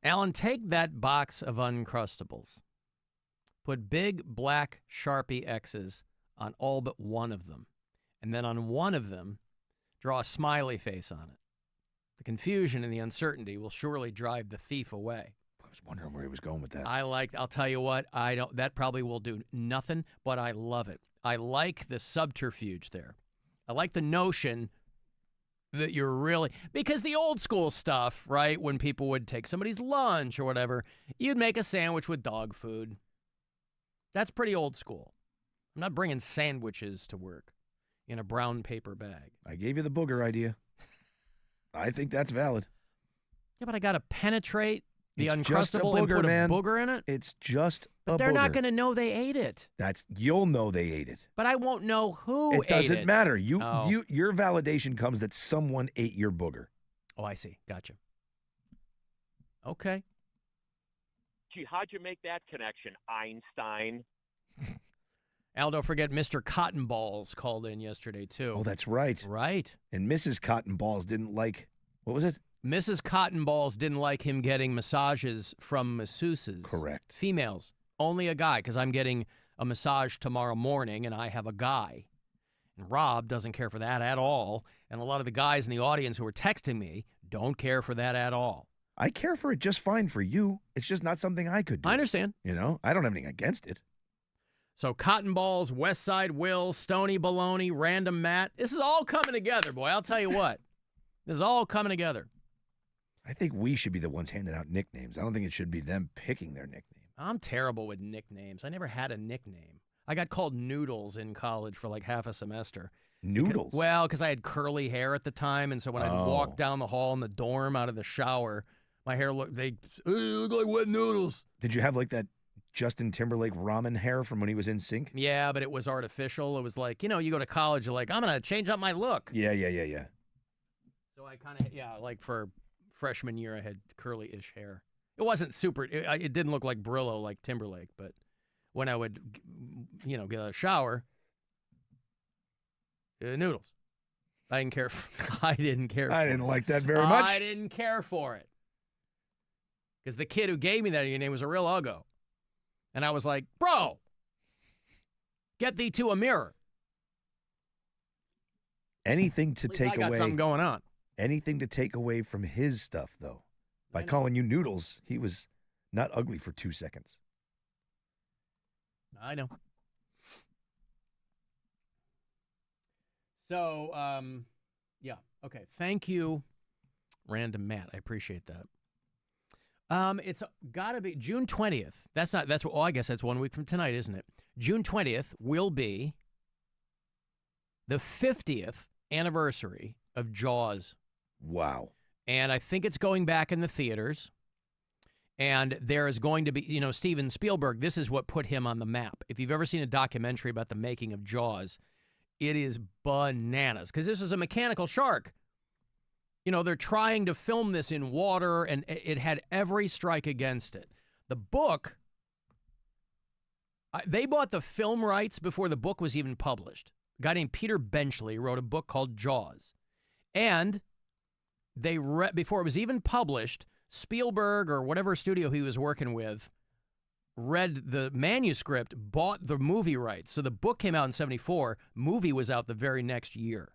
Alan, take that box of Uncrustables. Put big black Sharpie X's on all but one of them. And then on one of them, draw a smiley face on it. The confusion and the uncertainty will surely drive the thief away.
I was wondering where he was going with that.
I'll tell you what, that probably will do nothing, but I love it. I like the subterfuge there. I like the notion that you're really, because the old school stuff, right, when people would take somebody's lunch or whatever, you'd make a sandwich with dog food. That's pretty old school. I'm not bringing sandwiches to work in a brown paper bag.
I gave you the booger idea. I think that's valid.
Yeah, but I got to penetrate the
It's just a
Uncrustable and
booger,
put
man.
a booger in it?
It's just
But they're not going to know they ate it.
You'll know they ate it.
But I won't know who ate it.
It doesn't matter.
Oh.
Your validation comes that someone ate your booger.
Oh, I see. Gotcha. Okay.
Gee, how'd you make that connection, Einstein?
Al, don't forget Mr. Cotton Balls called in yesterday, too.
Oh, that's right.
Right.
And Mrs. Cotton Balls didn't like, what was it?
Mrs. Cotton Balls didn't like him getting massages from masseuses.
Correct.
Females. Only a guy, because I'm getting a massage tomorrow morning, and I have a guy. And Rob doesn't care for that at all. And a lot of the guys in the audience who are texting me don't care for that at all.
I care for it just fine for you. It's just not something I could do.
I understand.
I don't have anything against it.
So Cotton Balls, West Side Will, Stony Baloney, Random Matt. This is all coming together, boy. I'll tell you what. This is all coming together.
I think we should be the ones handing out nicknames. I don't think it should be them picking their nickname.
I'm terrible with nicknames. I never had a nickname. I got called Noodles in college for like half a semester.
Noodles?
Because I had curly hair at the time, and so when I'd walk down the hall in the dorm out of the shower, my hair looked like wet noodles.
Did you have like that Justin Timberlake ramen hair from when he was in Sync?
Yeah, but it was artificial. It was like, you go to college, you're like, I'm going to change up my look.
Yeah.
So I kind of, like for freshman year, I had curly-ish hair. It wasn't super, it didn't look like Brillo like Timberlake, but when I would, get a shower, noodles. I didn't care. I didn't
like that very much.
I didn't care for it. Because the kid who gave me that name was a real uggo. And I was like, bro, get thee to a mirror.
Anything to take
I got
away.
something going on.
Anything to take away from his stuff, though. By calling you Noodles, he was not ugly for 2 seconds.
I know. So, yeah. Okay. Thank you, Random Matt. I appreciate that. It's got to be June 20th. I guess that's 1 week from tonight, isn't it? June 20th will be the 50th anniversary of Jaws.
Wow.
And I think it's going back in the theaters. And there is going to be, Steven Spielberg, this is what put him on the map. If you've ever seen a documentary about the making of Jaws, it is bananas because this is a mechanical shark. They're trying to film this in water, and it had every strike against it. The book, they bought the film rights before the book was even published. A guy named Peter Benchley wrote a book called Jaws. And they before it was even published, Spielberg or whatever studio he was working with read the manuscript, bought the movie rights. So the book came out in 1974. Movie was out the very next year.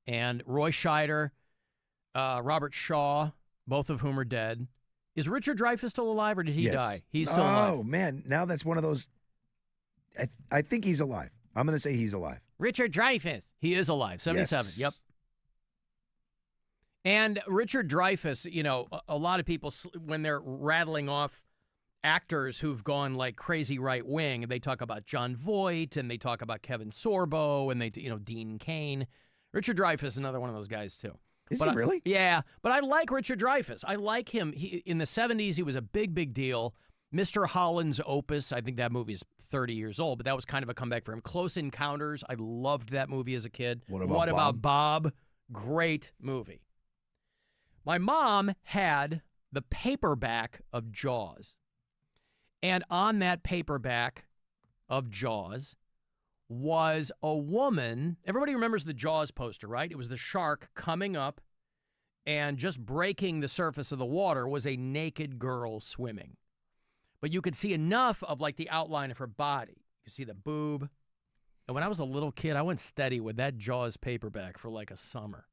And Roy Scheider, Robert Shaw, both of whom are dead. Is Richard Dreyfuss still alive or did he die? He's still alive.
Oh, man. Now that's one of those. I think he's alive. I'm going to say he's alive.
Richard Dreyfuss. He is alive. 77.
Yes.
Yep. And Richard Dreyfuss, a lot of people, when they're rattling off actors who've gone like crazy right wing, they talk about Jon Voight and they talk about Kevin Sorbo and Dean Cain. Richard Dreyfuss is another one of those guys too.
Is he really?
Yeah, but I like Richard Dreyfuss. I like him. In the 70s, he was a big deal. Mr. Holland's Opus, I think that movie's 30 years old, but that was kind of a comeback for him. Close Encounters, I loved that movie as a kid.
What about
Bob? Great movie. My mom had the paperback of Jaws. And on that paperback of Jaws was a woman. Everybody remembers the Jaws poster, right? It was the shark coming up, and just breaking the surface of the water was a naked girl swimming. But you could see enough of like the outline of her body. You could see the boob. And when I was a little kid, I went steady with that Jaws paperback for like a summer.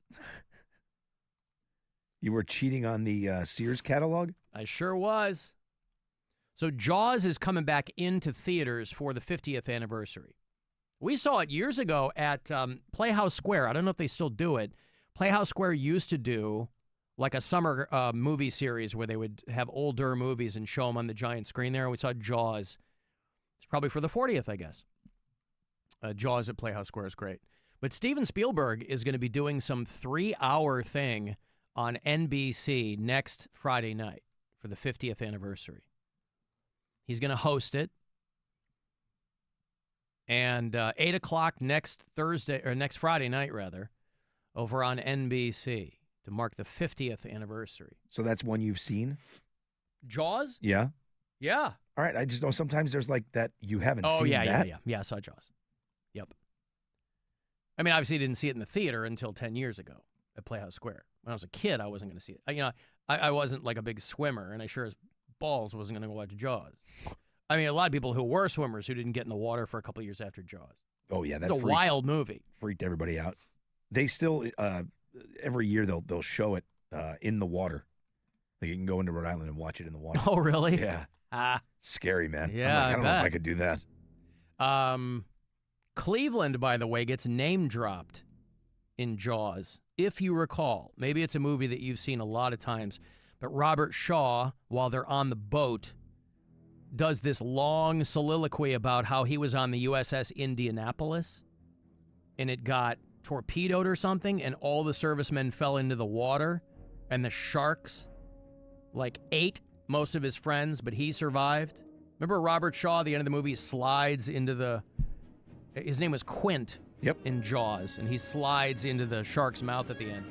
You were cheating on the Sears catalog?
I sure was. So Jaws is coming back into theaters for the 50th anniversary. We saw it years ago at Playhouse Square. I don't know if they still do it. Playhouse Square used to do like a summer movie series where they would have older movies and show them on the giant screen there. We saw Jaws. It's probably for the 40th, I guess. Jaws at Playhouse Square is great. But Steven Spielberg is going to be doing some 3-hour thing on NBC next Friday night for the 50th anniversary. He's going to host it. And 8 o'clock next Friday night, rather, over on NBC to mark the 50th anniversary.
So that's one you've seen?
Jaws?
Yeah.
Yeah.
All right. I just know sometimes there's like that you haven't seen that.
Yeah, I saw Jaws. Yep. I mean, obviously, I didn't see it in the theater until 10 years ago at Playhouse Square. When I was a kid, I wasn't going to see it. I wasn't like a big swimmer, and I sure as balls wasn't going to go watch Jaws. I mean, a lot of people who were swimmers who didn't get in the water for a couple of years after Jaws.
Oh, yeah.
It's a wild movie.
Freaked everybody out. They still, every year, they'll show it in the water. Like you can go into Rhode Island and watch it in the water.
Oh, really?
Yeah. Scary, man.
Yeah,
I don't know if I could do that.
Cleveland, by the way, gets name dropped in Jaws, if you recall. Maybe it's a movie that you've seen a lot of times. But Robert Shaw, while they're on the boat, does this long soliloquy about how he was on the USS Indianapolis, and it got torpedoed or something, and all the servicemen fell into the water, and the sharks, ate most of his friends, but he survived. Remember Robert Shaw, at the end of the movie, slides into his name was Quint in Jaws, and he slides into the shark's mouth at the end.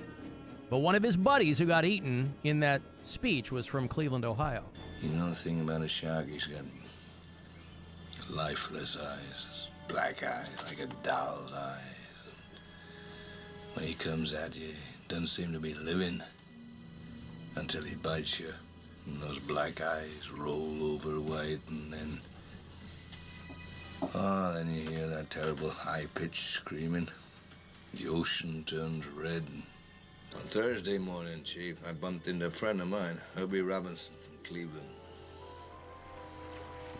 But one of his buddies who got eaten in that speech was from Cleveland, Ohio.
You know the thing about a shark? He's got lifeless eyes, black eyes, like a doll's eyes. When he comes at you, he doesn't seem to be living until he bites you. And those black eyes roll over white, and then you hear that terrible high-pitched screaming. The ocean turns red. On Thursday morning, Chief, I bumped into a friend of mine, Herbie Robinson from Cleveland.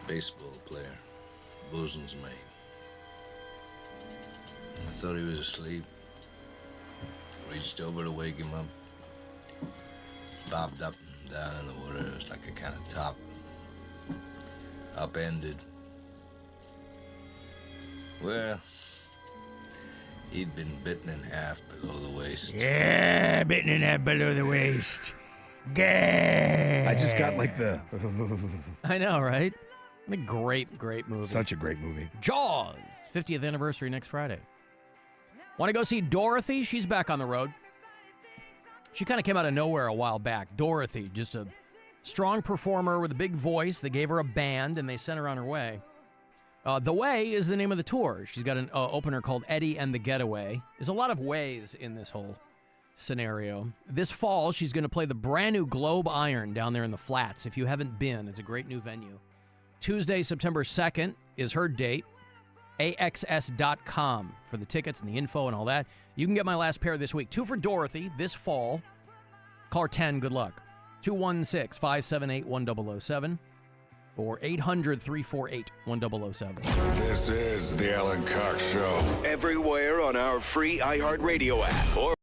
Baseball player, bosun's mate. I thought he was asleep. Reached over to wake him up. Bobbed up and down in the water. It was like a kind of top. Upended. Well, he'd been bitten in half below the waist.
Yeah, bitten in half below the waist.
Gay.
I just got like the.
I know, right? What a great movie.
Such a great movie.
Jaws, 50th anniversary next Friday. Want to go see Dorothy? She's back on the road. She kind of came out of nowhere a while back. Dorothy, just a strong performer with a big voice. They gave her a band, and they sent her on her way. The Way is the name of the tour. She's got an opener called Eddie and the Getaway. There's a lot of ways in this whole scenario. This fall, she's going to play the brand new Globe Iron down there in the Flats. If you haven't been, it's a great new venue. Tuesday, September 2nd is her date. AXS.com for the tickets and the info and all that. You can get my last pair this week. 2 for Dorothy this fall. Call 10, good luck. 216-578-1007 or 800-348-1007.
This is the Alan Cox Show. Everywhere on our free iHeartRadio app or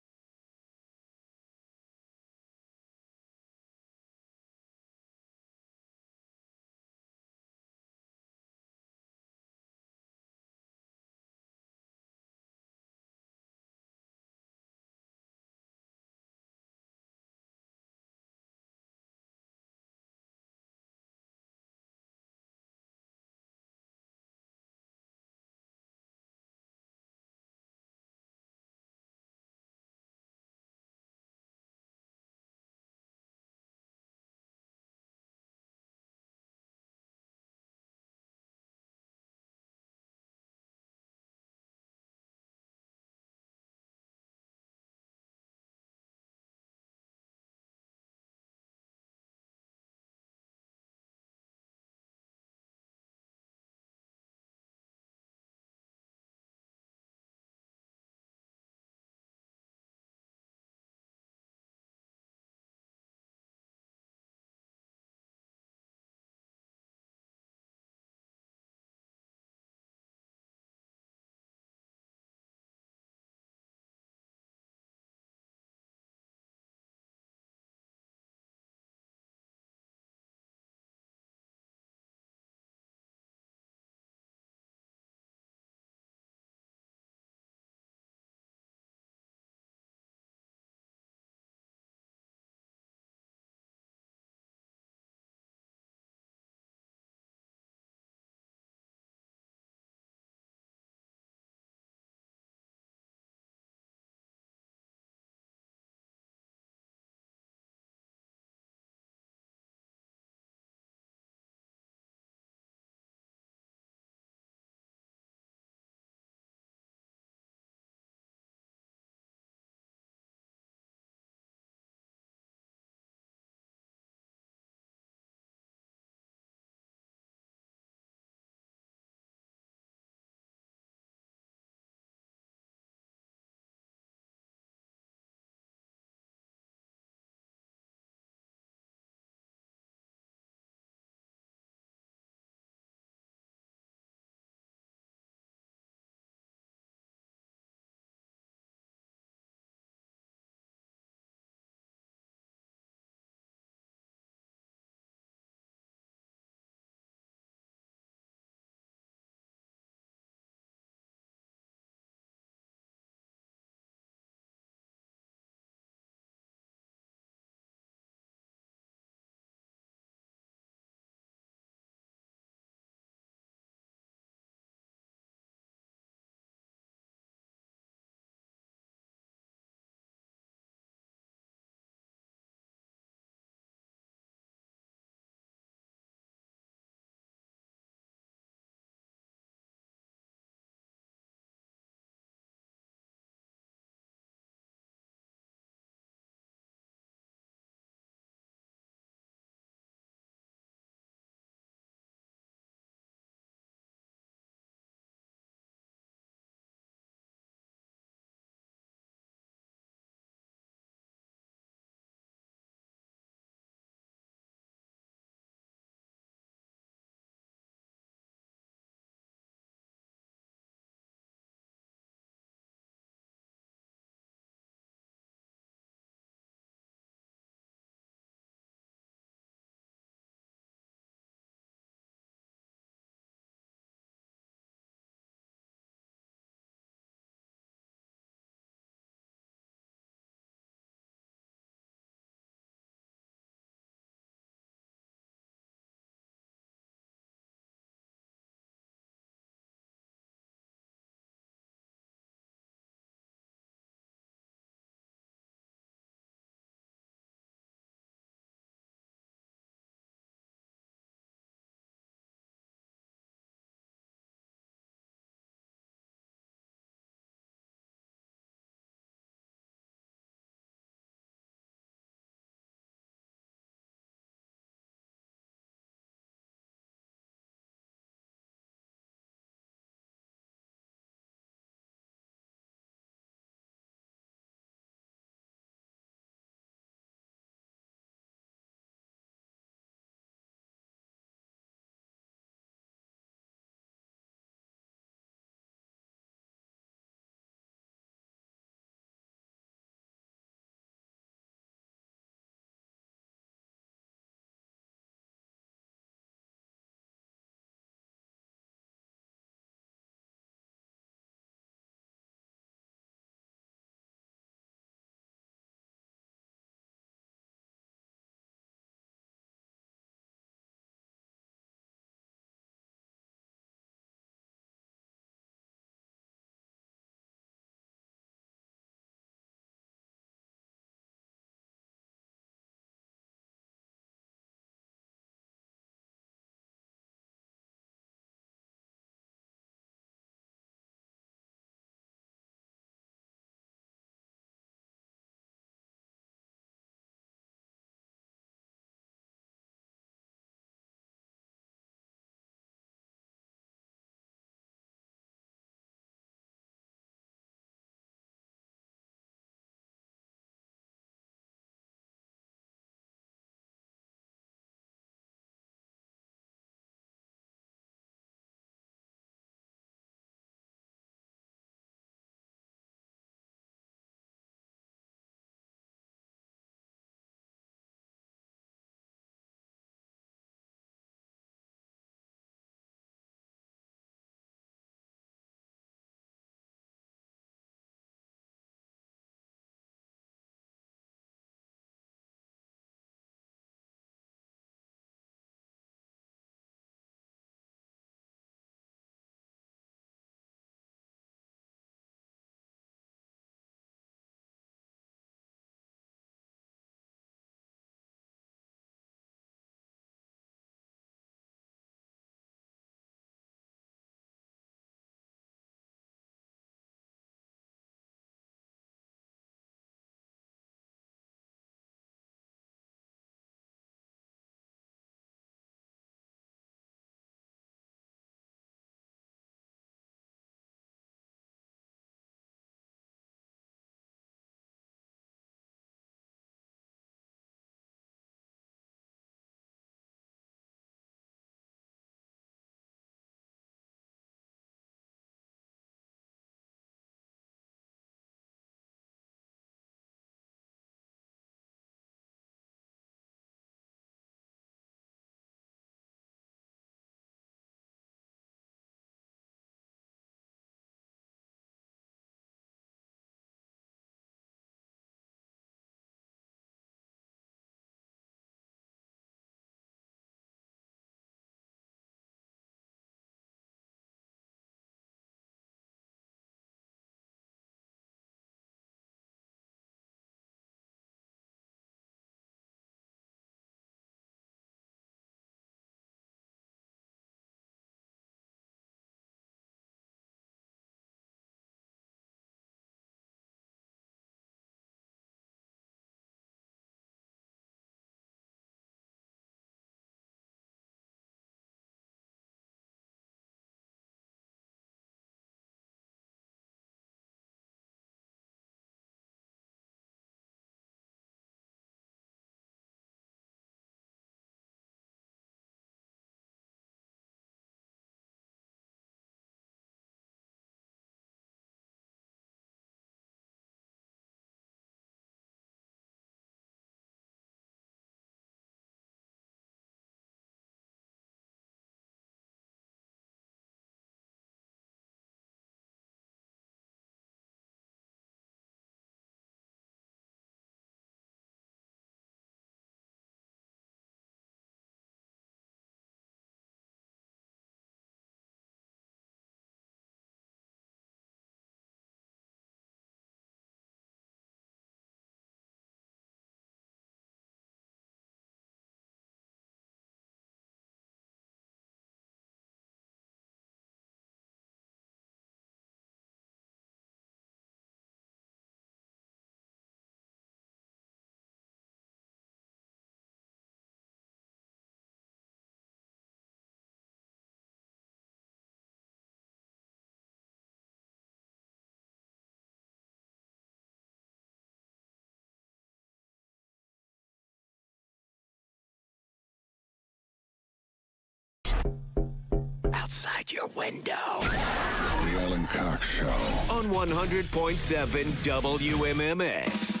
outside your window. The Alan Cox Show. On 100.7 WMMS.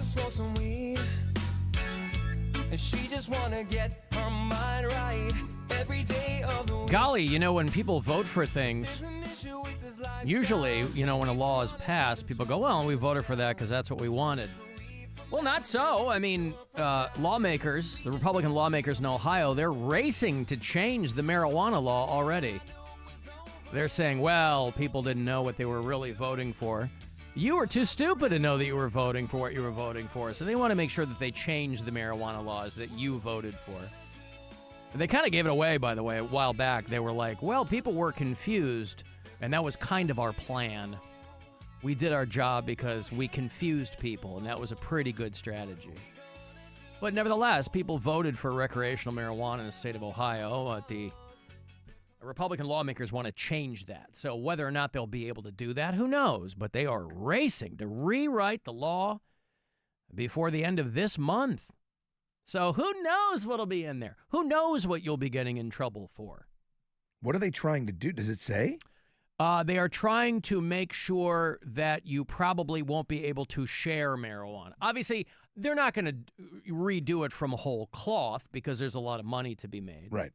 Smoke some weed, and she just wanna get her mind right every day of the week.
Golly, you know, when people vote for things, usually, you know, when a law is passed, people go, well, we voted for that because that's what we wanted. Well, not so. I mean, lawmakers, the Republican lawmakers in Ohio, they're racing to change the marijuana law already. They're saying, well, people didn't know what they were really voting for. You were too stupid to know that you were voting for what you were voting for. So they want to make sure that they change the marijuana laws that you voted for. And they kind of gave it away, by the way, a while back. They were like, well, people were confused, and that was kind of our plan. We did our job because we confused people, and that was a pretty good strategy. But nevertheless, people voted for recreational marijuana in the state of Ohio. The Republican lawmakers want to change that. So whether or not they'll be able to do that, who knows? But they are racing to rewrite the law before the end of this month. So who knows what'll be in there? Who knows what you'll be getting in trouble for?
What are they trying to do? Does it say?
They are trying to make sure that you probably won't be able to share marijuana. Obviously, they're not going to redo it from whole cloth because there's a lot of money to be made.
Right.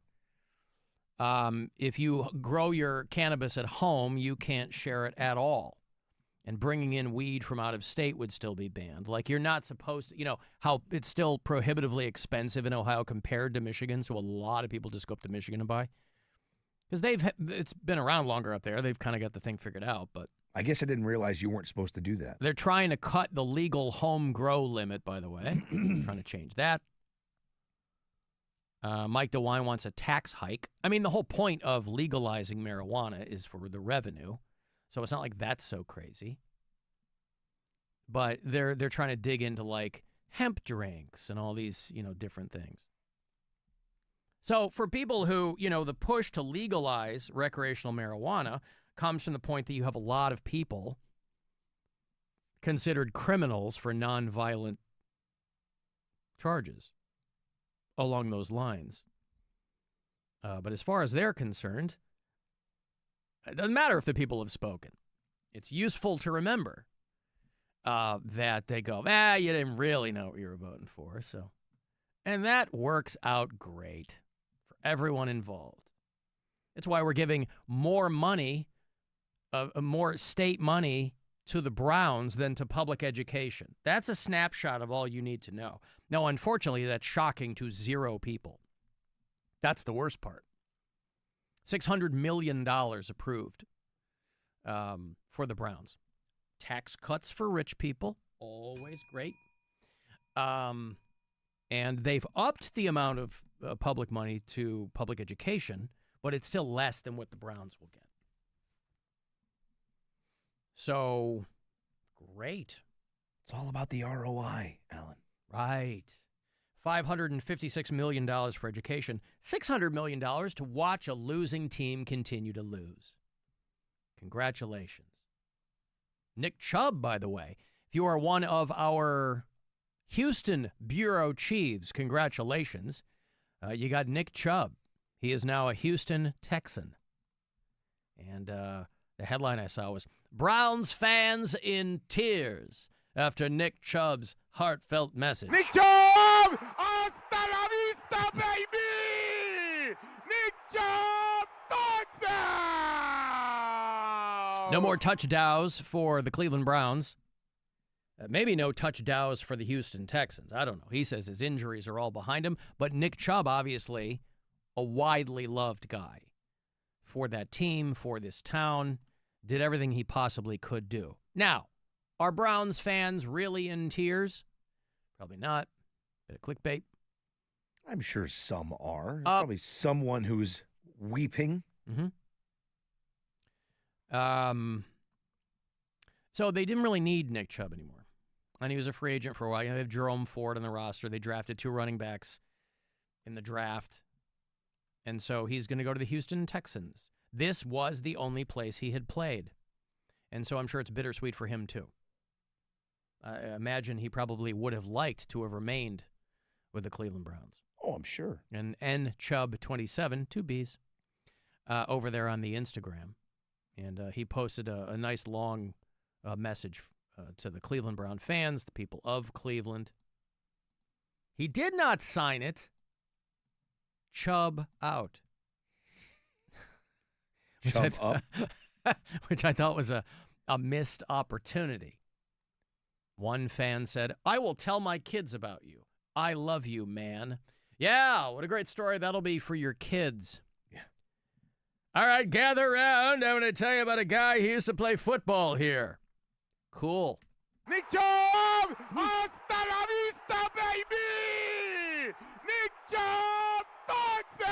If you grow your cannabis at home, you can't share it at all. And bringing in weed from out of state would still be banned. Like, you're not supposed to, you know, how it's still prohibitively expensive in Ohio compared to Michigan. So a lot of people just go up to Michigan and buy. Because it's been around longer up there. They've kind of got the thing figured out. But
I guess I didn't realize you weren't supposed to do that.
They're trying to cut the legal home grow limit, by the way. Trying to change that. Mike DeWine wants a tax hike. I mean, the whole point of legalizing marijuana is for the revenue. So it's not like that's so crazy. But they're trying to dig into, like, hemp drinks and all these, you know, different things. So for people who, you know, the push to legalize recreational marijuana comes from the point that you have a lot of people considered criminals for nonviolent charges along those lines. But as far as they're concerned, it doesn't matter if the people have spoken. It's useful to remember that they go, you didn't really know what you were voting for. So, and that works out great for everyone involved. It's why we're giving more money, more state money to the Browns than to public education. That's a snapshot of all you need to know. Now, unfortunately, that's shocking to zero people. That's the worst part. $600 million approved for the Browns. Tax cuts for rich people, always great. And they've upped the amount of public money to public education, but it's still less than what the Browns will get. So, great.
It's all about the ROI, Alan.
Right. $556 million for education. $600 million to watch a losing team continue to lose. Congratulations. Nick Chubb, by the way. If you are one of our Houston bureau chiefs, congratulations. You got Nick Chubb. He is now a Houston Texan. And the headline I saw was, Browns fans in tears after Nick Chubb's heartfelt message.
Nick Chubb! Hasta la vista, baby! Nick Chubb! Touchdown!
No more touchdowns for the Cleveland Browns. Maybe no touchdowns for the Houston Texans. I don't know. He says his injuries are all behind him. But Nick Chubb, obviously, a widely loved guy for that team, for this town. Did everything he possibly could do. Now, are Browns fans really in tears? Probably not. Bit of clickbait.
I'm sure some are. There's probably someone who's weeping.
Mm-hmm. So they didn't really need Nick Chubb anymore. And he was a free agent for a while. They have Jerome Ford on the roster. They drafted 2 running backs in the draft. And so he's going to go to the Houston Texans. This was the only place he had played. And so I'm sure it's bittersweet for him, too. I imagine he probably would have liked to have remained with the Cleveland Browns.
Oh, I'm sure.
And N Chubb 27, 2 Bs, over there on the Instagram. And he posted a nice long message to the Cleveland Brown fans, the people of Cleveland. He did not sign it. Chubb out.
Chubb up?
Which I thought was a missed opportunity. One fan said, I will tell my kids about you. I love you, man. Yeah, what a great story that'll be for your kids.
Yeah.
All right, gather around. I'm going to tell you about a guy who used to play football here. Cool.
Nick Chubb! Hasta la vista, baby! Nick Chubb! Touchdown!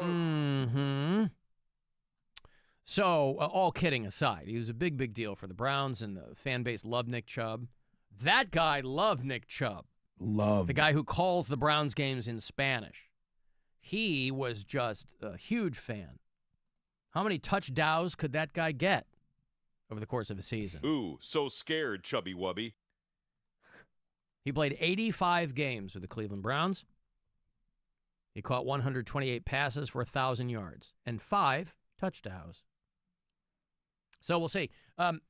Mm-hmm. So, all kidding aside, he was a big, big deal for the Browns, and the fan base loved Nick Chubb. That guy loved Nick Chubb.
Loved.
The guy who calls the Browns games in Spanish. He was just a huge fan. How many touchdowns could that guy get over the course of a season?
Ooh, so scared, Chubby Wubby.
He played 85 games with the Cleveland Browns. He caught 128 passes for 1,000 yards and 5 touchdowns. So we'll see.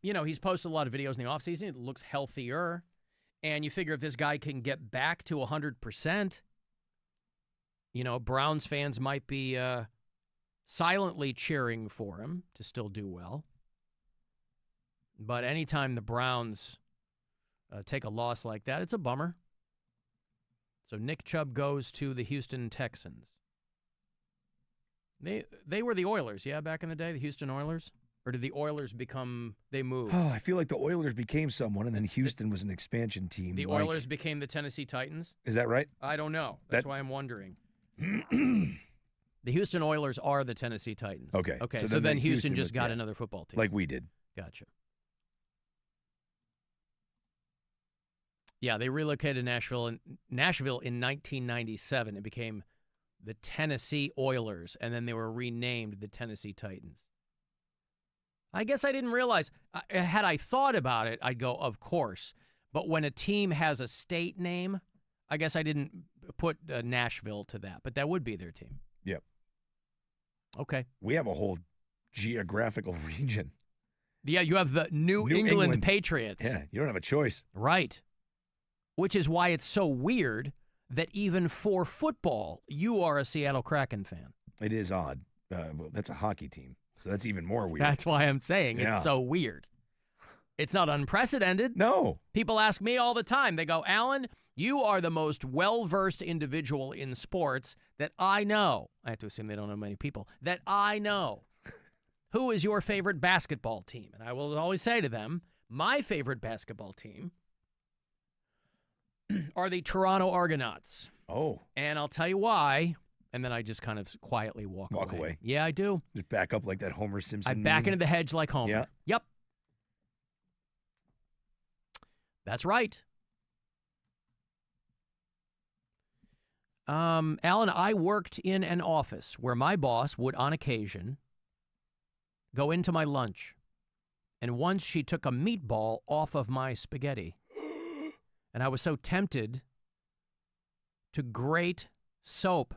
He's posted a lot of videos in the offseason. It looks healthier. And you figure if this guy can get back to 100%, Browns fans might be silently cheering for him to still do well. But anytime the Browns take a loss like that, it's a bummer. So Nick Chubb goes to the Houston Texans. They were the Oilers, yeah, back in the day, the Houston Oilers? Or did the Oilers they moved?
Oh, I feel like the Oilers became someone, and then Houston was an expansion team.
The Oilers became the Tennessee Titans?
Is that right?
I don't know. That's why I'm wondering. The Houston Oilers are the Tennessee Titans.
Okay.
So then Houston just got another football team.
Like we did.
Gotcha. Yeah, they relocated to Nashville in 1997. It became the Tennessee Oilers, and then they were renamed the Tennessee Titans. I guess I didn't realize. Had I thought about it, I'd go, of course. But when a team has a state name, I guess I didn't put Nashville to that. But that would be their team.
Yep.
Okay.
We have a whole geographical region.
Yeah, you have the New England Patriots.
Yeah, you don't have a choice.
Right. Which is why it's so weird that even for football, you are a Seattle Kraken fan.
It is odd. Well, that's a hockey team. So that's even more weird.
That's why I'm saying it's so weird. It's not unprecedented.
No.
People ask me all the time. They go, Alan, you are the most well-versed individual in sports that I know. I have to assume they don't know many people. That I know. Who is your favorite basketball team? And I will always say to them, my favorite basketball team are the Toronto Argonauts.
Oh.
And I'll tell you why. And then I just kind of quietly walk away. Yeah, I do.
Just back up like that Homer Simpson.
I back into the hedge like Homer.
Yeah.
Yep. That's right. Alan, I worked in an office where my boss would, on occasion, go into my lunch. And once she took a meatball off of my spaghetti. And I was so tempted to grate soap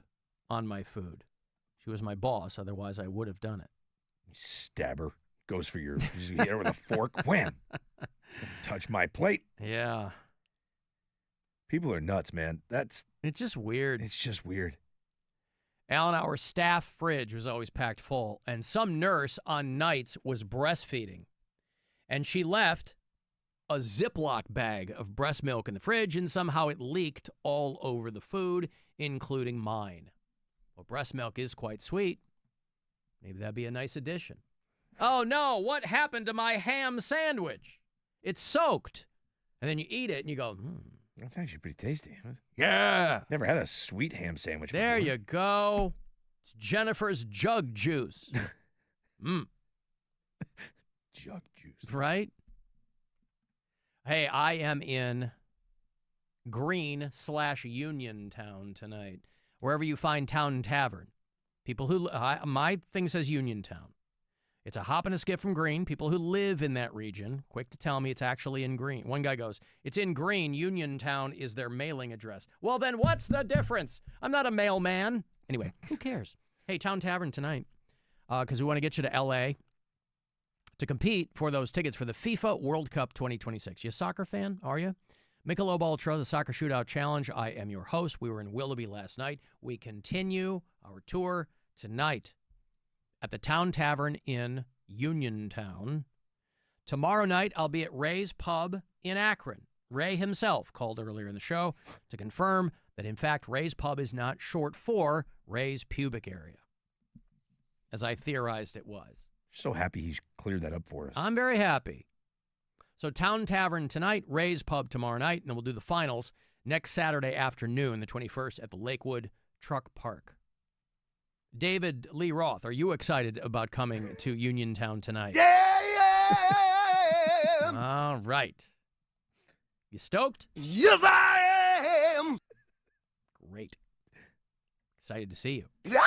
on my food. She was my boss, otherwise I would have done it.
Stab her. Goes for you hit her with a fork. Wham! Touch my plate.
Yeah.
People are nuts, man.
It's just weird.
It's just weird.
Alan, our staff fridge was always packed full, and some nurse on nights was breastfeeding. And she left a Ziploc bag of breast milk in the fridge, and somehow it leaked all over the food, including mine. Well, breast milk is quite sweet. Maybe that'd be a nice addition. Oh, no, what happened to my ham sandwich? It's soaked. And then you eat it, and you go,
That's actually pretty tasty.
Yeah.
Never had a sweet ham sandwich before.
There you go. It's Jennifer's jug juice.
Jug juice.
Right? Hey, I am in Green/Uniontown tonight. Wherever you find Town Tavern. People who, my thing says Uniontown. It's a hop and a skip from Green. People who live in that region, quick to tell me it's actually in Green. One guy goes, it's in Green. Uniontown is their mailing address. Well, then what's the difference? I'm not a mailman. Anyway, who cares? Hey, Town Tavern tonight, because we want to get you to L.A. to compete for those tickets for the FIFA World Cup 2026. You a soccer fan, are you? Michelob Ultra, the Soccer Shootout Challenge. I am your host. We were in Willoughby last night. We continue our tour tonight at the Town Tavern in Uniontown. Tomorrow night, I'll be at Ray's Pub in Akron. Ray himself called earlier in the show to confirm that, in fact, Ray's Pub is not short for Ray's pubic area, as I theorized it was.
So happy he's cleared that up for us.
I'm very happy. So Town Tavern tonight, Ray's Pub tomorrow night, and then we'll do the finals next Saturday afternoon, the 21st, at the Lakewood Truck Park. David Lee Roth, are you excited about coming to Uniontown tonight?
Yeah!
All right. You stoked?
Yes, I am!
Great. Excited to see you.
Yeah,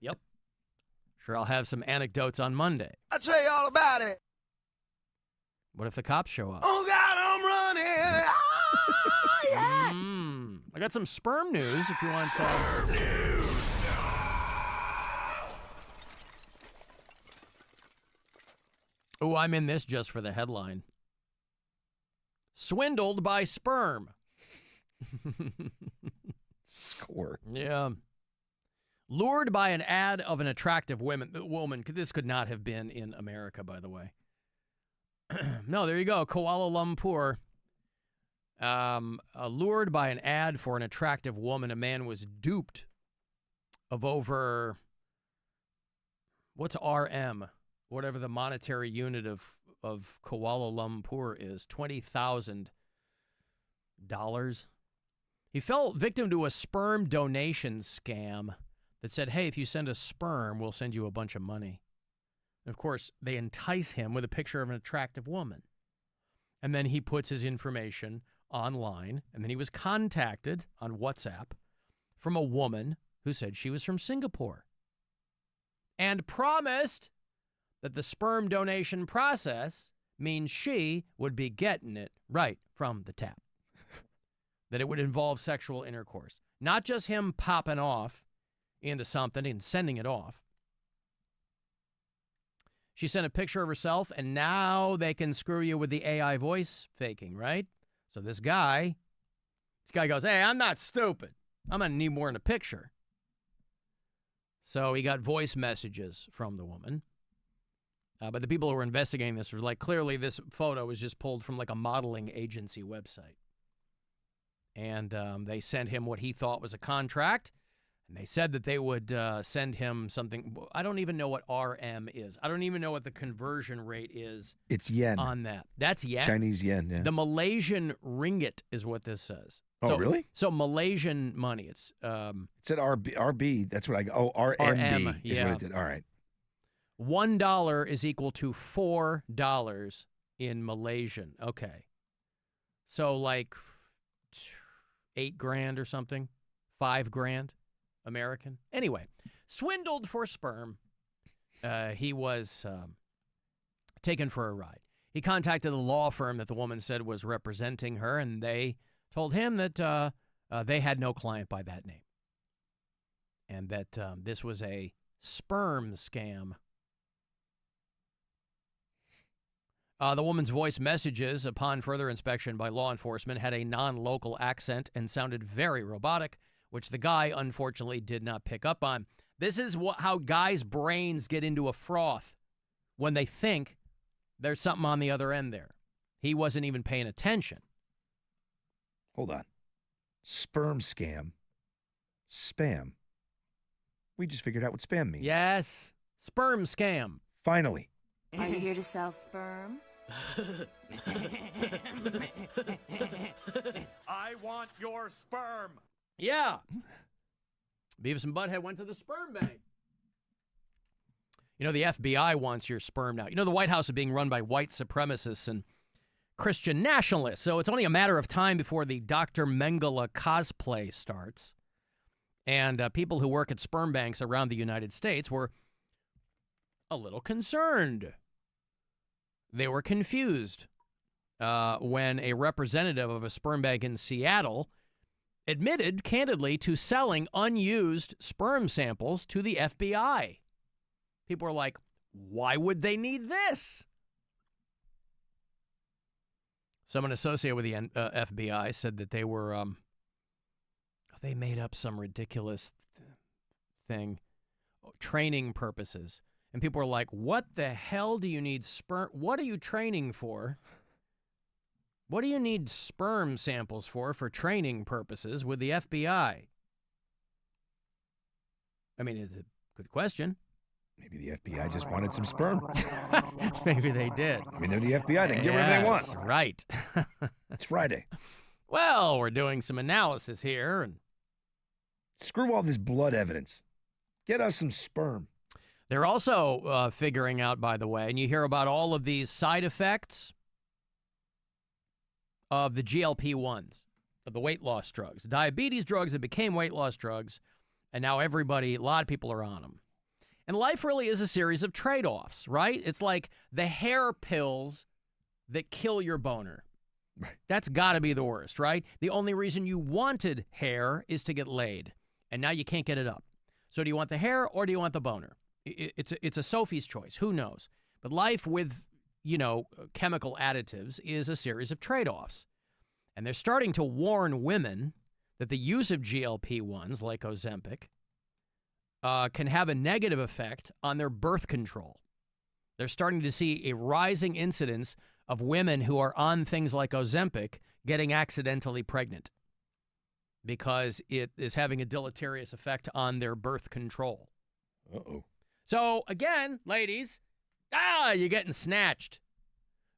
Yep. Sure, I'll have some anecdotes on Monday.
I'll tell you all about it.
What if the cops show up?
Oh, God, I'm running. Yeah.
I got some sperm news if you want to. Sperm news. Oh, I'm in this just for the headline. Swindled by sperm.
Score.
Yeah. Lured by an ad of an attractive woman. This could not have been in America, by the way. No, there you go. Kuala Lumpur. Lured by an ad for an attractive woman, a man was duped of over, what's RM? Whatever the monetary unit of Kuala Lumpur is, $20,000. He fell victim to a sperm donation scam that said, hey, if you send a sperm, we'll send you a bunch of money. And of course, they entice him with a picture of an attractive woman. And then he puts his information online, and then he was contacted on WhatsApp from a woman who said she was from Singapore and promised that the sperm donation process means she would be getting it right from the tap. That it would involve sexual intercourse. Not just him popping off into something and sending it off. She sent a picture of herself, and now they can screw you with the AI voice faking, right? So this guy goes, hey, I'm not stupid. I'm going to need more in a picture. So he got voice messages from the woman. But the people who were investigating this were like, clearly this photo was just pulled from like a modeling agency website. And they sent him what he thought was a contract. And they said that they would send him something. I don't even know what RM is. I don't even know what the conversion rate is.
It's yen.
On that. That's yen?
Chinese yen, yeah.
The Malaysian ringgit is what this says.
Oh, really?
So Malaysian money. It
said RB. That's what I got. Oh, RMB is what it did. All right.
$1 is equal to $4 in Malaysian. Okay. So like $8,000 or something, $5,000 American. Anyway, swindled for sperm. He was taken for a ride. He contacted a law firm that the woman said was representing her, and they told him that they had no client by that name, and that this was a sperm scam. The woman's voice messages, upon further inspection by law enforcement, had a non-local accent and sounded very robotic, which the guy, unfortunately, did not pick up on. This is how guys' brains get into a froth when they think there's something on the other end there. He wasn't even paying attention.
Hold on. Sperm scam. Spam. We just figured out what spam means.
Yes. Sperm scam.
Finally.
Are you here to sell sperm?
I want your sperm.
Yeah. Beavis and Butthead went to the sperm bank. You know, the FBI wants your sperm now. You know, the White House is being run by white supremacists and Christian nationalists, so it's only a matter of time before the Dr. Mengele cosplay starts. And people who work at sperm banks around the United States were a little concerned. They were confused when a representative of a sperm bank in Seattle admitted candidly to selling unused sperm samples to the FBI. People were like, why would they need this? Someone associated with the FBI said that they were, they made up some ridiculous thing, training purposes. And people were like, what the hell do you need sperm? What are you training for? What do you need sperm samples for training purposes with the FBI? I mean, it's a good question.
Maybe the FBI just wanted some sperm.
Maybe they did.
I mean, they're the FBI. They can get whatever they want.
Right.
It's Friday.
Well, we're doing some analysis here. And
screw all this blood evidence. Get us some sperm.
They're also figuring out, by the way, and you hear about all of these side effects of the GLP-1s, of the weight loss drugs, diabetes drugs that became weight loss drugs, and now a lot of people are on them. And life really is a series of trade-offs, right? It's like the hair pills that kill your boner.
Right.
That's got to be the worst, right? The only reason you wanted hair is to get laid, and now you can't get it up. So do you want the hair or do you want the boner? It's a Sophie's choice. Who knows? But life with, chemical additives is a series of trade-offs. And they're starting to warn women that the use of GLP-1s, like Ozempic, can have a negative effect on their birth control. They're starting to see a rising incidence of women who are on things like Ozempic getting accidentally pregnant because it is having a deleterious effect on their birth control.
Uh-oh.
So, again, ladies, you're getting snatched.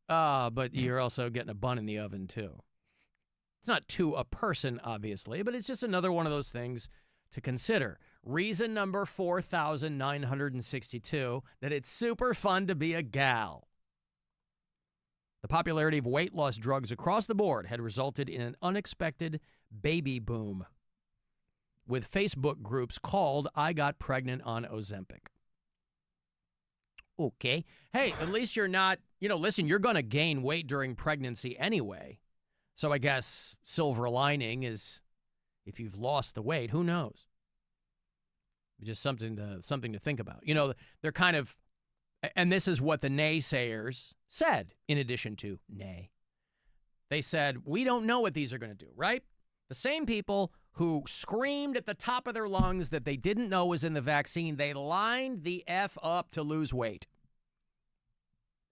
But you're also getting a bun in the oven, too. It's not to a person, obviously, but it's just another one of those things to consider. Reason number 4,962, that it's super fun to be a gal. The popularity of weight loss drugs across the board had resulted in an unexpected baby boom, with Facebook groups called I Got Pregnant on Ozempic. Okay. Hey, at least you're not, listen, you're going to gain weight during pregnancy anyway. So I guess silver lining is if you've lost the weight, who knows? Just something to think about. They're kind of, and this is what the naysayers said, in addition to nay. They said, we don't know what these are going to do, right? The same people who screamed at the top of their lungs that they didn't know was in the vaccine, they lined the F up to lose weight.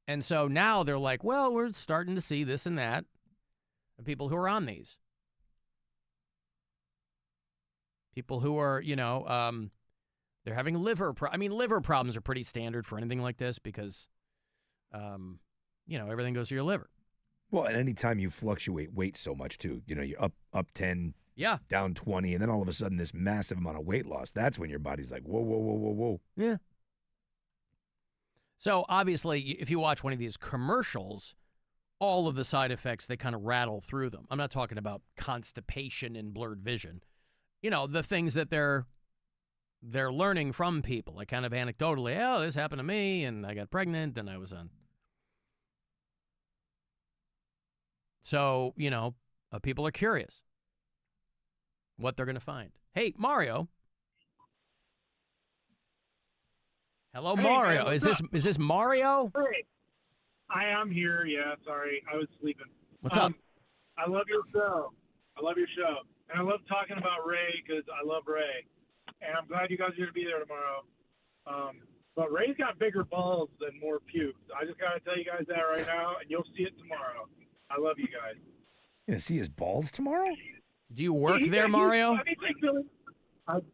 And so now they're like, well, we're starting to see this and that of people who are on these. People who are, they're having liver problems are pretty standard for anything like this because, everything goes to your liver.
Well, at any time you fluctuate weight so much, too, you're up 10, down 20, and then all of a sudden this massive amount of weight loss, that's when your body's like, whoa, whoa, whoa, whoa, whoa.
Yeah. So, obviously, if you watch one of these commercials, all of the side effects, they kind of rattle through them. I'm not talking about constipation and blurred vision. The things that they're learning from people, like kind of anecdotally, oh, this happened to me, and I got pregnant, and I was on. So, people are curious what they're going to find. Hey, Mario. Hello,
Hey,
Mario.
man,
Is this Mario?
Hey, I am here. Yeah, sorry, I was sleeping.
What's up?
I love your show. And I love talking about Ray because I love Ray. And I'm glad you guys are going to be there tomorrow. But Ray's got bigger balls than more pubes. I just got to tell you guys that right now, and you'll see it tomorrow. I love you guys.
You gonna see his balls tomorrow?
Do you work there, Mario?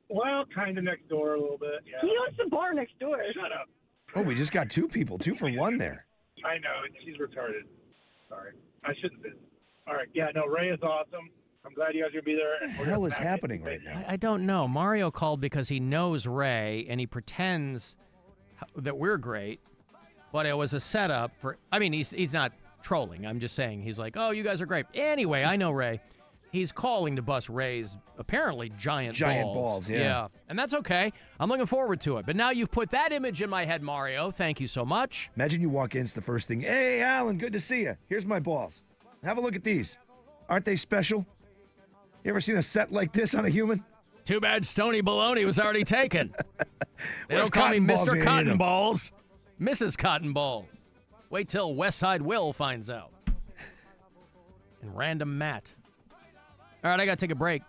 Well, kind of next door a little bit. Yeah.
He owns the bar next door.
Shut up.
Oh, we just got 2 people, 2 for 1 there.
I know. She's retarded. Sorry. I shouldn't have been. All right. Yeah, no, Ray is awesome. I'm glad you guys are going to be there.
What the hell is happening right now?
I don't know. Mario called because he knows Ray, and he pretends that we're great, but it was a setup for... I mean, he's not trolling. I'm just saying. He's like, oh, you guys are great. Anyway, I know Ray. He's calling to bust Ray's apparently giant
balls. Yeah.
And that's okay. I'm looking forward to it. But now you've put that image in my head, Mario. Thank you so much.
Imagine you walk in, it's the first thing. Hey, Alan, good to see you. Here's my balls. Have a look at these. Aren't they special? You ever seen a set like this on a human?
Too bad Stony Baloney was already taken. They
Where's
don't call me
Cotton Balls
Mr.
when you need
Cotton
'em?
Balls. Mrs. Cotton Balls. Wait till Westside Will finds out. And Random Matt. All right, I got to take a break.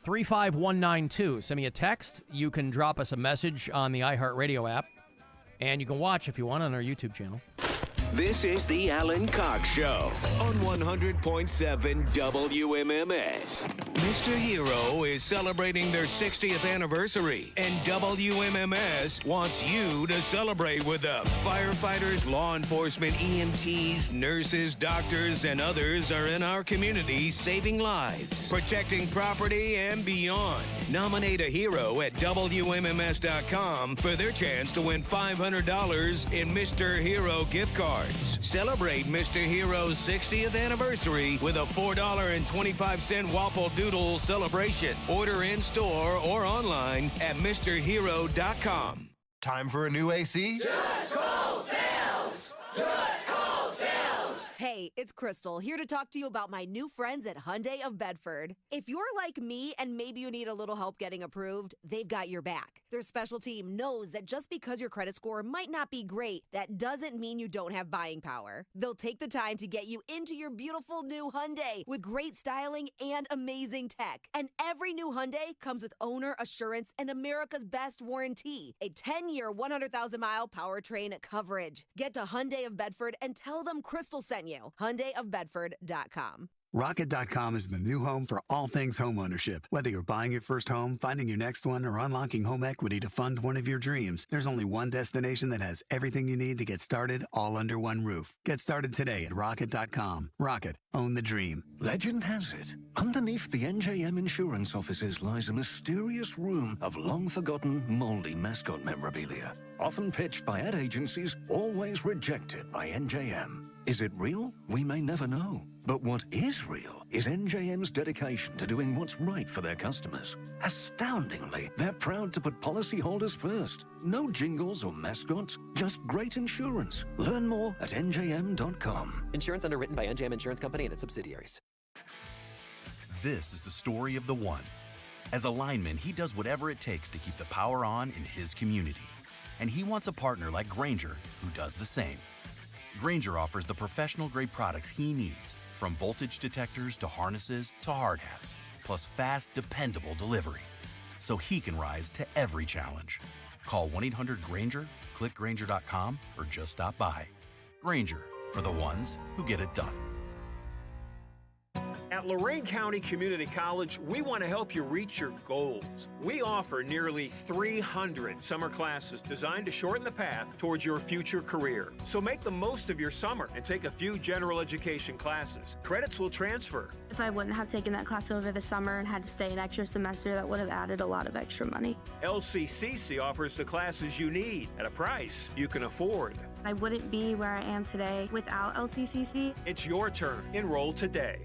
35192. Send me a text. You can drop us a message on the iHeartRadio app. And you can watch if you want on our YouTube channel.
This is the Alan Cox Show on 100.7 WMMS. Mr. Hero is celebrating their 60th anniversary, and WMMS wants you to celebrate with them. Firefighters, law enforcement, EMTs, nurses, doctors, and others are in our community saving lives, protecting property, and beyond. Nominate a hero at WMMS.com for their chance to win $500 in Mr. Hero gift cards. Celebrate Mr. Hero's 60th anniversary with a $4.25 waffle doodle celebration. Order in store or online at MrHero.com.
Time for a new AC?
Just call sales! Just call sales!
Hey, it's Crystal, here to talk to you about my new friends at Hyundai of Bedford. If you're like me and maybe you need a little help getting approved, they've got your back. Their special team knows that just because your credit score might not be great, that doesn't mean you don't have buying power. They'll take the time to get you into your beautiful new Hyundai with great styling and amazing tech. And every new Hyundai comes with owner assurance and America's best warranty, a 10-year, 100,000-mile powertrain coverage. Get to Hyundai of Bedford and tell them Crystal sent you. HyundaiofBedford.com.
Rocket.com is the new home for all things home ownership. Whether you're buying your first home, finding your next one, or unlocking home equity to fund one of your dreams, there's only one destination that has everything you need to get started all under one roof. Get started today at Rocket.com. Rocket, own the dream.
Legend has it, underneath the NJM insurance offices lies a mysterious room of long-forgotten, moldy mascot memorabilia. Often pitched by ad agencies, always rejected by NJM. Is it real? We may never know. But what is real is NJM's dedication to doing what's right for their customers. Astoundingly, they're proud to put policyholders first. No jingles or mascots, just great insurance. Learn more at njm.com.
Insurance underwritten by NJM Insurance Company and its subsidiaries.
This is the story of the one. As a lineman, he does whatever it takes to keep the power on in his community. And he wants a partner like Grainger who does the same. Grainger offers the professional-grade products he needs, from voltage detectors to harnesses to hard hats, plus fast, dependable delivery, so he can rise to every challenge. Call 1-800-GRAINGER, click Grainger.com, or just stop by. Grainger, for the ones who get it done.
At Lorain County Community College, we want to help you reach your goals. We offer nearly 300 summer classes designed to shorten the path towards your future career. So make the most of your summer and take a few general education classes. Credits will transfer.
If I wouldn't have taken that class over the summer and had to stay an extra semester, that would have added a lot of extra money.
LCCC offers the classes you need at a price you can afford.
I wouldn't be where I am today without LCCC.
It's your turn. Enroll today.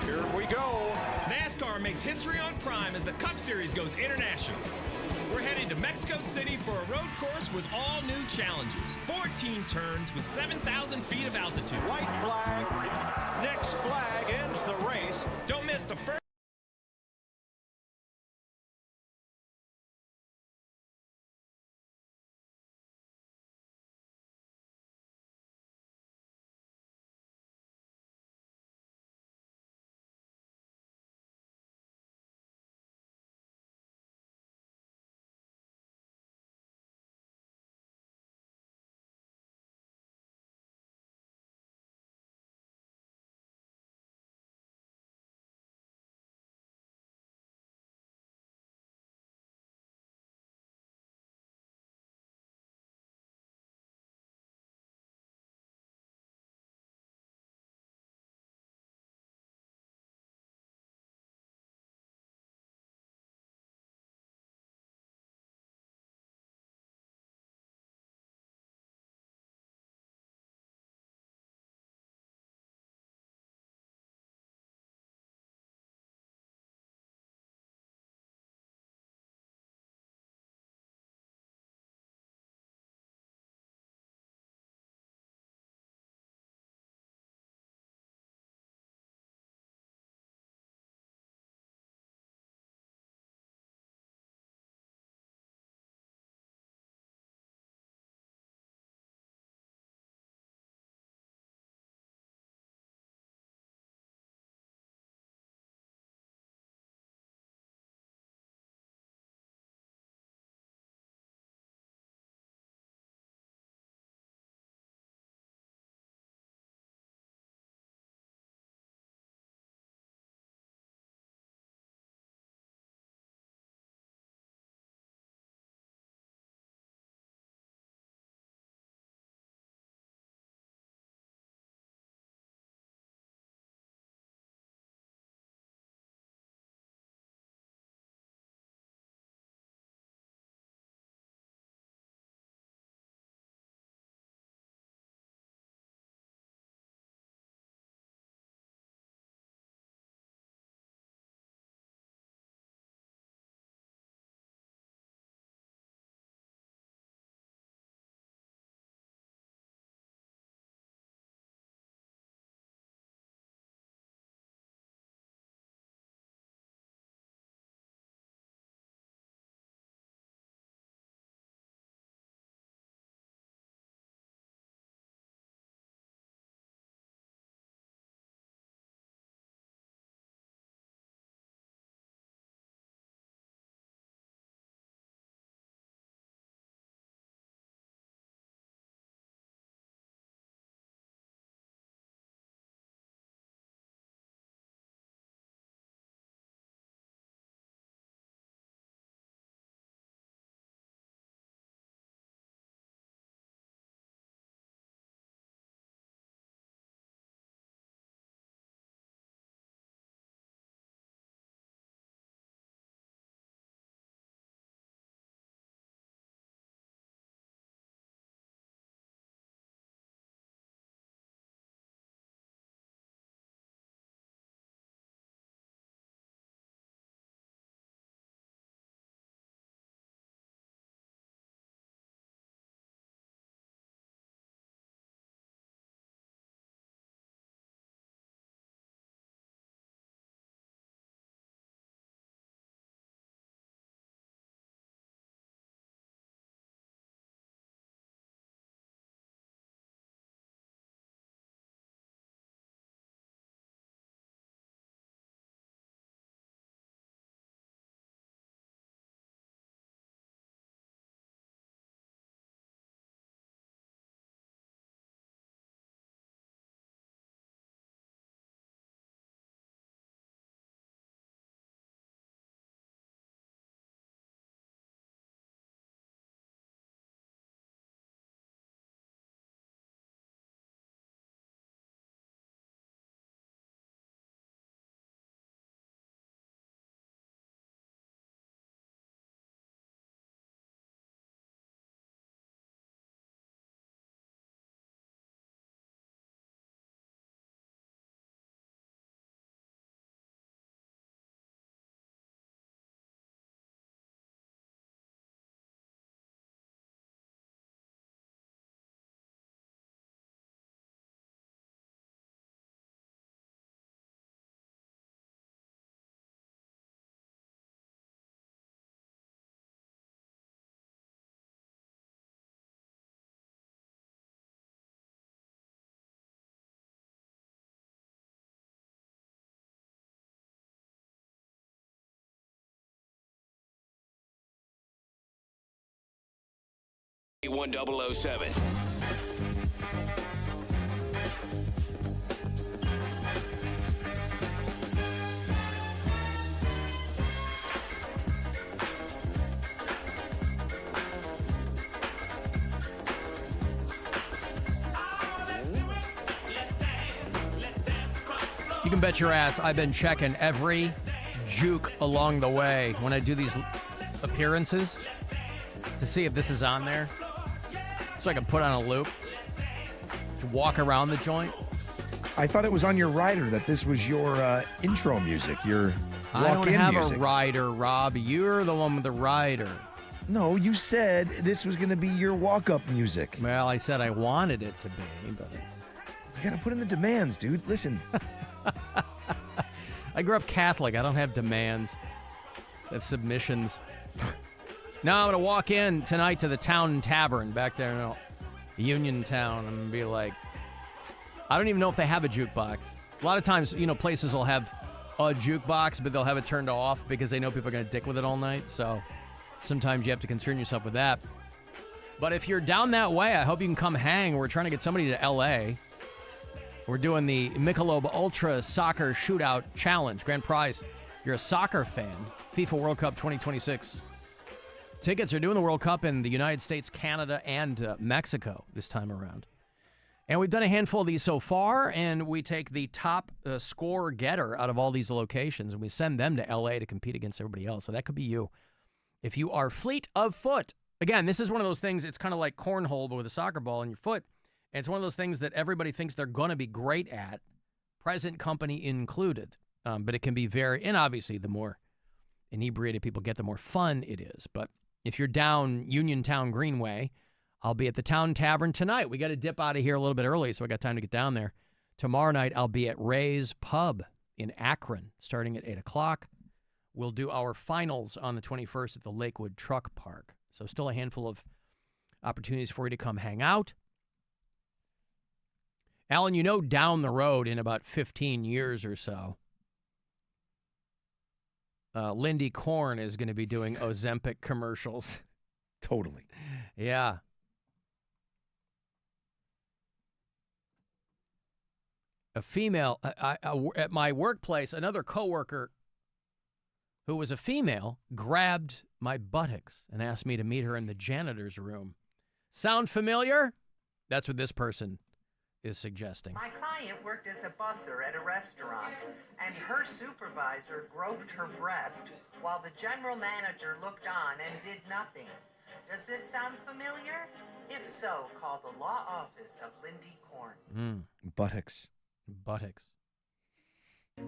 Here we go.
NASCAR makes history on Prime as the Cup Series goes international. We're heading to Mexico City for a road course with all new challenges. 14 turns with 7,000 feet of altitude.
White flag. Next flag ends the race.
Don't miss the first
1007.
You can bet your ass I've been checking every juke along the way when I do these appearances to see if this is on there, so I can put on a loop to walk around the joint.
I thought it was on your rider that this was your intro music, your walk-in music.
I don't have a rider, Rob. You're the one with the rider.
No, you said this was going to be your walk-up music.
Well, I said I wanted it to be, but
you got to put in the demands, dude. Listen.
I grew up Catholic. I don't have demands. I have submissions. Now I'm going to walk in tonight to the Town Tavern back there in Uniontown. I'm going to be like, I don't even know if they have a jukebox. A lot of times, places will have a jukebox, but they'll have it turned off because they know people are going to dick with it all night. So sometimes you have to concern yourself with that. But if you're down that way, I hope you can come hang. We're trying to get somebody to L.A. We're doing the Michelob Ultra Soccer Shootout Challenge. Grand prize. You're a soccer fan. FIFA World Cup 2026. Tickets are doing the World Cup in the United States, Canada, and Mexico this time around. And we've done a handful of these so far, and we take the top score getter out of all these locations, and we send them to L.A. to compete against everybody else. So that could be you. If you are fleet of foot. Again, this is one of those things, it's kind of like cornhole, but with a soccer ball in your foot. And it's one of those things that everybody thinks they're going to be great at, present company included. But it can be and obviously the more inebriated people get, the more fun it is. But if you're down Uniontown Greenway, I'll be at the Town Tavern tonight. We got to dip out of here a little bit early, so I got time to get down there. Tomorrow night, I'll be at Ray's Pub in Akron, starting at 8 o'clock. We'll do our finals on the 21st at the Lakewood Truck Park. So still a handful of opportunities for you to come hang out. Alan, down the road in about 15 years or so, Lindy Korn is going to be doing Ozempic commercials.
Totally.
Yeah. A female, at my workplace, another coworker who was a female grabbed my buttocks and asked me to meet her in the janitor's room. Sound familiar? That's what this person is suggesting.
My client worked as a busser at a restaurant, and her supervisor groped her breast while the general manager looked on and did nothing. Does this sound familiar? If so, call the law office of Lindy Korn.
Buttocks.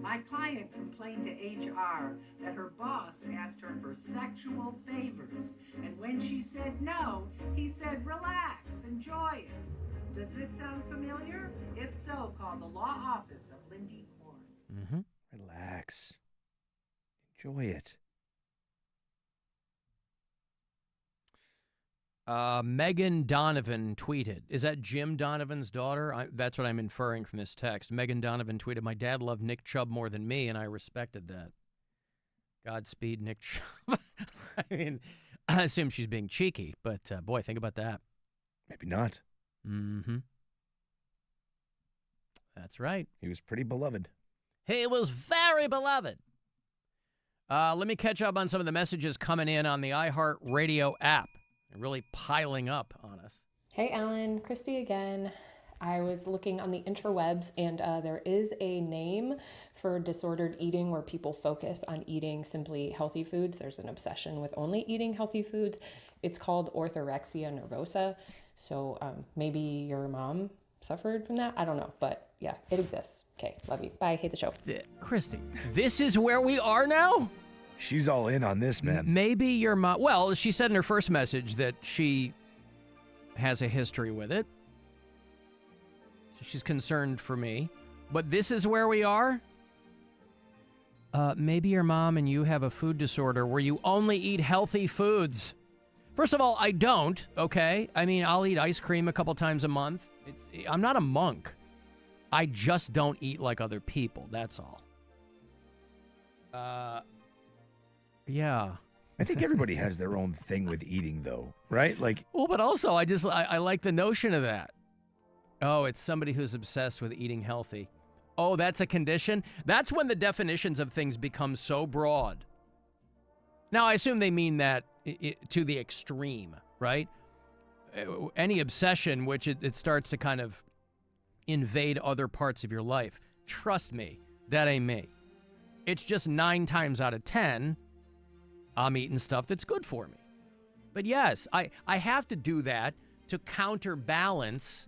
My client complained to HR that her boss asked her for sexual favors, and when she said no, he said, relax, enjoy it. Does this sound familiar? If so, call the law office of Lindy Korn.
Relax. Enjoy it.
Megan Donovan tweeted. Is that Jim Donovan's daughter? That's what I'm inferring from this text. Megan Donovan tweeted, my dad loved Nick Chubb more than me, and I respected that. Godspeed, Nick Chubb. I assume she's being cheeky, but boy, think about that.
Maybe not.
That's right.
He was pretty beloved.
He was very beloved. Let me catch up on some of the messages coming in on the iHeartRadio app. They're really piling up on us.
Hey, Alan. Christy again. I was looking on the interwebs, and there is a name for disordered eating where people focus on eating simply healthy foods. There's an obsession with only eating healthy foods. It's called orthorexia nervosa. So maybe your mom suffered from that. I don't know, but yeah, it exists. Okay, love you. Bye. Hate the show.
Christy, this is where we are now?
She's all in on this, man.
Maybe your mom... Well, she said in her first message that she has a history with it. So she's concerned for me. But this is where we are? Maybe your mom and you have a food disorder where you only eat healthy foods. First of all, I don't, okay? I mean, I'll eat ice cream a couple times a month. I'm not a monk. I just don't eat like other people, that's all. Yeah.
I think everybody has their own thing with eating, though, right? Like,
Well, but also, I like the notion of that. Oh, it's somebody who's obsessed with eating healthy. Oh, that's a condition? That's when the definitions of things become so broad. Now, I assume they mean that to the extreme, right? Any obsession, which it starts to kind of invade other parts of your life. Trust me, that ain't me. It's just 9 times out of 10, I'm eating stuff that's good for me. But yes, I have to do that to counterbalance,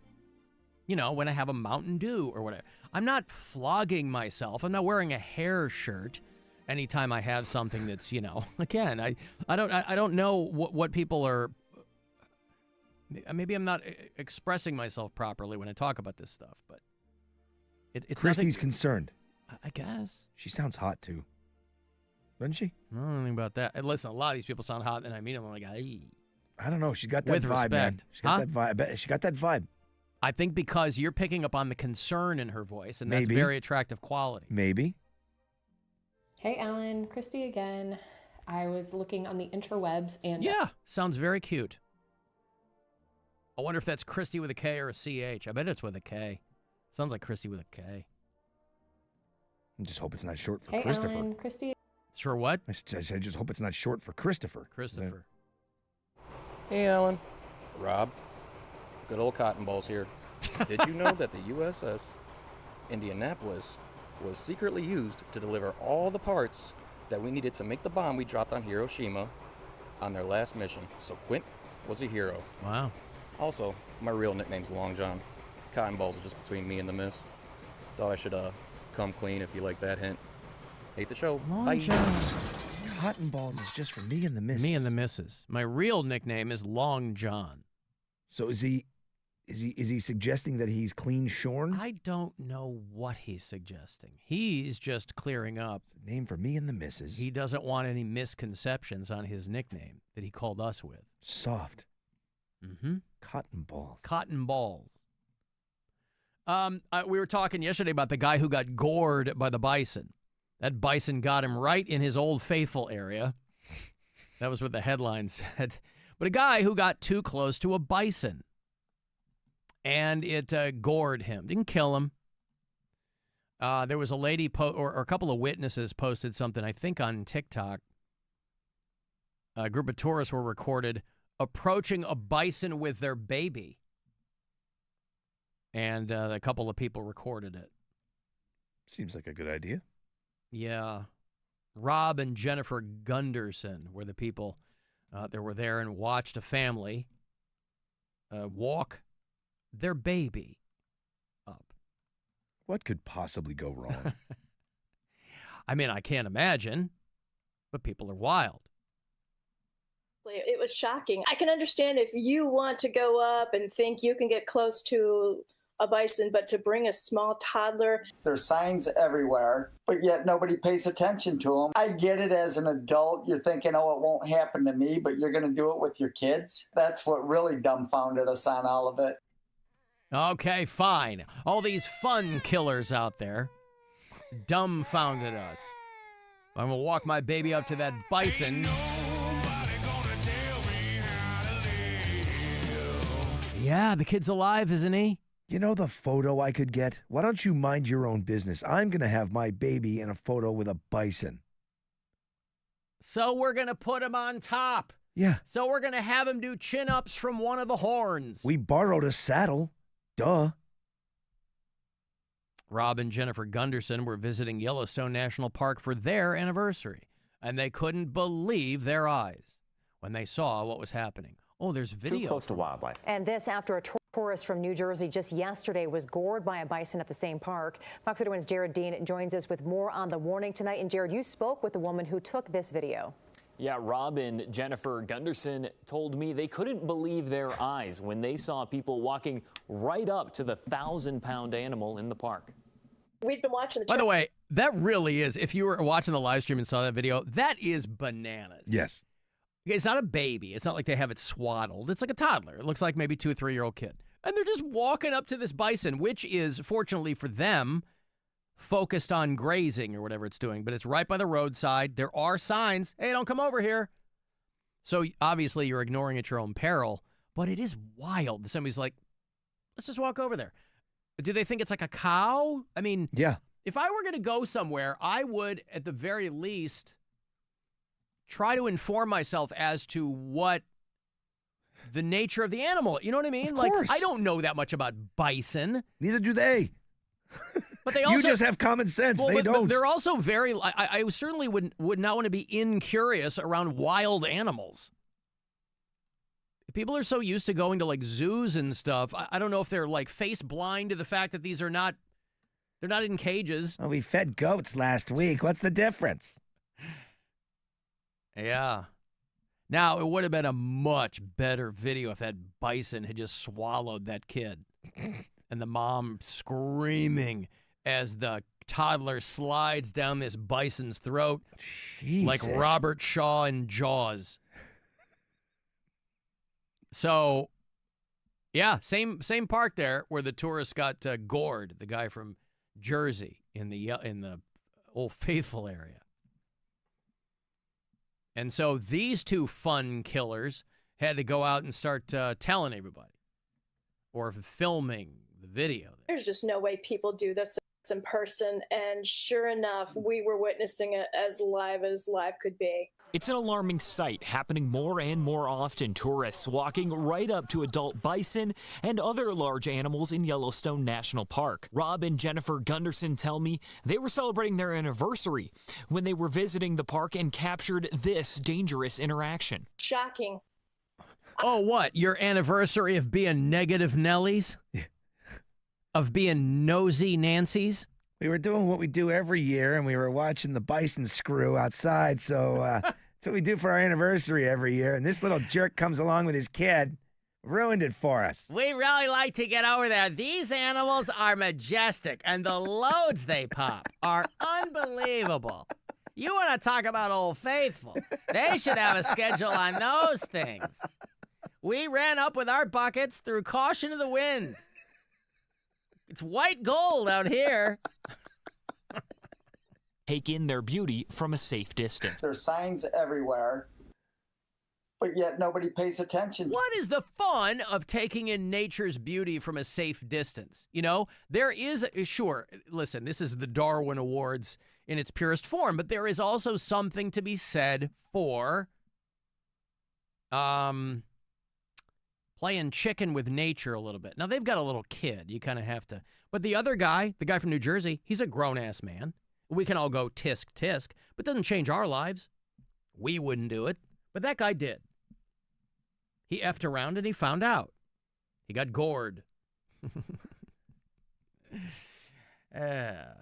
when I have a Mountain Dew or whatever. I'm not flogging myself. I'm not wearing a hair shirt anytime I have something that's, again, I don't know what people are. Maybe I'm not expressing myself properly when I talk about this stuff, but it's
Christy's
nothing,
concerned.
I guess.
She sounds hot, too. Doesn't she?
I don't know anything about that. And listen, a lot of these people sound hot, and I meet them, I'm like, ay.
I don't know. She got that
With
vibe, man.
respect.
She got that vibe. I bet she got that vibe.
I think because you're picking up on the concern in her voice, and that's
Maybe.
very attractive quality.
Maybe.
Hey, Alan, Christy again. I was looking on the interwebs and...
Yeah, sounds very cute. I wonder if that's Christy with a K or a CH. I bet it's with a K. Sounds like Christy with a K.
I just hope it's not short for
Hey,
Christopher.
Alan, Christy.
Sure what?
I just hope it's not short for Christopher.
Christopher.
Hey, Alan. Rob. Good old Cotton Balls here. Did you know that the USS Indianapolis was secretly used to deliver all the parts that we needed to make the bomb we dropped on Hiroshima on their last mission? So Quint was a hero.
Wow.
Also, my real nickname's Long John. Cotton Balls are just between me and the miss. Thought I should come clean if you like that hint. Hate the show.
Long
Bye.
John.
Cotton Balls is just for me and the missus.
Me and the missus. My real nickname is Long John.
So is he suggesting that he's clean shorn?
I don't know what he's suggesting. He's just clearing up.
It's a name for me and the missus.
He doesn't want any misconceptions on his nickname that he called us with.
Soft.
Mm-hmm.
Cotton Balls.
Cotton Balls. We were talking yesterday about the guy who got gored by the bison. That bison got him right in his Old Faithful area. That was what the headline said. But a guy who got too close to a bison. And it gored him. Didn't kill him. There was a lady or a couple of witnesses posted something, I think, on TikTok. A group of tourists were recorded approaching a bison with their baby. And a couple of people recorded it.
Seems like a good idea.
Yeah. Rob and Jennifer Gunderson were the people that were there and watched a family walk their baby up.
What could possibly go wrong?
I mean, I can't imagine, but people are wild.
It was shocking. I can understand if you want to go up and think you can get close to a bison, but to bring a small toddler.
There's signs everywhere, but yet nobody pays attention to them. I get it as an adult. You're thinking, oh, it won't happen to me, but you're going to do it with your kids. That's what really dumbfounded us on all of it.
Okay, fine. All these fun killers out there dumbfounded us. I'm going to walk my baby up to that bison. Yeah, the kid's alive, isn't he?
You know the photo I could get? Why don't you mind your own business? I'm going to have my baby in a photo with a bison.
So we're going to put him on top.
Yeah.
So we're going to have him do chin-ups from one of the horns.
We borrowed a saddle. Duh.
Rob and Jennifer Gunderson were visiting Yellowstone National Park for their anniversary, and they couldn't believe their eyes when they saw what was happening. Oh, there's video.
Too close to wildlife.
And this after a tourist from New Jersey just yesterday was gored by a bison at the same park. Fox 31's Jared Dean joins us with more on the warning tonight. And Jared, you spoke with the woman who took this video.
Yeah, Rob and Jennifer Gunderson told me they couldn't believe their eyes when they saw people walking right up to the 1,000-pound animal in the park.
We'd been watching the...
By the way, that really is, if you were watching the live stream and saw that video, that is bananas.
Yes.
It's not a baby. It's not like they have it swaddled. It's like a toddler. It looks like maybe 2 or 3-year-old kid. And they're just walking up to this bison, which is, fortunately for them, focused on grazing or whatever it's doing. But it's right by the roadside. There are signs. Hey, don't come over here. So obviously you're ignoring at your own peril, but it is wild. Somebody's like, let's just walk over there. Do they think it's like a cow? I mean,
yeah.
If I were going to go somewhere, I would, at the very least, try to inform myself as to what the nature of the animal. You know what I mean?
Of
Like,
course.
I don't know that much about bison.
Neither do they.
But they also,
you just have common sense.
Well,
they
but
don't.
they're also very. I certainly would not want to be incurious around wild animals. People are so used to going to like zoos and stuff. I don't know if they're like face blind to the fact that they're not in cages.
Oh, we fed goats last week. What's the difference?
Yeah. Now, it would have been a much better video if that bison had just swallowed that kid. And the mom screaming as the toddler slides down this bison's throat.
Jesus.
Like Robert Shaw in Jaws. So, yeah, same park there where the tourist got gored, the guy from Jersey in the Old Faithful area. And so these two fun killers had to go out and start telling everybody or filming the video.
There's just no way people do this in person, and sure enough, we were witnessing it as live could be.
It's an alarming sight happening more and more often. Tourists walking right up to adult bison and other large animals in Yellowstone National Park. Rob and Jennifer Gunderson tell me they were celebrating their anniversary when they were visiting the park and captured this dangerous interaction.
Shocking.
Oh, what? Your anniversary of being negative Nellies? Of being nosy Nancys?
We were doing what we do every year, and we were watching the bison screw outside, so that's what we do for our anniversary every year. And this little jerk comes along with his kid, ruined it for us.
We really like to get over there. These animals are majestic, and the loads they pop are unbelievable. You want to talk about Old Faithful? They should have a schedule on those things. We ran up with our buckets through caution of the wind. It's white gold out here.
Take in their beauty from a safe distance.
There's signs everywhere, but yet nobody pays attention.
What is the fun of taking in nature's beauty from a safe distance? You know, there is, sure, listen, this is the Darwin Awards in its purest form, but there is also something to be said for playing chicken with nature a little bit. Now, they've got a little kid. You kind of have to. But the other guy, the guy from New Jersey, he's a grown-ass man. We can all go tisk, tisk, but it doesn't change our lives. We wouldn't do it, but that guy did. He effed around and he found out. He got gored.
Happy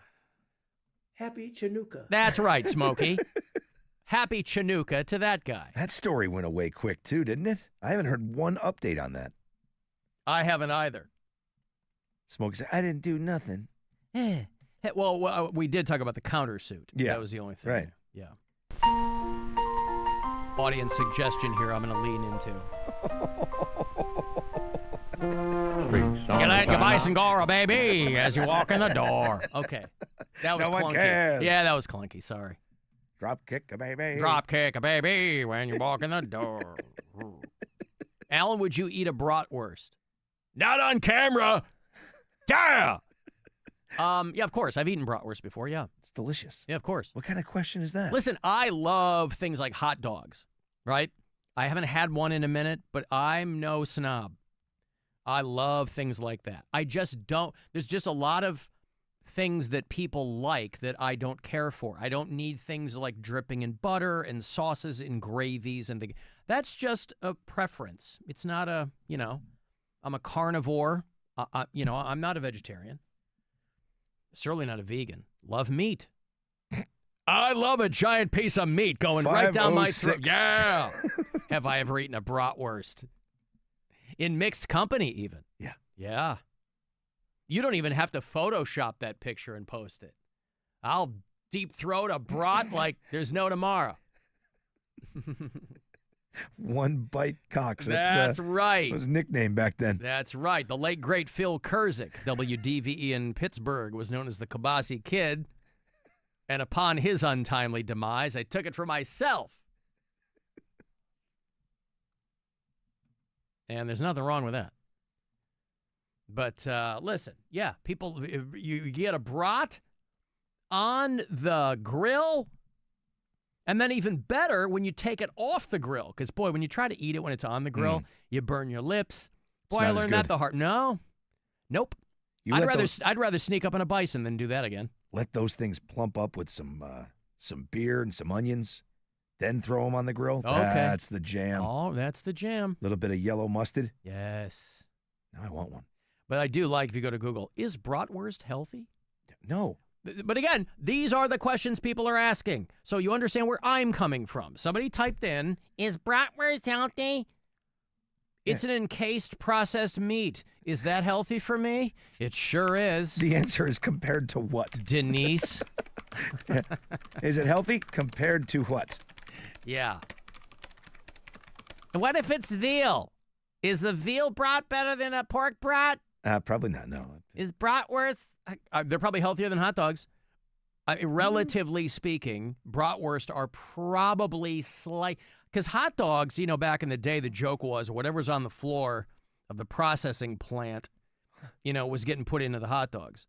Chinooka.
That's right, Smokey. Happy Chinooka to that guy.
That story went away quick, too, didn't it? I haven't heard one update on that.
I haven't either.
Smokey said, I didn't do nothing.
Well, we did talk about the countersuit.
Yeah.
That was the only thing.
Right.
Yeah. Audience suggestion here I'm going to lean into. You let your bison go, baby, as you walk in the door. Okay. That was
No one
clunky.
cares.
Yeah, that was clunky. Sorry.
Drop kick a baby.
Drop kick a baby when you walk in the door. Alan, would you eat a bratwurst? Not on camera. Yeah. Yeah, of course. I've eaten bratwurst before. Yeah.
It's delicious.
Yeah, of course.
What kind of question is that?
Listen, I love things like hot dogs, right? I haven't had one in a minute, but I'm no snob. I love things like that. I just don't. There's just a lot of things that people like that I don't care for. I don't need things like dripping in butter and sauces and gravies and things. That's just a preference. It's not a, I'm a carnivore. I'm not a vegetarian. Certainly not a vegan. Love meat. I love a giant piece of meat going right down my throat. Yeah. Have I ever eaten a bratwurst? In mixed company, even.
Yeah.
Yeah. You don't even have to Photoshop that picture and post it. I'll deep throat a brat like there's no tomorrow.
One bite Cox.
That's right.
That was his nickname back then.
That's right. The late, great Phil Kurzik, WDVE in Pittsburgh, was known as the Kibasi Kid. And upon his untimely demise, I took it for myself. And there's nothing wrong with that. But listen, yeah, people, you get a brat on the grill, and then even better when you take it off the grill. Because, boy, when you try to eat it when it's on the grill, you burn your lips. Boy, I learned that the hard. Nope. I'd rather sneak up on a bison than do that again.
Let those things plump up with some beer and some onions, then throw them on the grill.
Okay.
That's the jam.
Oh, that's the jam.
A little bit of yellow mustard.
Yes.
Now I want one.
But I do like, if you go to Google, is bratwurst healthy?
No.
But again, these are the questions people are asking. So you understand where I'm coming from. Somebody typed in, is bratwurst healthy? It's an encased processed meat. Is that healthy for me? It sure is.
The answer is compared to what?
Denise.
Is it healthy? Compared to what?
Yeah. What if it's veal? Is the veal brat better than a pork brat?
Probably not, no.
Is bratwurst, they're probably healthier than hot dogs. Relatively speaking, bratwurst are probably because hot dogs, back in the day, the joke was whatever's on the floor of the processing plant, was getting put into the hot dogs.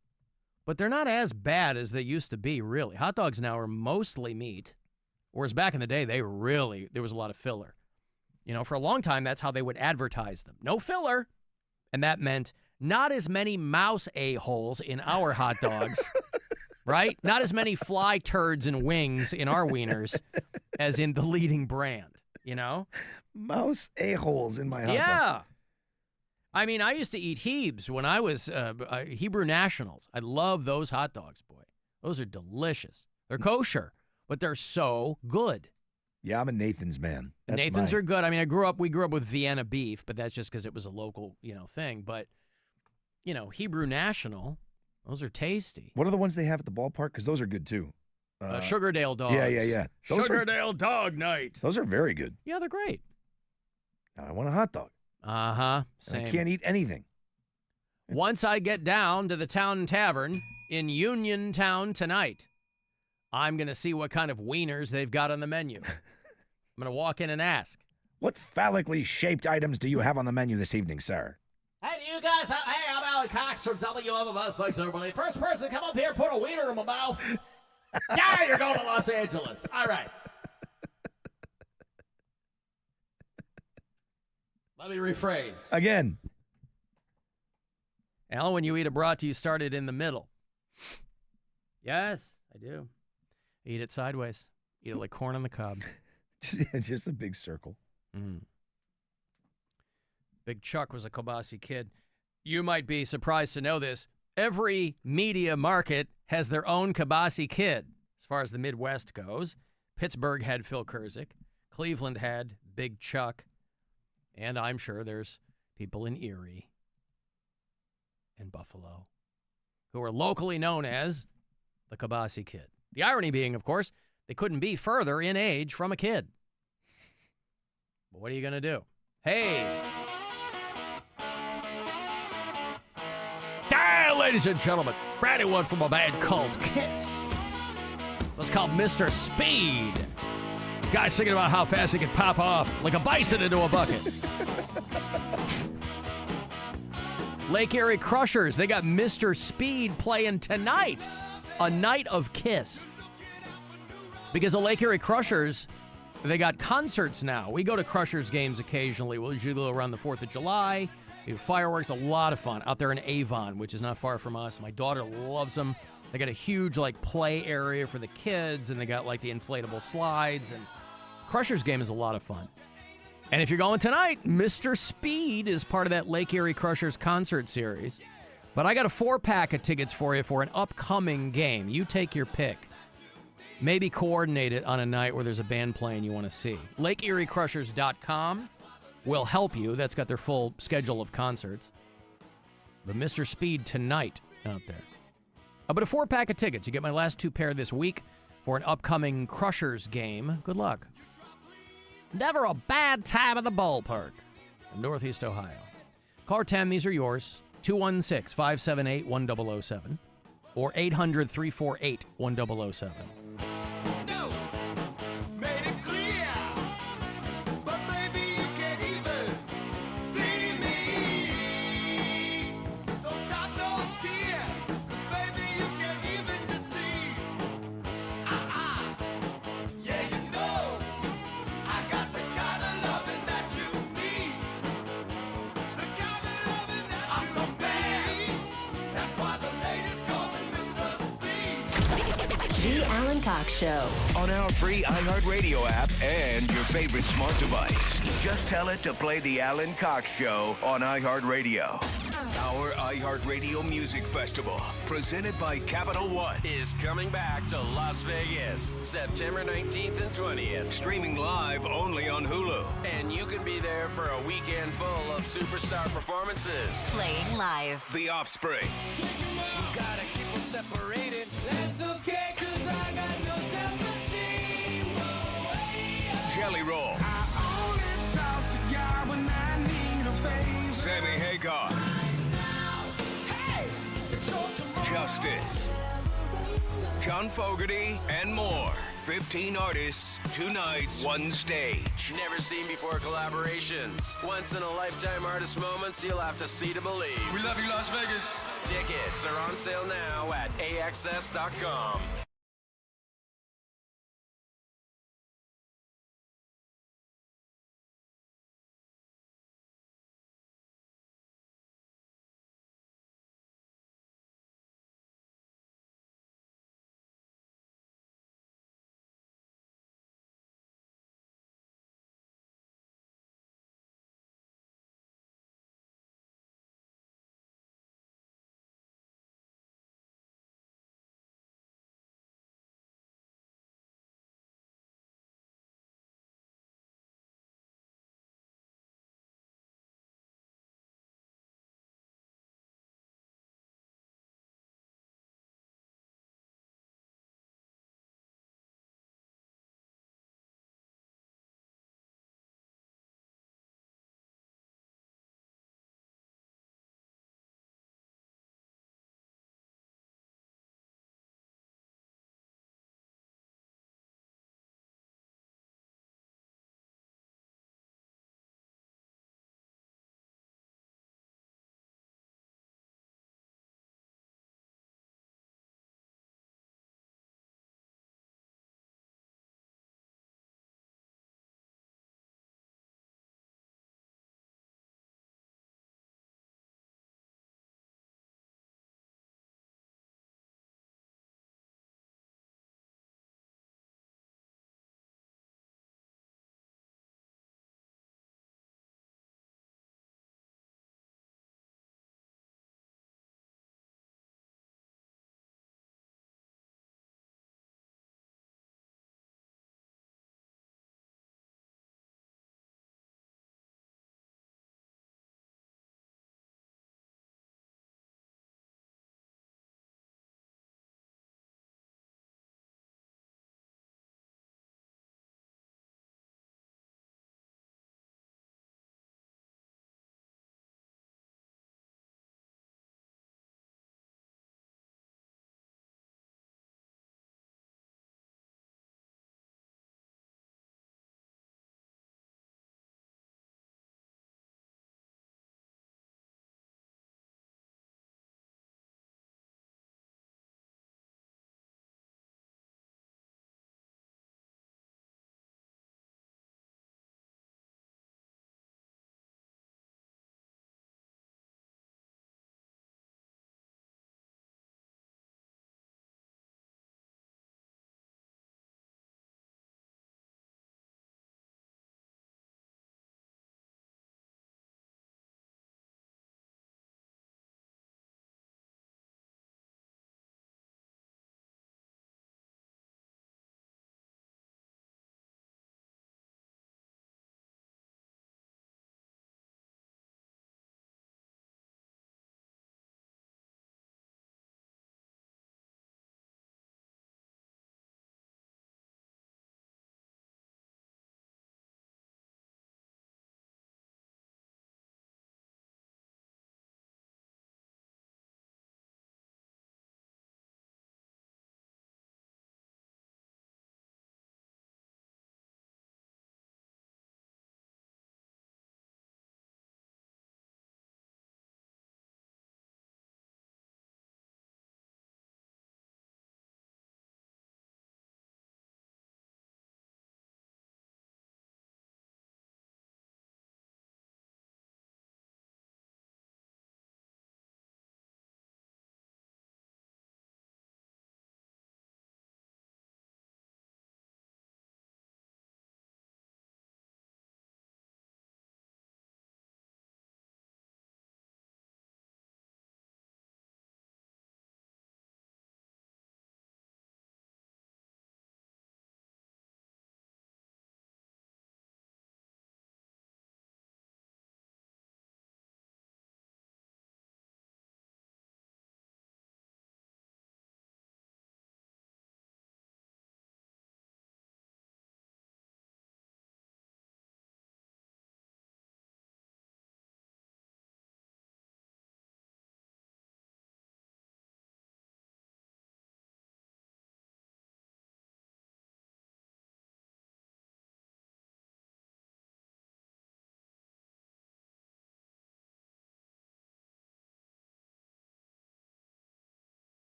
But they're not as bad as they used to be, really. Hot dogs now are mostly meat, whereas back in the day, there was a lot of filler. For a long time, that's how they would advertise them. No filler. And that meant not as many mouse a-holes in our hot dogs, right? Not as many fly turds and wings in our wieners as in the leading brand,
Mouse a-holes in my hot dog.
Yeah. I mean, I used to eat Hebes when I was Hebrew Nationals. I love those hot dogs, boy. Those are delicious. They're kosher, but they're so good.
Yeah, I'm a Nathan's man.
Nathan's are good. I mean, we grew up with Vienna beef, but that's just because it was a local, thing. But, Hebrew National, those are tasty.
What are the ones they have at the ballpark? Because those are good, too.
Sugardale dogs.
Yeah.
Sugardale dog night.
Those are very good.
Yeah, they're great.
Now I want a hot dog.
Uh-huh. Same.
I can't eat anything.
Once I get down to the Town Tavern in Uniontown tonight, I'm going to see what kind of wieners they've got on the menu. I'm going to walk in and ask.
What phallically shaped items do you have on the menu this evening, sir?
Hey, do you guys hey, I'm Alan Cox from WMMS. Thanks, everybody. First person to come up here, put a wiener in my mouth. Yeah, you're going to Los Angeles. All right. Let me rephrase.
Again.
Alan, when you eat a brat, do you start it in the middle? Yes, I do. Eat it sideways. Eat it like corn on the cob.
Just a big circle.
Big Chuck was a kielbasi kid. You might be surprised to know this. Every media market has their own kielbasi kid. As far as the Midwest goes, Pittsburgh had Phil Kurzik. Cleveland had Big Chuck. And I'm sure there's people in Erie and Buffalo who are locally known as the kielbasi kid. The irony being, of course, they couldn't be further in age from a kid. But what are you going to do? Hey! Ladies and gentlemen, brand new one from a band called Kiss. It's called Mr. Speed. Guy's thinking about how fast he can pop off like a bison into a bucket. Lake Erie Crushers, they got Mr. Speed playing tonight. A night of Kiss. Because the Lake Erie Crushers, they got concerts now. We go to Crushers games occasionally. We'll usually go around the 4th of July. We do fireworks, a lot of fun out there in Avon, which is not far from us. My daughter loves them. They got a huge, play area for the kids, and they got, the inflatable slides. And Crushers game is a lot of fun. And if you're going tonight, Mr. Speed is part of that Lake Erie Crushers concert series. But I got a 4-pack of tickets for you for an upcoming game. You take your pick. Maybe coordinate it on a night where there's a band playing you want to see. LakeErieCrushers.com will help you. That's got their full schedule of concerts. But Mr. Speed tonight out there. But a 4-pack of tickets. You get my last 2 pair this week for an upcoming Crushers game. Good luck. Never a bad time at the ballpark in Northeast Ohio. Caller 10, these are yours. 216-578-1007 or 800-348-1007.
Made it clear, but maybe you can't even see The Alan Cox Show.
On our free iHeartRadio app and your favorite smart device. Just tell it to play The Alan Cox Show on iHeartRadio. Our iHeartRadio Music Festival, presented by Capital One,
is coming back to Las Vegas, September 19th and 20th.
Streaming live only on Hulu.
And you can be there for a weekend full of superstar performances.
Playing live.
The Offspring.
You gotta keep them separated. That's okay, 'cause I got no self-esteem.
Jelly Roll.
I only talk to God when I need a favor.
Sammy Hagar. Justice. John Fogerty and more. 15 artists, 2 nights, 1 stage.
Never seen before collaborations. Once in a lifetime artist moments you'll have to see to believe.
We love you, Las Vegas.
Tickets are on sale now at AXS.com.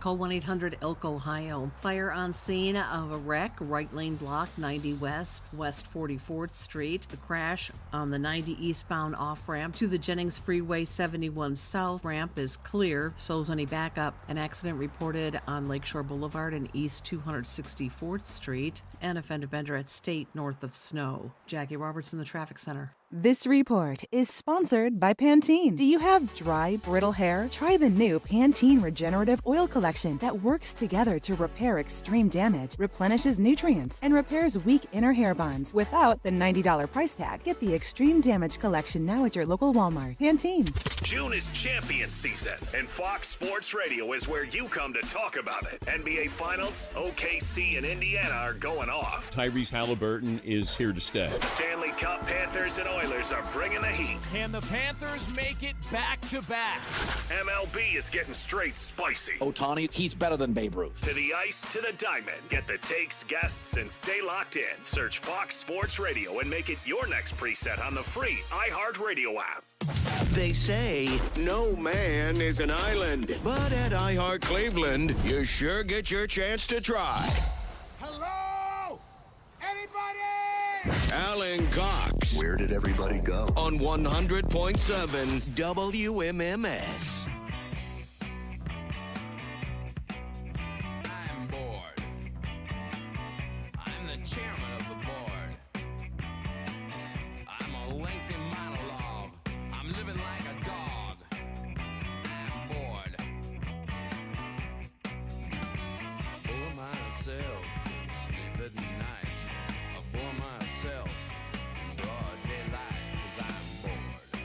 Call 1-800-ELK Ohio. Fire on scene of a wreck, right lane block, 90 West, West 44th Street. The crash on the 90 eastbound off-ramp to the Jennings Freeway 71 South ramp is clear. Shows any backup. An accident reported on Lakeshore Boulevard and East 264th Street. And a fender bender at State north of Snow. Jackie Roberts in the traffic center.
This report is sponsored by Pantene. Do you have dry, brittle hair? Try the new Pantene Regenerative Oil Collection that works together to repair extreme damage, replenishes nutrients, and repairs weak inner hair bonds without the $90 price tag. Get the Extreme Damage Collection now at your local Walmart. Pantene.
June is champion season, and Fox Sports Radio is where you come to talk about it. NBA Finals, OKC, and Indiana are going off.
Tyrese Halliburton is here to stay.
Stanley Cup Panthers and Oilers are bringing the heat.
Can the Panthers make it back-to-back?
MLB is getting straight spicy.
Ohtani, he's better than Babe Ruth.
To the ice, to the diamond. Get the takes, guests, and stay locked in. Search Fox Sports Radio and make it your next preset on the free iHeartRadio app.
They say no man is an island, but at iHeart Cleveland, you sure get your chance to try.
Hello? Anybody?
Alan Cox.
Where did everybody go?
On 100.7 WMMS.
I'm bored. I'm the chairman of the board. I'm a lengthy monologue. I'm living like a dog. I'm bored. Bore myself to sleep at night. I bore myself in broad daylight 'cause I'm bored.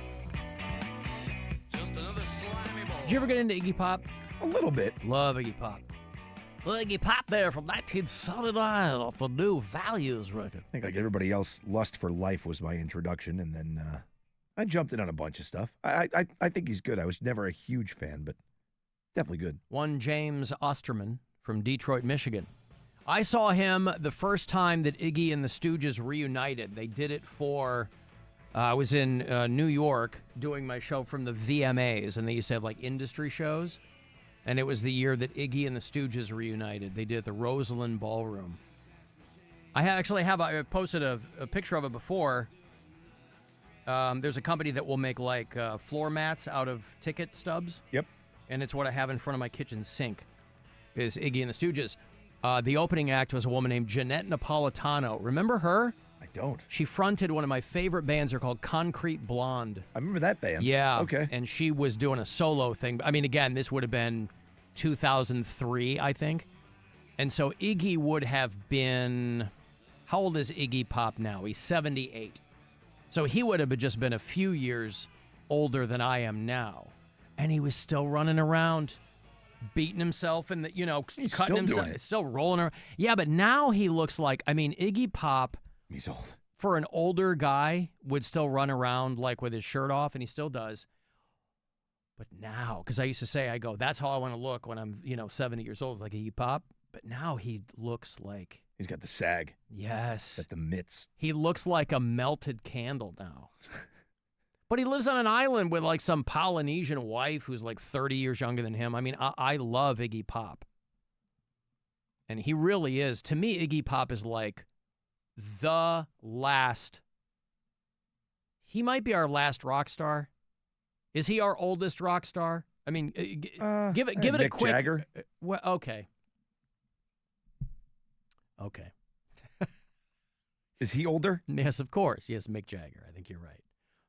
Just another slimy boy.
Did you ever get into Iggy Pop?
A little bit.
Love Iggy Pop. Well, Iggy Pop there from 1979 off the New Values record.
I think like everybody else, Lust for Life was my introduction, and then I jumped in on a bunch of stuff. I think he's good. I was never a huge fan, but definitely good.
One James Osterman from Detroit, Michigan. I saw him the first time that Iggy and the Stooges reunited. They did it for, I was in New York doing my show from the VMAs, and they used to have like industry shows. And it was the year that Iggy and the Stooges reunited. They did it at the Roseland Ballroom. I posted a picture of it before. There's a company that will make like floor mats out of ticket stubs.
Yep.
And it's what I have in front of my kitchen sink is Iggy and the Stooges. The opening act was a woman named Jeanette Napolitano. Remember her?
I don't.
She fronted one of my favorite bands. They're called Concrete Blonde.
I remember that band.
Yeah.
Okay.
And she was doing a solo thing. I mean, again, this would have been 2003, I think. And so Iggy would have been, how old is Iggy Pop now? He's 78. So he would have just been a few years older than I am now. And he was still running around, beating himself and,
He's
cutting
still
himself.
doing it.
Still rolling around. Yeah, but now he looks like, Iggy Pop.
He's old.
For an older guy, would still run around like with his shirt off, and he still does. But now, because I used to say, that's how I want to look when I'm, 70 years old, like Iggy Pop. But now he looks like...
He's got the sag.
Yes.
Got the mitts.
He looks like a melted candle now. But he lives on an island with like some Polynesian wife who's like 30 years younger than him. I love Iggy Pop. And he really is. To me, Iggy Pop is like the last. He might be our last rock star. Is he our oldest rock star? Give it
Mick
a quick.
Jagger.
Well, okay. Okay.
Is he older?
Yes, of course. Yes, Mick Jagger. I think you're right.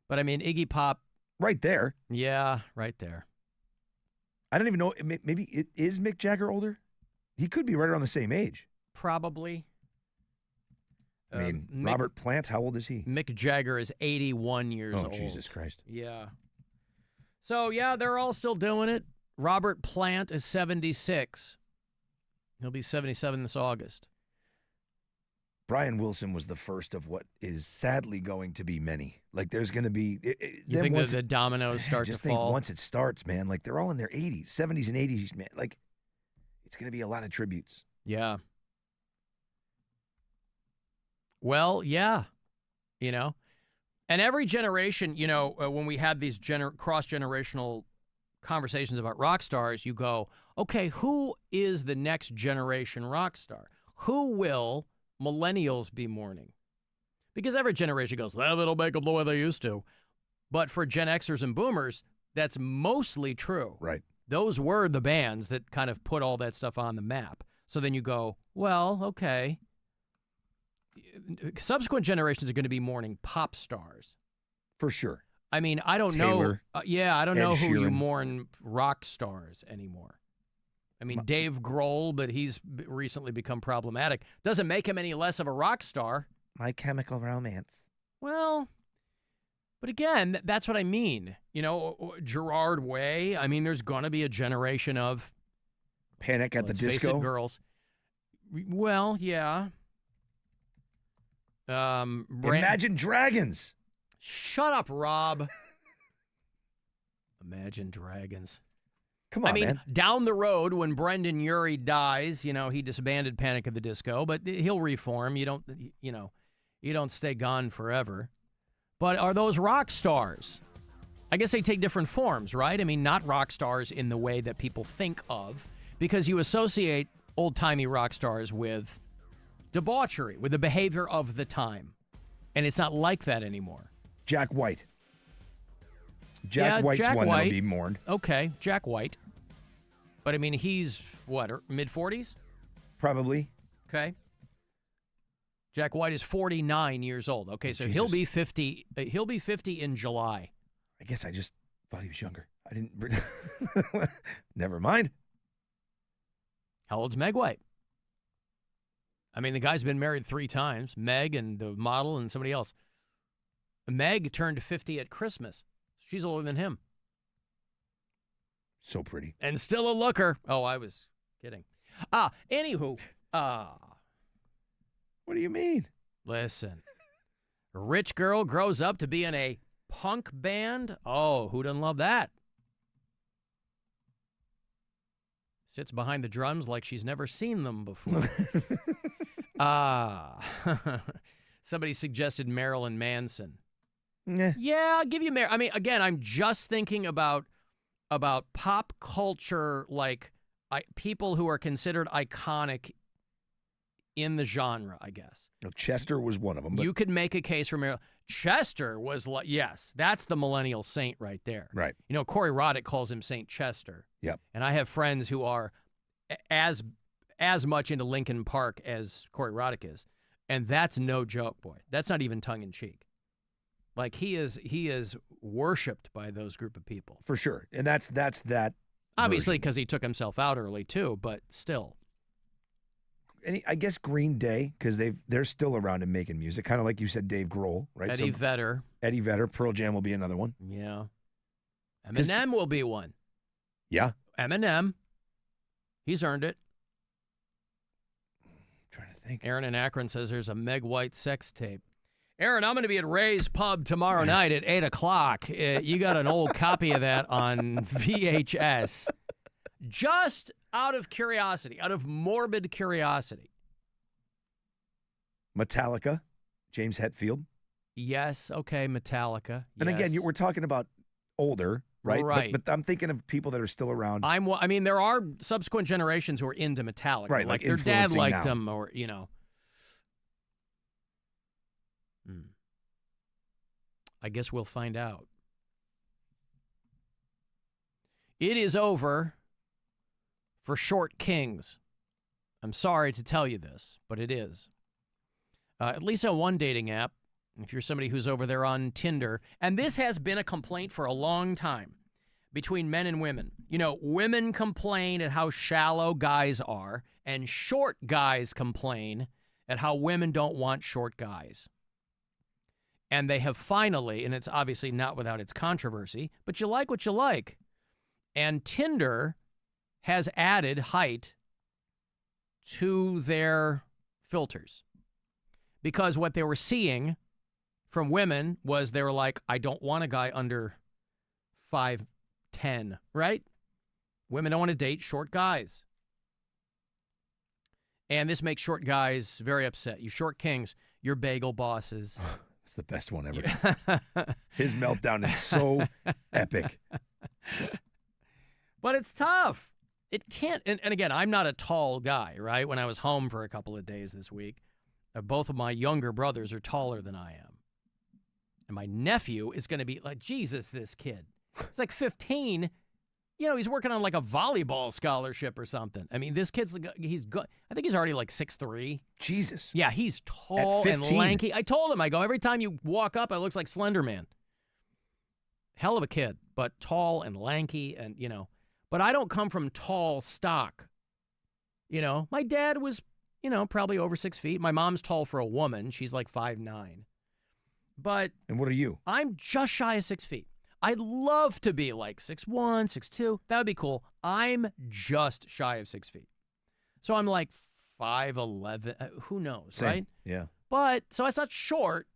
But Iggy Pop.
Right there.
Yeah, right there.
I don't even know. Maybe is Mick Jagger older? He could be right around the same age.
Probably.
Robert Plant, how old is he?
Mick Jagger is 81 years old.
Oh, Jesus Christ.
Yeah. So, yeah, they're all still doing it. Robert Plant is 76. He'll be 77 this August.
Brian Wilson was the first of what is sadly going to be many. Like, there's going to be...
You think the dominoes start to fall?
Just think once it starts, man, like, they're all in their 80s, 70s and 80s, man. Like, it's going to be a lot of tributes.
Yeah. Well, yeah. And every generation, when we had these cross-generational conversations about rock stars, you go, okay, who is the next generation rock star? Who will millennials be mourning? Because every generation goes, well, it'll make them the way they used to. But for Gen Xers and Boomers, that's mostly true.
Right.
Those were the bands that kind of put all that stuff on the map. So then you go, well, okay. Subsequent generations are going to be mourning pop stars.
For sure.
I mean, I don't
Taylor,
know. I don't
Ed
know who you
Sheeran.
mourn rock stars anymore. I mean, Dave Grohl, but he's recently become problematic. Doesn't make him any less of a rock star.
My Chemical Romance.
Well, but again, that's what I mean. You know, Gerard Way. I mean, there's going to be a generation of
Panic at the
let's face
Disco.
it, girls. Well, yeah.
Imagine Dragons.
Shut up, Rob. Imagine Dragons.
Come on,
I mean,
man.
down the road when Brendan Urie dies, you know, he disbanded Panic at the Disco, but he'll reform. You don't stay gone forever. But are those rock stars? I guess they take different forms, right? I mean, not rock stars in the way that people think of, because you associate old-timey rock stars with debauchery, with the behavior of the time. And it's not like that anymore.
Jack White. Jack White's
Jack
one
White.
that'll be mourned.
Okay, Jack White. But, I mean, he's, what, mid-40s?
Probably.
Okay. Jack White is 49 years old. Okay, so he'll be 50. He'll be 50 in July.
I guess I just thought he was younger. I didn't. Never mind.
How old's Meg White? I mean, the guy's been married 3 times. Meg and the model and somebody else. Meg turned 50 at Christmas. She's older than him.
So pretty.
And still a looker. Oh, I was kidding. Anywho.
What do you mean?
Listen. A rich girl grows up to be in a punk band. Oh, who doesn't love that? Sits behind the drums like she's never seen them before. Somebody suggested Marilyn Manson. Yeah, I'll give you Marilyn. I mean, again, I'm just thinking about pop culture, like people who are considered iconic in the genre, I guess.
Chester was one of them. But
You could make a case for Marilyn. Chester was like, yes, that's the millennial saint right there.
Right.
You know, Corey Roddick calls him Saint Chester.
Yep.
And I have friends who are as much into Linkin Park as Corey Roddick is. And that's no joke, boy. That's not even tongue in cheek. Like he is worshipped by those group of people.
For sure. And that's that.
Obviously, because he took himself out early too, but still.
And I guess Green Day, because they're still around and making music, kind of like you said, Dave Grohl, right?
Eddie Vedder.
Eddie Vedder, Pearl Jam will be another one.
Yeah. Eminem will be one.
Yeah.
Eminem. He's earned it.
I'm trying to think.
Aaron in Akron says there's a Meg White sex tape. Aaron, I'm going to be at Ray's Pub tomorrow night at 8 o'clock. You got an old copy of that on VHS. Just out of curiosity, out of morbid curiosity.
Metallica, James Hetfield.
Yes, okay, Metallica.
And
yes.
again, we're talking about older, right?
Right.
But I'm thinking of people that are still around.
I mean, there are subsequent generations who are into Metallica.
Right,
like
like
their dad
influencing
liked
now.
them, or, you know. I guess we'll find out. It is over for Short Kings. I'm sorry to tell you this, but it is. At least on one dating app, if you're somebody who's over there on Tinder, and this has been a complaint for a long time between men and women. You know, women complain at how shallow guys are, and short guys complain at how women don't want short guys. And they have finally, and it's obviously not without its controversy, but you like what you like. And Tinder has added height to their filters. Because what they were seeing from women was they were like, I don't want a guy under 5'10", right? Women don't want to date short guys. And this makes short guys very upset. You short kings, you're bagel bosses.
It's the best one ever. His meltdown is so epic.
But it's tough. It can't. And again, I'm not a tall guy, right? When I was home for a couple of days this week, both of my younger brothers are taller than I am. And my nephew is going to be like, Jesus, this kid. He's like 15. You know, he's working on like a volleyball scholarship or something. I mean, this kid's, he's good. I think he's already like 6'3".
Jesus.
Yeah, he's tall and lanky. I told him, I go, every time you walk up, it looks like Slender Man. Hell of a kid, but tall and lanky and, you know. But I don't come from tall stock. You know, my dad was, you know, probably over 6 feet. My mom's tall for a woman. She's like 5'9". But.
And what are you?
I'm just shy of 6 feet. I'd love to be like 6'1", 6'2". That would be cool. I'm just shy of 6 feet. So I'm like 5'11". Who knows,
Same.
right?
Yeah.
But, so it's not short.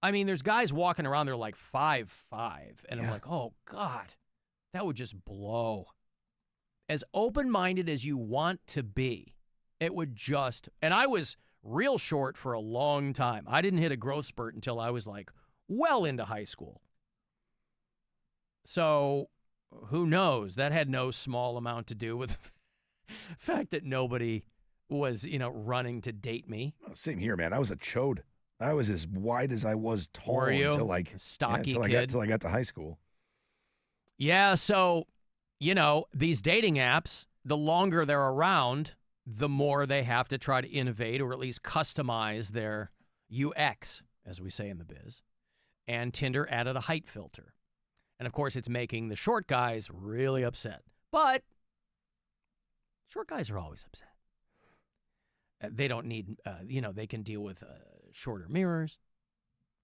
I mean, there's guys walking around there like 5'5". And I'm like, oh, God, that would just blow. As open-minded as you want to be, it would just, and I was real short for a long time. I didn't hit a growth spurt until I was like well into high school. So who knows? That had no small amount to do with the fact that nobody was, you know, running to date me.
Same here, man. I was a chode. I was as wide as I was tall
Were you?
until like
Stocky
until
kid.
I got to high school.
Yeah, so, you know, these dating apps, the longer they're around, the more they have to try to innovate or at least customize their UX, as we say in the biz. And Tinder added a height filter. And, of course, it's making the short guys really upset. But short guys are always upset. They don't need, you know, they can deal with shorter mirrors,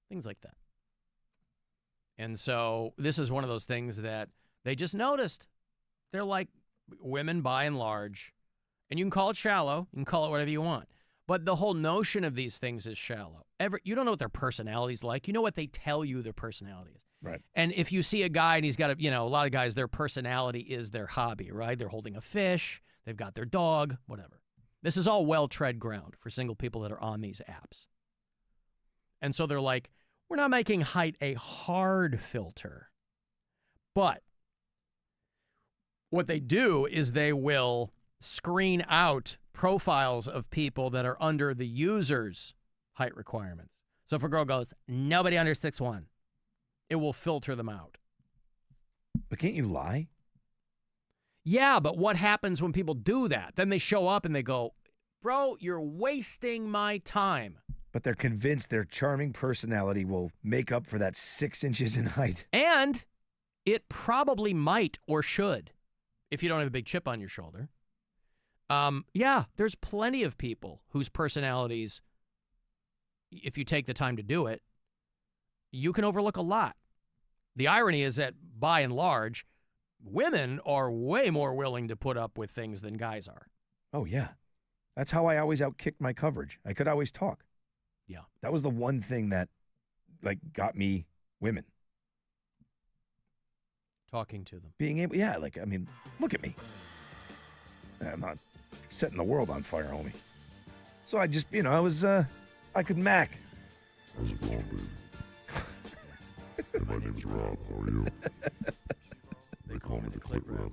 things like that. And so this is one of those things that they just noticed. They're like women by and large. And you can call it shallow. You can call it whatever you want. But the whole notion of these things is shallow. You don't know what their personality's like. You know what they tell you their personality is.
Right.
And if you see a guy and he's got a lot of guys, their personality is their hobby, right? They're holding a fish. They've got their dog, whatever. This is all well-tread ground for single people that are on these apps. And so they're like, we're not making height a hard filter. But what they do is they will screen out profiles of people that are under the user's height requirements. So if a girl goes, nobody under 6'1", it will filter them out.
But can't you lie?
Yeah, but what happens when people do that? Then they show up and they go, bro, you're wasting my time.
But they're convinced their charming personality will make up for that 6 inches in height.
And it probably might or should if you don't have a big chip on your shoulder. Yeah, there's plenty of people whose personalities, if you take the time to do it, you can overlook a lot. The irony is that, by and large, women are way more willing to put up with things than guys are.
Oh, yeah. That's how I always outkicked my coverage. I could always talk.
Yeah.
That was the one thing that, like, got me women.
Talking to them.
Being able, yeah, like, I mean, look at me. I'm not setting the world on fire, homie. So I just, I was, I could mac.
How's it going, baby? Hey, my name's Rob. How are you? They call me the Clip Rattler.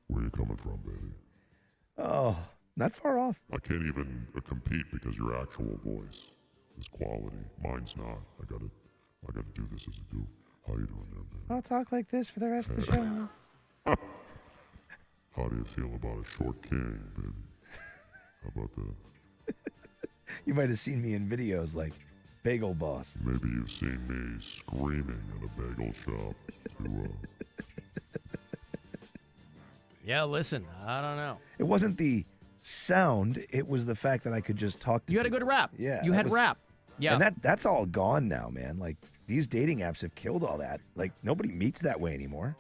Where you coming from, baby?
Oh, not far off.
I can't even compete because your actual voice is quality. Mine's not. I gotta do this as a goof. How you doing there, baby?
I'll talk like this for the rest of the show.
How do you feel about a short king, baby? How about that?
You might have seen me in videos like Bagel Boss.
Maybe you've seen me screaming at a bagel shop to,
Yeah, listen, I don't know.
It wasn't the sound, it was the fact that I could just talk to
You had a good rap.
Yeah.
You had rap. Yeah.
And that's all gone now, man. Like, these dating apps have killed all that. Like, nobody meets that way anymore.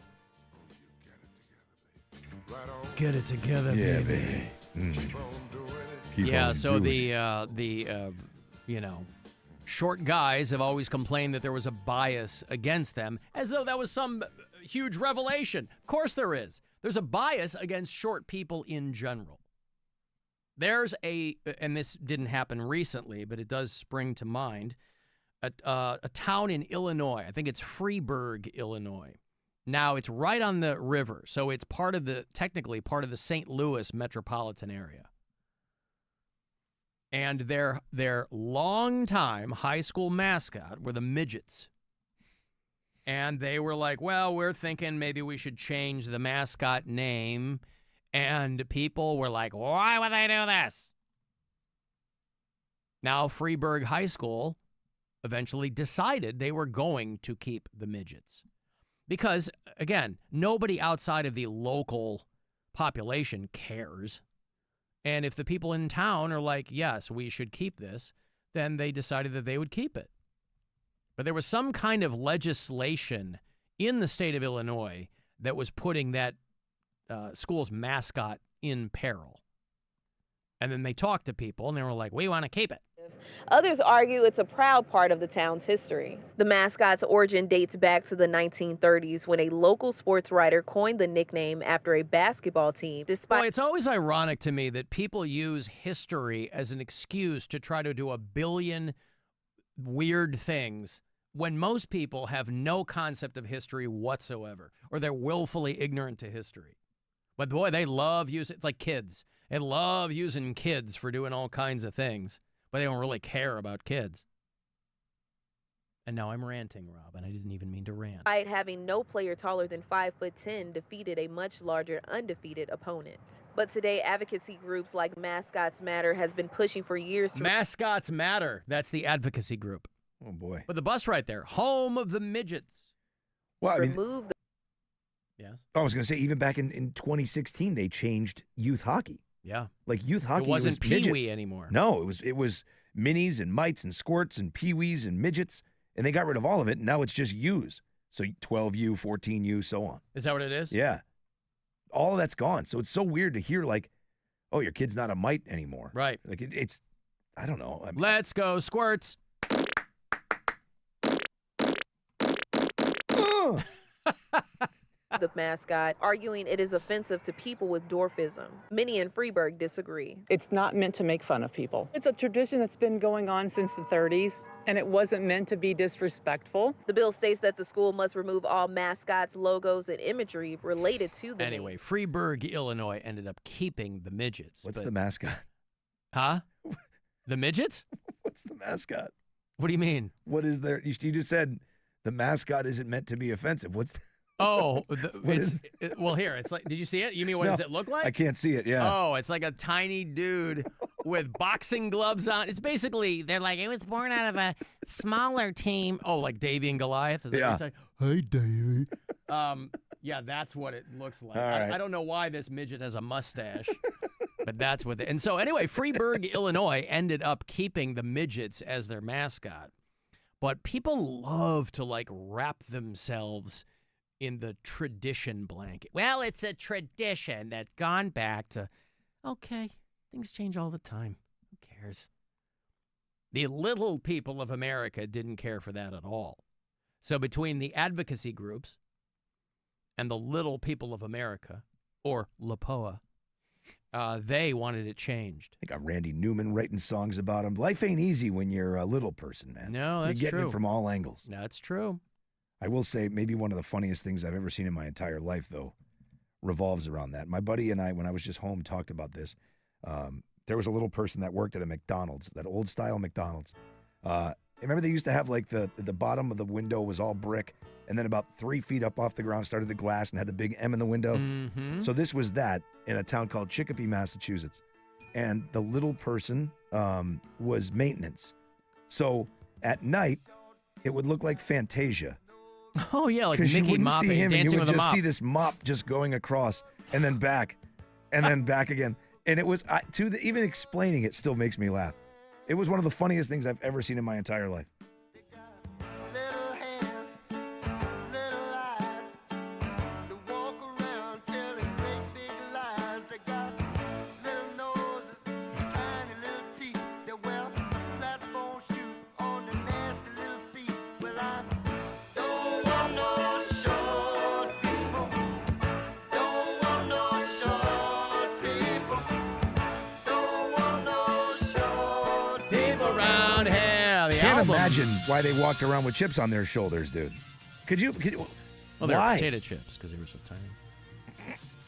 Get it together,
Yeah,
baby.
Keep
Yeah,
on
so
doing
the short guys have always complained that there was a bias against them, as though that was some huge revelation. Of course there is. There's a bias against short people in general. There's and this didn't happen recently, but it does spring to mind, a town in Illinois. I think it's Freeburg, Illinois. Now, it's right on the river, so it's technically part of the St. Louis metropolitan area. And their longtime high school mascot were the Midgets. And they were like, well, we're thinking maybe we should change the mascot name. And people were like, why would they do this? Now, Freeburg High School eventually decided they were going to keep the Midgets. Because, again, nobody outside of the local population cares. And if the people in town are like, yes, we should keep this, then they decided that they would keep it. But there was some kind of legislation in the state of Illinois that was putting that school's mascot in peril. And then they talked to people, and they were like, we want to keep it.
Others argue it's a proud part of the town's history. The mascot's origin dates back to the 1930s when a local sports writer coined the nickname after a basketball team.
Boy, it's always ironic to me that people use history as an excuse to try to do a billion weird things when most people have no concept of history whatsoever, or they're willfully ignorant to history. But boy, they love using, it's like kids. They love using kids for doing all kinds of things, but they don't really care about kids. And now I'm ranting, Rob, and I didn't even mean to rant.
Despite having no player taller than 5'10", defeated a much larger undefeated opponent. But today, advocacy groups like Mascots Matter has been pushing for years to...
Mascots Matter. That's the advocacy group.
Oh, boy.
But the bus right there, home of the midgets.
Well, I mean,
remove the...
Yes.
I was going to say, even back in 2016, they changed youth hockey.
Yeah.
Like youth hockey,
it wasn't
midgets.
Pee-wee anymore.
No, it was minis and mites and squirts and Pee-wees and midgets, and they got rid of all of it, and now it's just U's. So 12U, 14U, so on.
Is that what it is?
Yeah. All of that's gone. So it's so weird to hear, like, oh, your kid's not a mite anymore.
Right.
Like, it's, I don't know. I mean,
Let's go, squirts.
The mascot, arguing it is offensive to people with dwarfism. Many in Freeburg disagree.
It's not meant to make fun of people. It's a tradition that's been going on since the 30s, and it wasn't meant to be disrespectful.
The bill states that the school must remove all mascots, logos, and imagery related to the
Anyway,
name.
Freeburg, Illinois ended up keeping the midgets.
What's the mascot?
Huh? The midgets?
What's the mascot?
What do you mean?
What is there? You just said the mascot isn't meant to be offensive. What's
Oh, well, here, it's like, did you see it? You mean, what does it look like?
I can't see it, yeah.
Oh, it's like a tiny dude with boxing gloves on. It's basically, they're like, it was born out of a smaller team. Oh, like Davy and Goliath? Is that what you're saying? Hey, Davy. Yeah, that's what it looks like.
Right.
I don't know why this midget has a mustache, but that's what and so anyway, Freeburg, Illinois ended up keeping the midgets as their mascot. But people love to, like, wrap themselves in the tradition blanket. Well, it's a tradition that's gone back to, okay, things change all the time. Who cares? The little people of America didn't care for that at all. So between the advocacy groups and the little people of America, or LaPoa, they wanted it changed.
I got Randy Newman writing songs about him. Life ain't easy when you're a little person, man.
No, that's
You're getting
true.
it from all angles.
That's true.
I will say maybe one of the funniest things I've ever seen in my entire life, though, revolves around that. My buddy and I, when I was just home, talked about this. There was a little person that worked at a McDonald's, that old-style McDonald's. Remember they used to have, like, the bottom of the window was all brick, and then about 3 feet up off the ground started the glass and had the big M in the window?
Mm-hmm.
So this was that in a town called Chicopee, Massachusetts. And the little person was maintenance. So at night, it would look like Fantasia.
Oh, yeah, like
Because you
Mickey
wouldn't
mopping,
see him, and
dancing
you would
with a
just
mop.
see this mop just going across and then back and then back again. And it was, even explaining it still makes me laugh. It was one of the funniest things I've ever seen in my entire life.
Around here, the
Can't
album.
imagine why they walked around with chips on their shoulders, dude. Could you
Well, they're
Why?
potato chips because they were so tiny.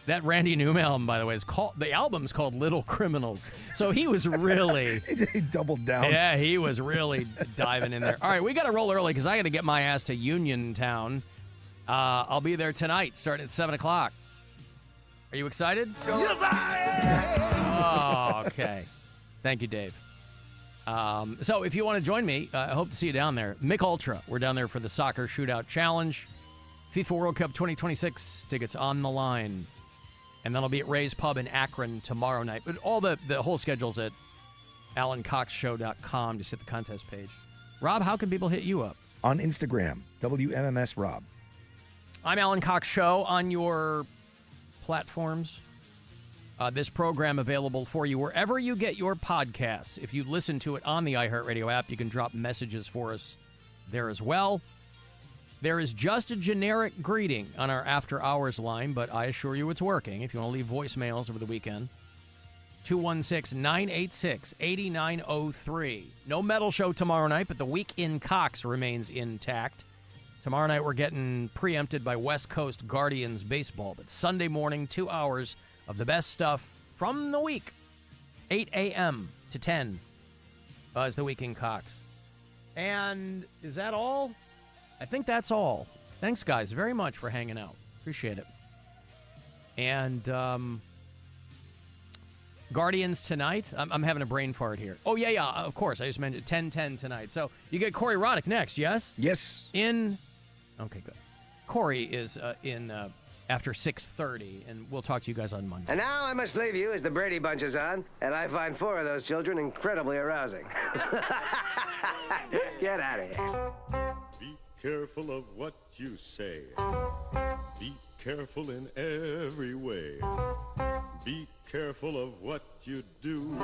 That Randy Newman album, by the way, the album's called Little Criminals. So he was really...
he doubled down.
Yeah, he was really diving in there. All right, we got to roll early because I got to get my ass to Uniontown. I'll be there tonight, starting at 7 o'clock. Are you excited?
Yes, I am!
Oh, okay. Thank you, Dave. So if you want to join me, I hope to see you down there. Mick Ultra, we're down there for the Soccer Shootout Challenge. FIFA World Cup 2026 tickets on the line. And then I'll be at Ray's Pub in Akron tomorrow night. But all the whole schedule's at AlanCoxShow.com. Just hit the contest page. Rob, how can people hit you up?
On Instagram, WMMS Rob.
I'm Alan Cox Show on your platforms. This program available for you wherever you get your podcasts. If you listen to it on the iHeartRadio app, you can drop messages for us there as well. There is just a generic greeting on our after hours line, but I assure you it's working. If you want to leave voicemails over the weekend, 216-986-8903. No metal show tomorrow night, but the week in Cox remains intact. Tomorrow night we're getting preempted by West Coast Guardians baseball, but Sunday morning, 2 hours of the best stuff from the week. 8 a.m. to 10 is the week in Cox. And is that all? I think that's all. Thanks, guys, very much for hanging out. Appreciate it. And Guardians tonight. I'm having a brain fart here. Oh, yeah, of course. I just mentioned 10-10 tonight. So you get Corey Roddick next, yes?
Yes.
Okay, good. Corey is in after 6:30, and we'll talk to you guys on Monday.
And now I must leave you as the Brady Bunch is on, and I find 4 of those children incredibly arousing. Get out of here.
Be careful of what you say. Be careful in every way. Be careful of what you do.